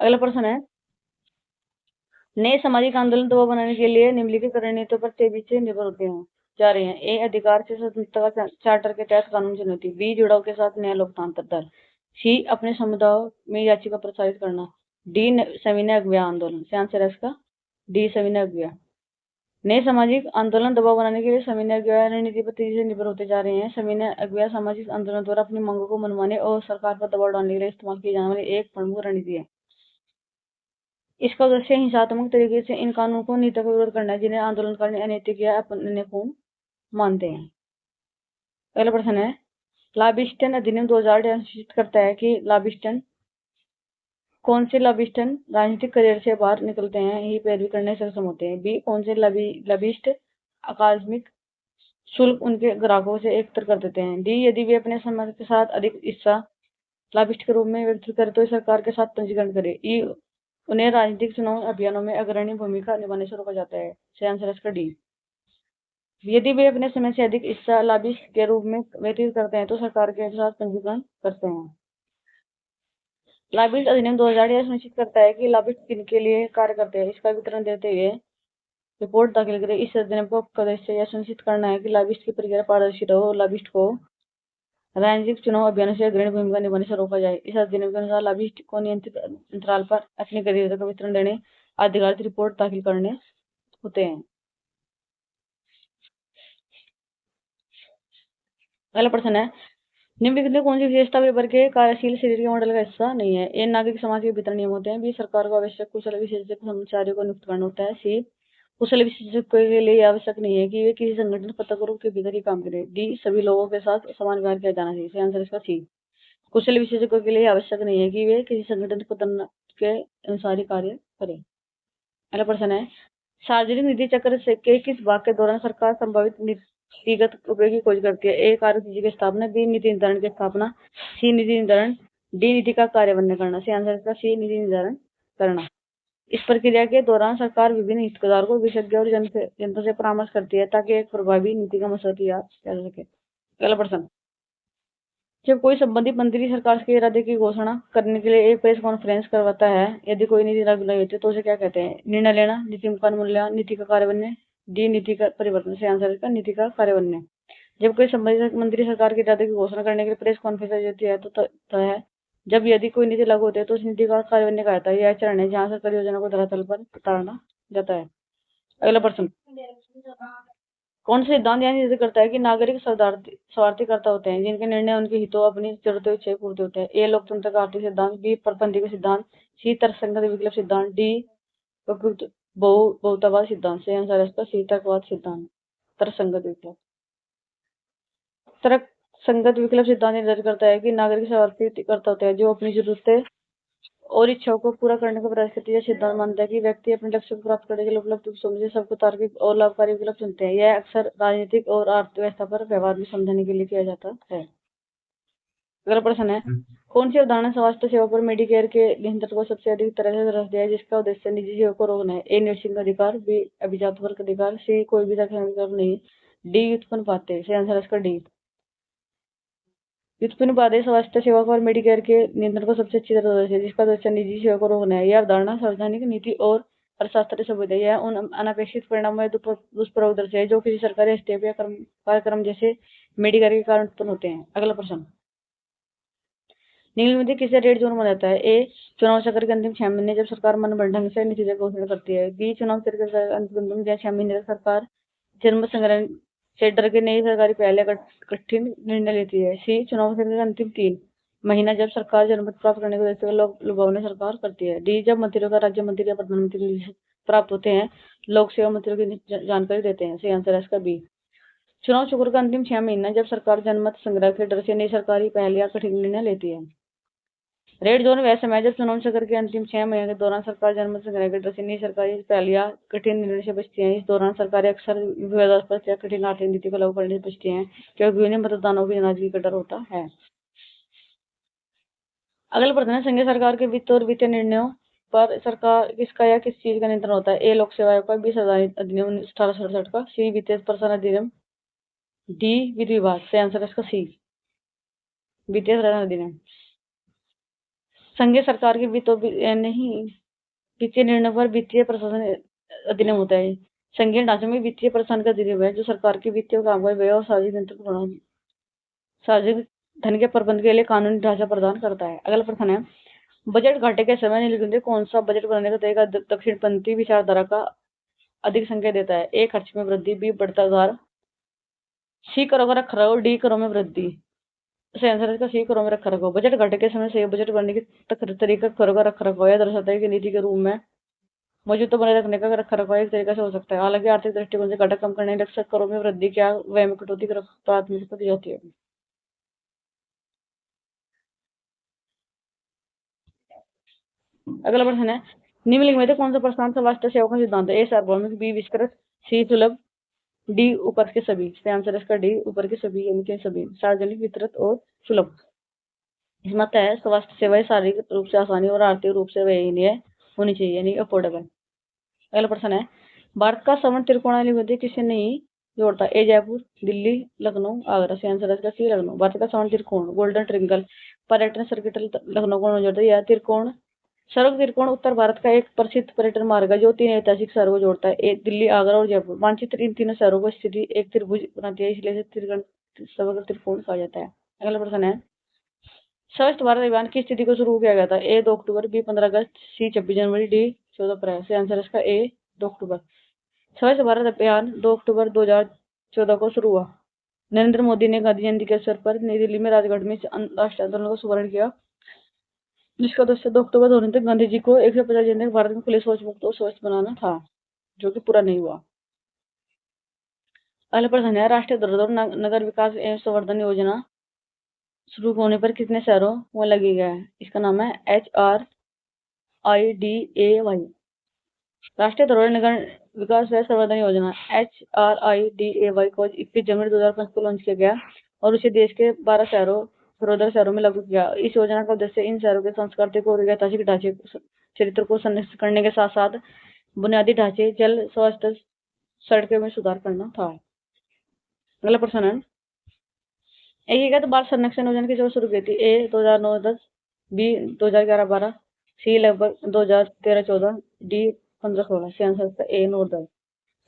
अगला प्रश्न है, नए सामाजिक आंदोलन दबाव बनाने के लिए निम्नलिखित रणनीतियों पर तेजी से निर्भर होते हैं जा रहे हैं। ए अधिकार से स्वतंत्रता का चार्टर के तहत कानून चुनौती, बी जुड़ाव के साथ नया लोकतांत्र दल, सी अपने समुदायों में याचिका प्रसारित करना, डी सविनय अगुवा आंदोलन। आंसर है इसका डी सविनय अगुवा। नए सामाजिक आंदोलन दबाव बनाने के लिए सविनय अगुवा रणनीति पर तेजी से निर्भर होते जा रहे हैं। सविनय अगुवा सामाजिक आंदोलन द्वारा अपनी मांगों को मनवाने और सरकार पर दबाव डालने के लिए इस्तेमाल की जाने वाली एक प्रमुख रणनीति है। इसका उद्देश्य हिंसात्मक तरीके से इन कानूनों को नीतियों का विरोध करना है जिन्हें आंदोलनकारी अनैतिक या अपनेपूर्ण मानते हैं। पहला प्रश्न है, लाबिस्टन अधिनियम 2008 सूचित करता है कि लाबिस्टन कौन से लाबिस्टन राजनीतिक करियर से बाहर निकलते हैं ही पैरवी करने से सक्षम होते हैं। बी कौन से लाबिस्ट अकादमिक शुल्क उनके ग्राहकों से एकत्र कर देते हैं। डी यदि वे अपने समाज के साथ अधिक हिस्सा लाबिस्ट के रूप में व्यक्त करे तो सरकार के साथ पंजीकरण करे। ई उन्हें राजनीतिक चुनाव अभियानों में अग्रणी भूमिका निभाने से रोका जाता है। आंसर इसका डी। यदि वे अपने समय से अधिक हिस्सा लाभिष्ट के रूप में व्यतीत करते हैं तो सरकार के साथ पंजीकरण करते हैं। लाभिष्ट अधिनियम 2000 यह सुनिश्चित करता है कि लाभिष्ट किनके लिए कार्य करते हैं इसका विवरण देते हुए रिपोर्ट दाखिल करें। इस अधिनियम का उद्देश्य यह सुनिश्चित करना है कि लाभिष्ट की प्रक्रिया पारदर्शी रहो और लाभिष्ट को राजनीतिक चुनाव अभियानों से अग्रणी भूमिका निभाने से रोका जाए। इस अधिनियम के अनुसार लाभिष्ट को नियंत्रित अंतराल पर अपनी गतिविधियों का विवरण देने अधिकारित रिपोर्ट दाखिल करने होते हैं। अगला प्रश्न है, निम्नलिखित में कौन सी विशेषता वेबर के कार्यशील शरीर के मॉडल का हिस्सा नहीं है? ए नागरिक समाज के भीतर नियम होते हैं। बी सरकार को आवश्यक कुशल विशेषज्ञ कर्मचारियों को नियुक्त करना होता है। सी कुशल विशेषज्ञ के लिए आवश्यक नहीं है कि वे किसी संगठन पत्रकारों के भीतर ही काम करें। डी सभी लोगों के साथ समान व्यवहार किया जाना चाहिए। आंसर इसका सी कुशल विशेषज्ञों के लिए आवश्यक नहीं है कि वे किसी संगठन पत्र के अनुसार ही कार्य करें। अगला प्रश्न है, सार्वजनिक निधि चक्र से के किस भाग के दौरान सरकार संभावित नीतिगत उपयोग की खोज करती है? ए कार्यसूची की स्थापना, बी नीति निर्धारण की स्थापना, सी नीति निर्धारण, डी नीति का कार्यान्वयन करना। सी आंसर इसका सी नीति निर्धारण करना। इस प्रक्रिया के दौरान सरकार विभिन्न हितधारकों, विशेषज्ञ और जनता से परामर्श करती है ताकि एक प्रभावी नीति का मसौदा तैयार किया जा सके। अगला प्रश्न, जब कोई संबंधित मंत्री सरकार के इरादे की घोषणा करने के लिए एक प्रेस कॉन्फ्रेंस करवाता है, यदि कोई नीति लागू नहीं होती तो उसे क्या कहते हैं? निर्णय लेना, नीति का मूल्यांकन, नीति का कार्यान्वयन, डी नीति का परिवर्तन। से आंसर इसका नीति का कार्यान्वयन। जब कोई संबंधित मंत्री सरकार के इरादे की घोषणा करने के लिए प्रेस कॉन्फ्रेंस होती है तो है जब यदि कोई नीति लागू होती है तो उस नीति का कार्यान्वयन कहा जाता है। यह चरण है जहाँ सरकारी योजना को धरातल पर उतारना जाता है। अगला प्रश्न, कौन सा सिद्धांत यह निर्धारित करता है कि नागरिक स्वार्थीकर्ता होते हैं जिनके निर्णय उनके हितों, अपनी जरूरतों, इच्छाएं पूर्ति होते हैं? ए लोकतंत्र का आर्थिक सिद्धांत, बी परपंथी सिद्धांत, सी तर्कसंगत विकल्प सिद्धांत, डी बहुतावाद सिद्धांत। से आंसर इसका सी तर्कवाद सिद्धांत, तर्कसंगत विकल्प। तर्कसंगत विकल्प सिद्धांत निर्धारित करता है कि नागरिक स्वार्थीकर्ता होते हैं जो अपनी जरूरतें और इच्छाओं को पूरा करने का प्रयास करती है। यह सिद्धांत मानता है कि व्यक्ति अपने लक्ष्य को प्राप्त करने के लिए उपलब्ध समझे सबको तार्किक और लाभकारी विकल्प चुनते हैं। यह अक्सर राजनीतिक और अर्थव्यवस्था पर व्यवहार में समझाने के लिए किया जाता है। अगला प्रश्न है, कौन सी अवधारणा स्वास्थ्य सेवा पर मेडिकेयर के नियंत्रण को सबसे अधिक तरह से रख दिया है जिसका उद्देश्य निजी सेवा को रोकना है? ए नर्सिंग अधिकार, बी अभिजात वर्ग अधिकार, सी कोई भी अधिकार नहीं, डी उत्पन्न पाते। से आंसर इसका डी व्युत्पन्न बाधे स्वास्थ्य सेवा पर मेडिकेयर के नियंत्रण को सबसे अच्छी तरह है जिसका उद्देश्य निजी सेवा को रोकना है। यह अवधारणा सार्वजनिक नीति और अर्थशास्त्र से संबंधित है। यह उन अनपेक्षित परिणामों या दुष्प्रभाव दर्शाता है जो किसी सरकारी हस्तक्षेप या कार्यक्रम जैसे मेडिकेयर के कारण उत्पन्न होते हैं। अगला प्रश्न, निम्न में किसे रेड जोन माना जाता है? ए चुनाव चक्र के अंतिम 6 महीने जब सरकार मनमाने ढंग से नीति घोषणा करती है। बी चुनाव चक्र के अंतिम 6 महीने तक सरकार जनमत संग्रह से डर के नई सरकारी पहले कठिन निर्णय लेती है। सी चुनाव चक्र के अंतिम 3 महीना जब सरकार जनमत प्राप्त करने को देखते हुए लुभावनी सरकार करती है। डी जब मंत्रियों का राज्य मंत्री या प्रधानमंत्री प्राप्त होते हैं, लोक सेवा मंत्रियों की जानकारी देते हैं। सही आंसर है इसका बी चुनाव चक्र का अंतिम 6 महीना जब सरकार जनमत संग्रह के डर से नई सरकारी पहल या कठिन निर्णय लेती है। रेड जोन वह समय जब चुनाव चक्र के अंतिम 6 महीने के दौरान सरकार जनमत संग्रह के डर से नई सरकारी पहल या कठिन निर्णय से बचती है। इस दौरान सरकारें अक्सर विवादास्पद या कठिन आर्थिक नीति को लागू करने से बचती हैं क्योंकि उन्हें मतदाताओं की नाराजगी का डर होता है। अगला प्रश्न है, संघीय सरकार के वित्त और वित्तीय निर्णयों पर सरकार किसका या किस चीज का नियंत्रण होता है? ए लोक सेवा आयोग का, बी संविधान अधिनियम 1867 का, सी वित्तीय प्रसारण अधिनियम, डी वित्त विभाग। से आंसर इसका सी वित्तीय प्रसारण अधिनियम। संघीय सरकार के वित्तीय निर्णय पर वित्तीय प्रशासन अधिनियम होता है। संघीय ढांचे में वित्तीय प्रशासन का अधिनियम है जो सरकार के वित्तीय कामकाज, व्यय और सार्वजनिक धन के प्रबंध के लिए कानूनी ढांचा प्रदान करता है। अगला प्रश्न है, बजट घाटे के समय निम्नलिखित में कौन सा बजट बनाने का तरीका दक्षिणपंथी विचारधारा का अधिक संकेत देता है? ए खर्च में वृद्धि, बी बढ़ता उधार, सी करों का रखरखाव, डी करों में वृद्धि। सही आंसर इसका सी करों में रखरखाव। बजट घाटे के समय से बजट बनने के तरीका करों का रखरखाव यह दर्शाता है कि नीति के रूप में मौजूदा बनाए रखने का रखरखाव एक तरीका से हो सकता है। हालांकि आर्थिक दृष्टिकोण से घाटा कम करने लक्ष्य करों में वृद्धि क्या व्यय में कटौती की प्राथमिकता दी जाती है। अगला प्रश्न है, निम्नलिखित में से कौन सा प्रस्थान स्वास्थ्य सेवा का सिद्धांत है? ए सार्वभौमिक, बी विस्तृत, सी सुलभ, डी ऊपर के सभी। इसका आंसर इसका डी ऊपर के सभी यानी कि सभी सार्वजनिक, विस्तृत और सुलभ। इसमें है स्वास्थ्य सेवाएं शारीरिक रूप से आसानी और आर्थिक रूप से व्ययनीय होनी चाहिए यानी अफोर्डेबल। अगला प्रश्न है, भारत का सवर्ण त्रिकोणीय विभक्ति किसने नहीं जोड़ता है। ए जयपुर, दिल्ली, लखनऊ, आगरा से आंसर इसका सी लखनऊ। भारत का स्वर्ण त्रिकोण गोल्डन ट्रिंगल पर्यटन सर्किटल लखनऊ को जोड़ता है। यह त्रिकोण सड़क त्रिकोण उत्तर भारत का एक प्रसिद्ध पर्यटन मार्ग है जो 3 ऐतिहासिक शहरों को जोड़ता है, एक दिल्ली, आगरा और जयपुर। मानचित्र इन तीनों शहरों को स्थिति एक त्रिभुज बनाती है, इसलिए समग्र त्रिकोण कहा जाता है। अगला प्रश्न है, स्वच्छ भारत अभियान की स्थिति को शुरू किया गया था। ए 2 अक्टूबर, बी 15 अगस्त, सी 26 जनवरी, डी 14 अप्रैल। से आंसर इसका ए 2 अक्टूबर। स्वच्छ भारत अभियान 2 अक्टूबर 2014 को शुरू हुआ। नरेंद्र मोदी ने गांधी जयंती के अवसर पर नई दिल्ली में राजघाट में राष्ट्रीय आंदोलन को शुभारंभ किया, जिसका उद्देश्य 2 अक्टूबर 2019 तक गांधी जी को 150 दिन तक भारत में खुले शौच मुक्त और स्वच्छ बनाना था, जो कि पूरा नहीं हुआ। अगला प्रश्न है, राष्ट्रीय धरोहर नगर विकास एवं संवर्धन योजना शुरू होने पर कितने शहरों में लगी गया है? इसका नाम है HRIDAY। राष्ट्रीय धरोहर नगर विकास व संवर्धन योजना HRIDAY को 21 जनवरी 2005 को लॉन्च किया गया और उसे देश के 12 शहरों धरोहर शहरों में लागू किया। इस योजना का उद्देश्य इन शहरों के सांस्कृतिक और ऐतिहासिक ढांचे चरित्र को संरक्षित करने के साथ साथ बुनियादी ढांचे, जल, स्वास्थ्य, सड़कों में सुधार करना था। अगला प्रश्न है, एकीकृत बाल संरक्षण योजना की शुरू की थी? ए 2009-10, बी 2011-12, सी लगभग 2013-14, डी 15-16। से आंसर ए 9-10।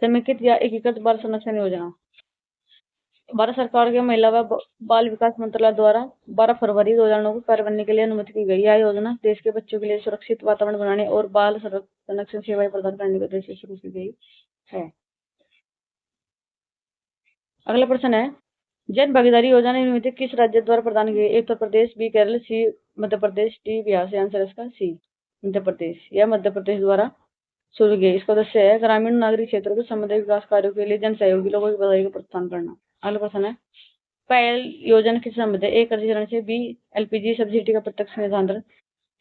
समेकित या एकीकृत बाल संरक्षण योजना भारत सरकार के महिला व बाल विकास मंत्रालय द्वारा 12 फरवरी 2009 को कार्य करने के लिए अनुमति की गई। यह योजना देश के बच्चों के लिए सुरक्षित वातावरण बनाने और बाल संरक्षण सेवाएं प्रदान करने के उद्देश्य से शुरू की गई है। अगला प्रश्न है, जन भागीदारी योजना निम्नलिखित किस राज्य द्वारा प्रदान की गई? ए उत्तर प्रदेश, बी केरल, सी मध्य प्रदेश, डी बिहार। से आंसर इसका सी मध्य प्रदेश। यह मध्य प्रदेश द्वारा शुरू की गई। इसका उद्देश्य है ग्रामीण नागरिक क्षेत्रों के संबंधित विकास कार्यों के लिए जन सहयोगी लोगों की भागीदारी को प्रोत्साहन करना। अगला प्रश्न है, पहल योजना किस संबंध है? ए कृषि ऋण से, बी एलपीजी सब्सिडी का प्रत्यक्ष निर्धारण,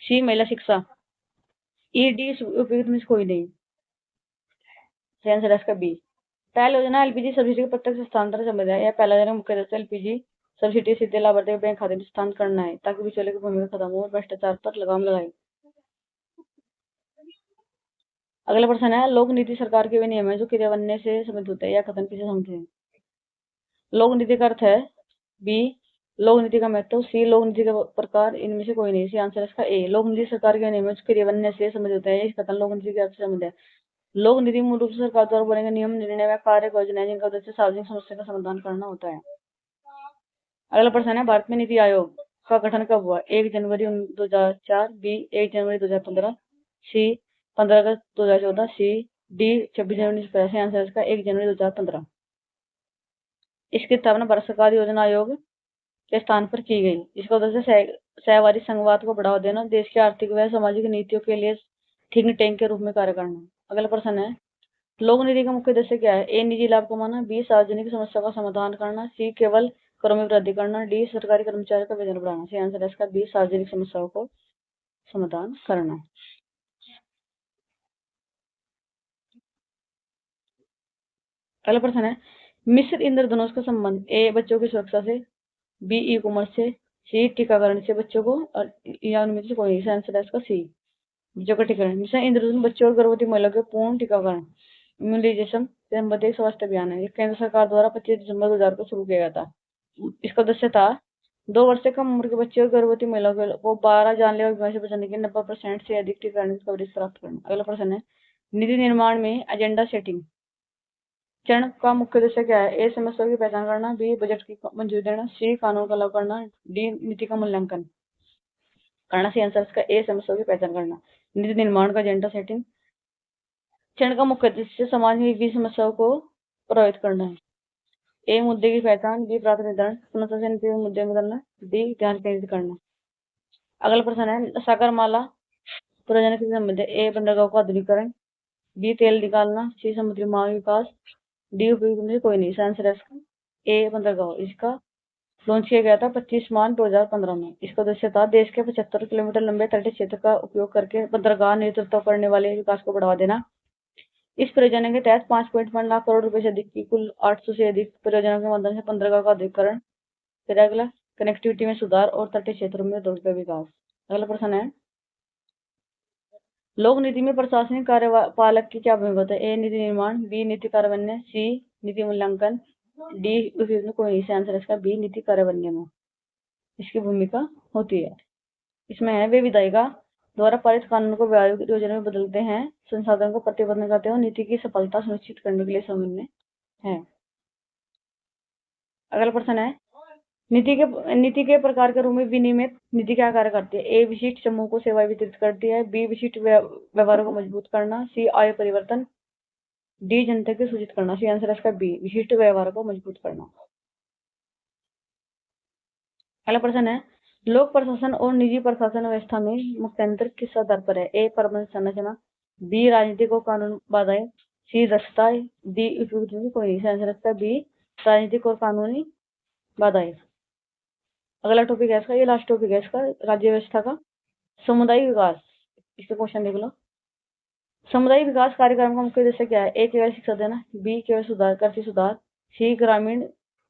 सी महिला शिक्षा, ई डी उपयुक्त में से कोई नहीं। आंसर इसका बी। पहल योजना एलपीजी सब्सिडी का प्रत्यक्ष हस्तांतरण संबंध है। यह पहला योजना मुख्य रूप से एलपीजी सब्सिडी सीधे लाभार्थी के बैंक खाते में हस्तांतरण करना है ताकि बिचौलिए की भूमिका खत्म हो और भ्रष्टाचार पर लगाम लगाए। अगला प्रश्न है, लोक नीति सरकार के वे नियम है जो क्रियान्वयन से संबंधित होते हैं। यह कथन किसे समझते हैं? लोक नीति का अर्थ है, बी लोक नीति का महत्व, सी लोक नीति का प्रकार, इनमें से कोई नहीं। सी आंसर इसका ए लोक नीति सरकार के नियम है जो क्रियान्वयन से संबंधित होते हैं। इस कथन लोक नीति के अर्थ से संबंध है। लोक नीति मूल रूप से सरकार द्वारा बने गए नियम, निर्णय व कार्य योजनाएं जिनका उद्देश्य सार्वजनिक समस्या का समाधान करना होता है। अगला प्रश्न है, भारत में नीति आयोग का गठन कब हुआ? 1 जनवरी 2004, बी 1 जनवरी 2015, सी 15 अगस्त 2014, सी डी 26 जनवरी 2015। आंसर इसका 1 जनवरी 2015। इसकी स्थापना भारत सरकार योजना आयोग के स्थान पर की गई। इसका उद्देश्य सहवारी संघवाद को बढ़ावा देना, देश की आर्थिक व सामाजिक नीतियों के लिए थिंक टैंक के रूप में कार्य करना। अगला प्रश्न है, लोक नीति का मुख्य उद्देश्य क्या है? ए निजी लाभ कमाना, बी सार्वजनिक समस्या का समाधान करना, सी केवल करों में वृद्धि करना, डी सरकारी कर्मचारियों का वेतन बढ़ाना। सी आंसर इसका बी सार्वजनिक समस्याओं को समाधान करना। अगला प्रश्न है, मिश्र इंद्रधनुष का संबंध? ए बच्चों की सुरक्षा से, बी ई कॉमर्स से, सी टीकाकरण से बच्चों को, और या उनमें से कोई। आंसर है इसका सी बच्चों का टीकाकरण। मिशन इंद्रधनुष बच्चों और गर्भवती महिलाओं के पूर्ण टीकाकरण इम्यूनाइजेशन से संबंधित एक स्वास्थ्य अभियान है। केंद्र सरकार द्वारा 25 दिसंबर 2000 को शुरू किया गया था। इसका उद्देश्य था 2 वर्ष से कम उम्र के बच्चे और गर्भवती महिलाओं को 12 जानलेवा बीमारी से बचाने के 90% से अधिक टीकाकरण कवरेज प्राप्त करना। अगला प्रश्न है, नीति निर्माण में एजेंडा सेटिंग चरण का मुख्य उद्देश्य क्या है? ए समस्याओं की पहचान करना, बी बजट की मंजूरी देना, सी कानून का लागू करना, डी नीति का मूल्यांकन करना। सी आंसर इसका ए समस्याओं की पहचान करना। नीति निर्माण का एजेंडा सेटिंग चरण का मुख्य उद्देश्य समाज में विभिन्न समस्याओं को प्रभावित करना है। ए मुद्दे की पहचान, बी प्राथमिक निर्धारण, समस्या से नीति मुद्दे में बदलना, डी ध्यान केंद्रित करना। अगला प्रश्न है, सागरमाला परियोजना किससे संबंधित है? ए बंदरगाह का आधुनिकीकरण, बी तेल निकालना, सी समुद्री मार्ग विकास, डी उपयोग में कोई नहीं। आंसर है इसका ए बंदरगाह। इसका लॉन्च किया गया था 25 मार्च 2015 में। इसका उद्देश्य था देश के 75 किलोमीटर लंबे तटीय क्षेत्र का उपयोग करके बंदरगाह नेतृत्व करने वाले विकास को बढ़ावा देना। इस परियोजना के तहत 5.1 लाख करोड़ रुपए से अधिक की कुल 800 से अधिक परियोजनाओं के माध्यम से बंदरगाह का अधिग्रहण, फिर अगला कनेक्टिविटी में सुधार और तटीय क्षेत्रों में उद्योग का विकास। अगला प्रश्न है, लोक नीति में प्रशासनिक कार्यपालक की क्या भूमिका होता है? ए नीति निर्माण, बी नीति कार्यान्वयन, सी नीति मूल्यांकन, डी इसमें कोई नहीं से आंसर इसका बी नीति कार्यान्वयन में इसकी भूमिका होती है। इसमें है वे विधायिका द्वारा पारित कानून को व्यावहारिक योजना में बदलते हैं, संसाधन को प्रतिबद्ध करते हैं और नीति की सफलता सुनिश्चित करने के लिए समन्वय है। अगला प्रश्न है नीति के प्रकार के रूप में विनियमित नीति क्या कार्य करती है? ए विशिष्ट समूह को सेवाएं वितरित करती है, बी विशिष्ट व्यवहारों को मजबूत करना, सी आय परिवर्तन, डी जनता को सूचित करना। सी आंसर है इसका बी विशिष्ट व्यवहारों को मजबूत करना। अगला प्रश्न है लोक प्रशासन और निजी प्रशासन व्यवस्था में मुख्य अंतर किस आधार पर है? ए परमाणु संरचना, बी राजनीतिक और कानून बाधाएं, सी दक्षता, डी उपयुक्त कोई नहीं। आंसर है बी राजनीतिक और कानूनी बाधाएं। अगला टॉपिक है इसका, ये लास्ट टॉपिक है इसका, राज्य व्यवस्था का सामुदायिक विकास। इसका क्वेश्चन देख लो। सामुदायिक विकास कार्यक्रम का मुख्य उद्देश्य क्या है? ए केवल शिक्षा देना, बी केवल सुधार कृषि सुधार, सी ग्रामीण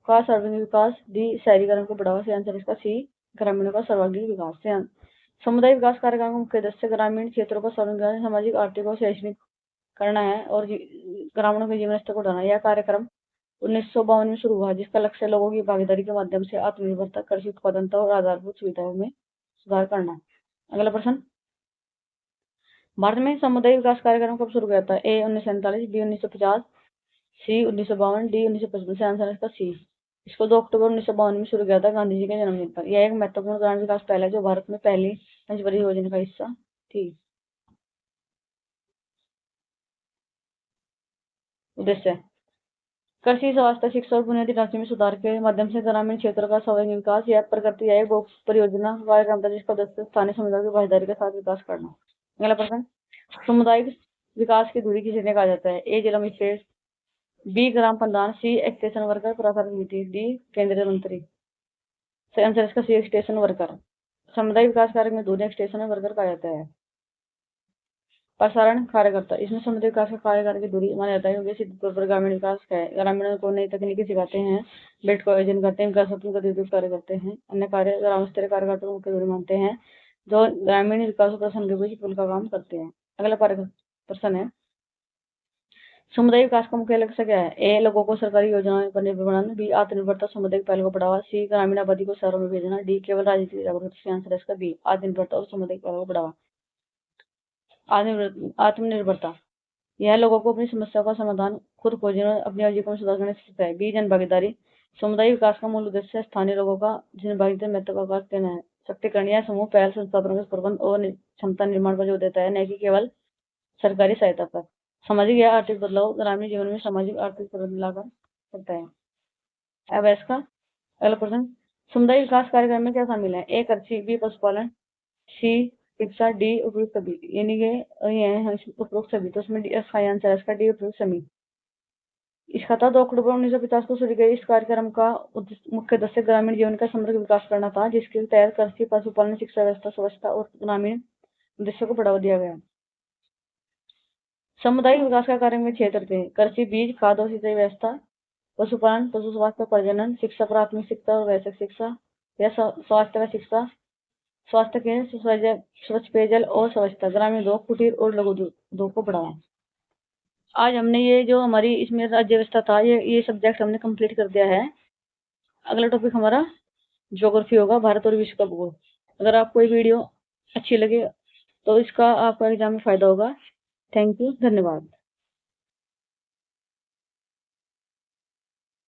का सर्वांगीण विकास, डी शहरीकरण को बढ़ावा। से आंसर इसका सी ग्रामीणों का सर्वांगीण विकास। सामुदायिक विकास कार्यक्रम का मुख्य उद्देश्य ग्रामीण क्षेत्रों का सर्वांगीण सामाजिक आर्थिक और शैक्षणिक करना है और ग्रामीणों के जीवन स्तर को बढ़ाना। यह कार्यक्रम 1952 में शुरू हुआ, जिसका लक्ष्य लोगों की भागीदारी के माध्यम से आत्मनिर्भरता, कृषि उत्पादनता और आधारभूत सुविधाओं में सुधार करना। अगला प्रश्न भारत में सामुदायिक विकास कार्यक्रम कब शुरू किया था? ए 1947, बी 1950, सी 1952, डी 1955। से आंसर है इसका सी। इसको 2 अक्टूबर 1952 में शुरू किया था गांधी जी के जन्मदिन पर। यह एक महत्वपूर्ण ग्रामीण विकास पहल है जो भारत में पहली पंचवर्षीय योजना का हिस्सा थी। उद्देश्य कृषि, स्वास्थ्य, शिक्षा और बुनियादी ढांचे में सुधार के माध्यम से ग्रामीण क्षेत्रों का सर्वांगीण विकास। यह प्रकृति या एक परियोजना कार्यक्रम था जिसका उद्देश्य स्थानीय समुदाय की भागीदारी के साथ विकास करना। अगला प्रश्न सामुदायिक विकास की धुरी किसे कहा जाता है? ए जिला मजिस्ट्रेट, बी ग्राम प्रधान, सी एक्सटेंशन वर्कर, प्रसारण समिति, डी केंद्रीय मंत्री। आंसर इसका सी एक्सटेंशन वर्कर। सामुदायिक विकास कार्य में धुरी एक्सटेंशन वर्कर कहा जाता है। प्रसारण कार्यकर्ता, इसमें समुदाय विकास का कार्य की दूरी माना जाता है क्योंकि सिद्ध तौर पर ग्रामीण विकास है। ग्रामीणों को नई तकनीकी सिखाते हैं, बैठ का आयोजन करते हैं, विकासात्मक गतिविधियों कार्य करते हैं। अन्य कार्य ग्राम स्तरीय कार्यकर्ता को मुख्य दूरी मानते हैं जो ग्रामीण विकास प्रशासन के बीच पुल का काम करते हैं। अगला प्रश्न है समुदाय विकास का मुख्य लक्ष्य क्या है? ए लोगों को सरकारी योजनाओं पर निर्भर बनाना, बी आत्मनिर्भरता सामुदायिक पहल को बढ़ावा, सी ग्रामीण आबादी को शहरों में भेजना, डी केवल राजनीतिक जागरूकता। आंसर है इसका बी आत्मनिर्भरता और सामुदायिक पहल को बढ़ावा। आत्मनिर्भरता यह लोगों को अपनी समस्याओं का समाधान खुद खोजने और अपनी आजीविका में सुधार करने से सकता है। बी जन भागीदारी समुदाय विकास का मूल उद्देश्य स्थानीय लोगों का जन भागीदारी महत्व का आकाश देना है। शक्तिकरण यह समूह पहल संसाधनों के प्रबंध और क्षमता निर्माण पर जोर देता है, न कि केवल सरकारी सहायता पर। सामाजिक या आर्थिक बदलाव ग्रामीण जीवन में सामाजिक आर्थिक परिवर्तन लाकर सकता है। अब इसका अगला प्रश्न समुदाय विकास कार्यक्रम में क्या शामिल है? ए कृषि, बी पशुपालन, सी शिक्षा, डी उपयुक्त सभी। यानी कि उपयुक्त सभी, तो उसमें आंसर है इसका डी उपयुक्त सभी। इसका था 2 अक्टूबर 1950 को शुरू किया। इस कार्यक्रम का मुख्य उद्देश्य ग्रामीण जीवन का समग्र विकास करना था, जिसके तहत कृषि, पशुपालन, शिक्षा व्यवस्था, स्वच्छता और ग्रामीण उद्देश्यों को बढ़ावा दिया गया। सामुदायिक विकास का कार्य में क्षेत्र थे कृषि, बीज, खाद और सिंचाई व्यवस्था, पशुपालन, पशु स्वास्थ्य, प्रजनन, शिक्षा, प्राथमिक शिक्षा और वैश्विक शिक्षा, या स्वास्थ्य व शिक्षा, स्वास्थ्य केंद्र, स्वच्छ पेयजल और स्वच्छता, ग्रामीण उद्योग, कुटीर और लघु उद्योग को बढ़ावा। आज हमने ये जो हमारी इसमें राज्य व्यवस्था था, ये सब्जेक्ट हमने कंप्लीट कर दिया है। अगला टॉपिक हमारा ज्योग्राफी होगा, भारत और विश्व का भूगोल। अगर आपको ये वीडियो अच्छी लगे तो इसका आपको एग्जाम में फायदा होगा। थैंक यू, धन्यवाद।